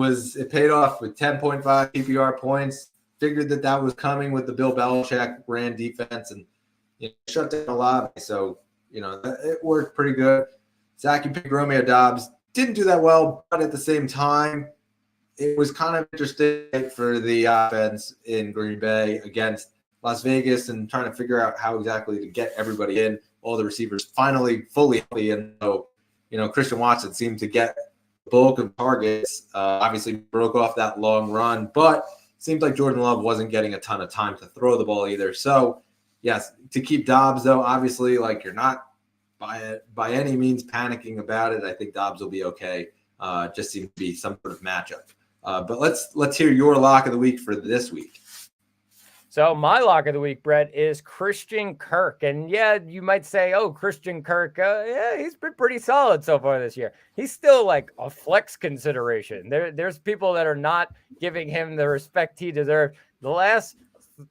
paid off with 10.5 PPR points. Figured that was coming with the Bill Belichick ran defense and shut down a lot. So, it worked pretty good. Zach, you picked Romeo Doubs. Didn't do that well, but at the same time, it was kind of interesting for the offense in Green Bay against Las Vegas and trying to figure out how exactly to get everybody in, all the receivers finally fully healthy. And so, Christian Watson seemed to get the bulk of targets, obviously broke off that long run, but it seemed like Jordan Love wasn't getting a ton of time to throw the ball either. So, yes, to keep Dobbs, though, obviously, like you're not by any means panicking about it. I think Dobbs will be okay. Just seems to be some sort of matchup. But let's hear your lock of the week for this week. So my lock of the week, Brett, is Christian Kirk. And yeah, you might say, oh, Christian Kirk, he's been pretty solid so far this year. He's still like a flex consideration. There's people that are not giving him the respect he deserved. The last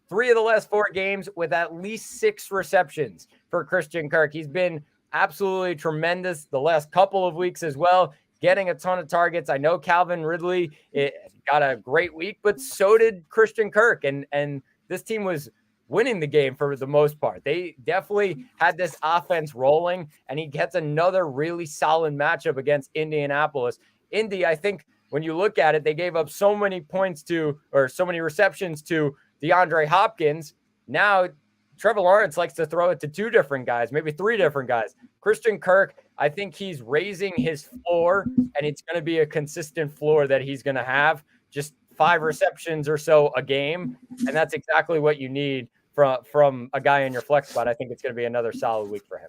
3 of the last 4 games with at least 6 receptions for Christian Kirk. He's been absolutely tremendous the last couple of weeks as well, getting a ton of targets. I know Calvin Ridley got a great week, but so did Christian Kirk. And this team was winning the game for the most part. They definitely had this offense rolling, and he gets another really solid matchup against Indianapolis. Indy, I think when you look at it, they gave up so many points or so many receptions to DeAndre Hopkins. Now Trevor Lawrence likes to throw it to 2 different guys, maybe 3 different guys. Christian Kirk, I think he's raising his floor, and it's going to be a consistent floor that he's going to have, just 5 receptions or so a game, and that's exactly what you need from a guy in your flex spot. I think it's going to be another solid week for him.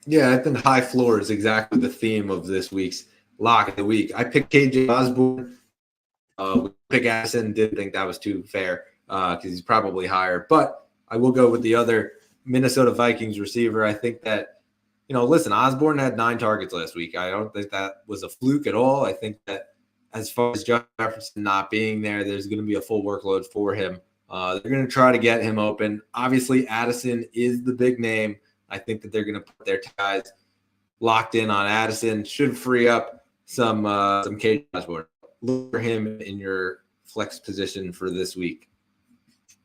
Yeah, I think high floor is exactly the theme of this week's lock of the week. I picked KJ Osborne. Pick Addison, didn't think that was too fair because he's probably higher, but I will go with the other Minnesota Vikings receiver. I think that, listen, Osborne had 9 targets last week. I don't think that was a fluke at all. I think that as far as Justin Jefferson not being there, there's going to be a full workload for him. They're going to try to get him open. Obviously, Addison is the big name. I think that they're going to put their guys locked in on Addison. Should free up some KJ Osborne. Look for him in your flex position for this week.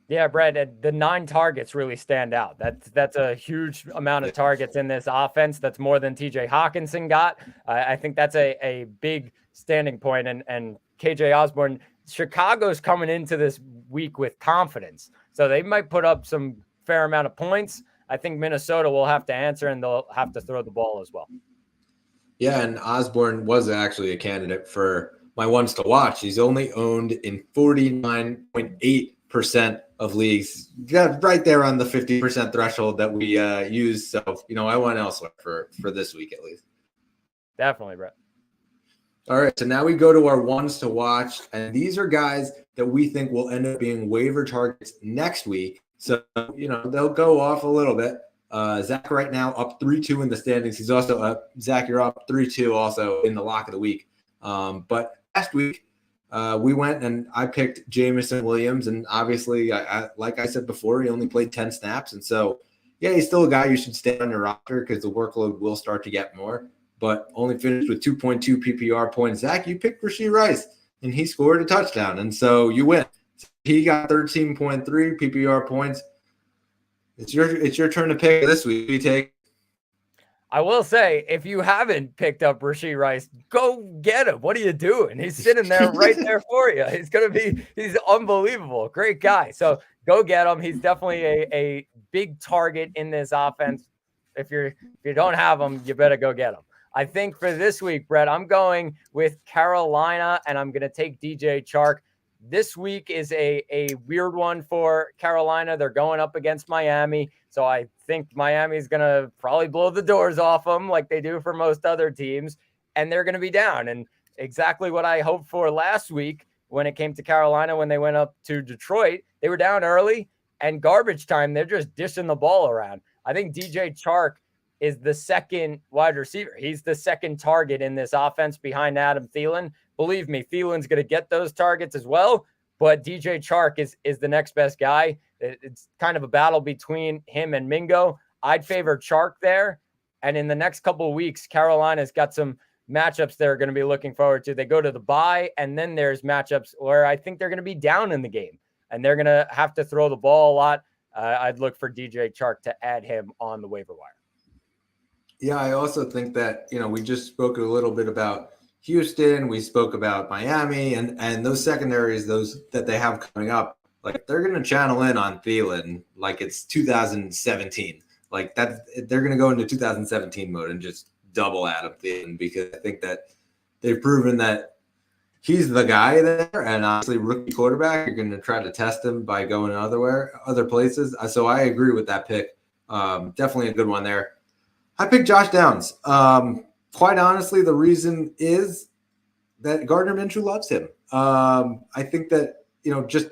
Yeah, Brett, the 9 targets really stand out. That's a huge amount of targets in this offense. That's more than TJ Hawkinson got. I think that's a big standing point. And KJ Osborne, Chicago's coming into this week with confidence. So they might put up some fair amount of points. I think Minnesota will have to answer, and they'll have to throw the ball as well. Yeah, and Osborne was actually a candidate for my ones to watch. He's only owned in 49.8% of leagues, right there on the 50% threshold that we use. So, I went elsewhere for this week at least. Definitely, Brett. All right, so now we go to our ones to watch, and these are guys that we think will end up being waiver targets next week. So, they'll go off a little bit. Zach right now up 3-2 in the standings. He's also up. Zach, you're up 3-2 also in the lock of the week. But last week, we went and I picked Jameson Williams, and obviously, like I said before, he only played 10 snaps. And so, yeah, he's still a guy you should stay on your roster because the workload will start to get more, but only finished with 2.2 PPR points. Zach, you picked Rashee Rice, and he scored a touchdown. And so you win. He got 13.3 PPR points. It's your turn to pick this week. You take. I will say, if you haven't picked up Rashee Rice, go get him. What are you doing? He's sitting there right there for you. He's unbelievable. Great guy. So go get him. He's definitely a big target in this offense. If you don't have him, you better go get him. I think for this week, Brett, I'm going with Carolina, and I'm going to take DJ Chark. This week is a weird one for Carolina. They're going up against Miami, so I think Miami is going to probably blow the doors off them like they do for most other teams, and they're going to be down. And exactly what I hoped for last week when it came to Carolina when they went up to Detroit. They were down early, and garbage time, they're just dishing the ball around. I think DJ Chark is the second wide receiver. He's the second target in this offense behind Adam Thielen. Believe me, Thielen's going to get those targets as well, but DJ Chark is the next best guy. It's kind of a battle between him and Mingo. I'd favor Chark there. And in the next couple of weeks, Carolina's got some matchups they're going to be looking forward to. They go to the bye, and then there's matchups where I think they're going to be down in the game, and they're going to have to throw the ball a lot. I'd look for DJ Chark to add him on the waiver wire. Yeah, I also think that, we just spoke a little bit about Houston. We spoke about Miami and those secondaries, those that they have coming up. Like, they're going to channel in on Thielen like it's 2017. Like, that they're going to go into 2017 mode and just double Adam Thielen, because I think that they've proven that he's the guy there. And obviously, rookie quarterback, you're going to try to test him by going other places. So I agree with that pick. Definitely a good one there. I picked Josh Downs. Quite honestly, the reason is that Gardner Minshew loves him. I think that, just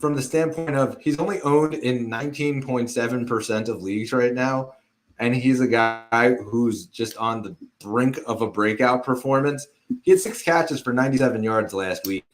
from the standpoint of he's only owned in 19.7% of leagues right now, and he's a guy who's just on the brink of a breakout performance. He had 6 catches for 97 yards last week,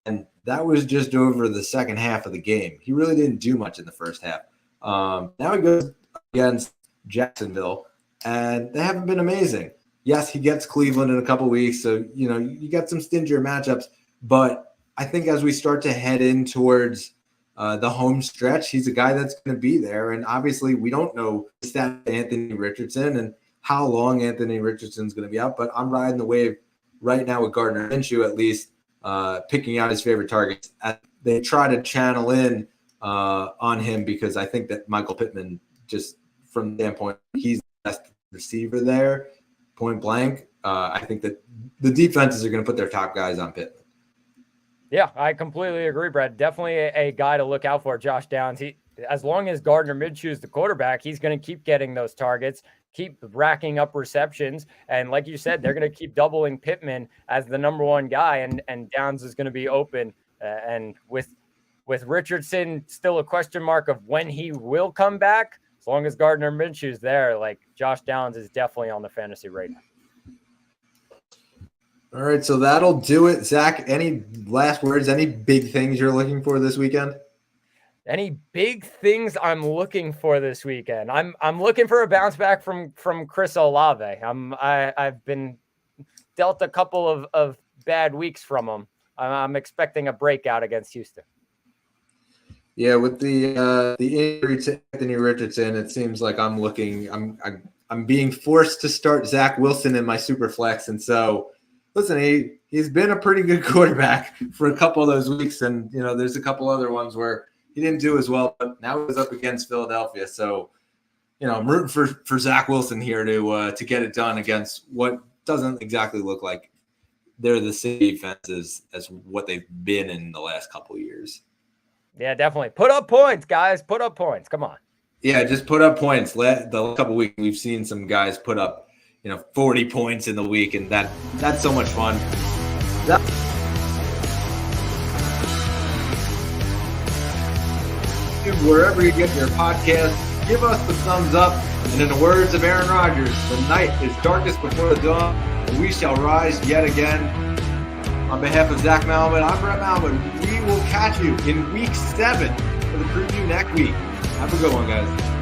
and that was just over the second half of the game. He really didn't do much in the first half. Now he goes against Jacksonville, and they haven't been amazing. Yes, he gets Cleveland in a couple weeks, so you got some stingier matchups. But I think as we start to head in towards the home stretch, he's a guy that's going to be there. And obviously, we don't know the stat of Anthony Richardson and how long Anthony Richardson's going to be out. But I'm riding the wave right now with Gardner Minshew, at least picking out his favorite targets. They try to channel in on him, because I think that Michael Pittman, just from the standpoint, he's the best receiver there. Point blank, I think that the defenses are going to put their top guys on Pittman. Yeah, I completely agree, Brad. Definitely a guy to look out for, Josh Downs. As long as Gardner Minshew is the quarterback, he's going to keep getting those targets, keep racking up receptions. And like you said, they're going to keep doubling Pittman as the number one guy, and Downs is going to be open. And with Richardson still a question mark of when he will come back, as long as Gardner Minshew's there, like, Josh Downs is definitely on the fantasy radar. All right, so that'll do it. Zach, any last words, any big things you're looking for this weekend? Any big things I'm looking for this weekend? I'm looking for a bounce back from Chris Olave. I've been dealt a couple of bad weeks from him. I'm expecting a breakout against Houston. Yeah, with the injury to Anthony Richardson, it seems like I'm being forced to start Zach Wilson in my super flex. And so, listen, he's been a pretty good quarterback for a couple of those weeks, and there's a couple other ones where he didn't do as well, but now he's up against Philadelphia. So, I'm rooting for Zach Wilson here to get it done against what doesn't exactly look like they're the same defense as what they've been in the last couple of years. Yeah, definitely. Put up points, guys. Put up points. Come on. Yeah, just put up points. The couple of weeks we've seen some guys put up, 40 points in the week, and that's so much fun. Wherever you get your podcast, give us the thumbs up. And in the words of Aaron Rodgers, the night is darkest before the dawn, and we shall rise yet again. On behalf of Zach Malman, I'm Brett Malman. We will catch you in week 7 for the preview next week. Have a good one, guys.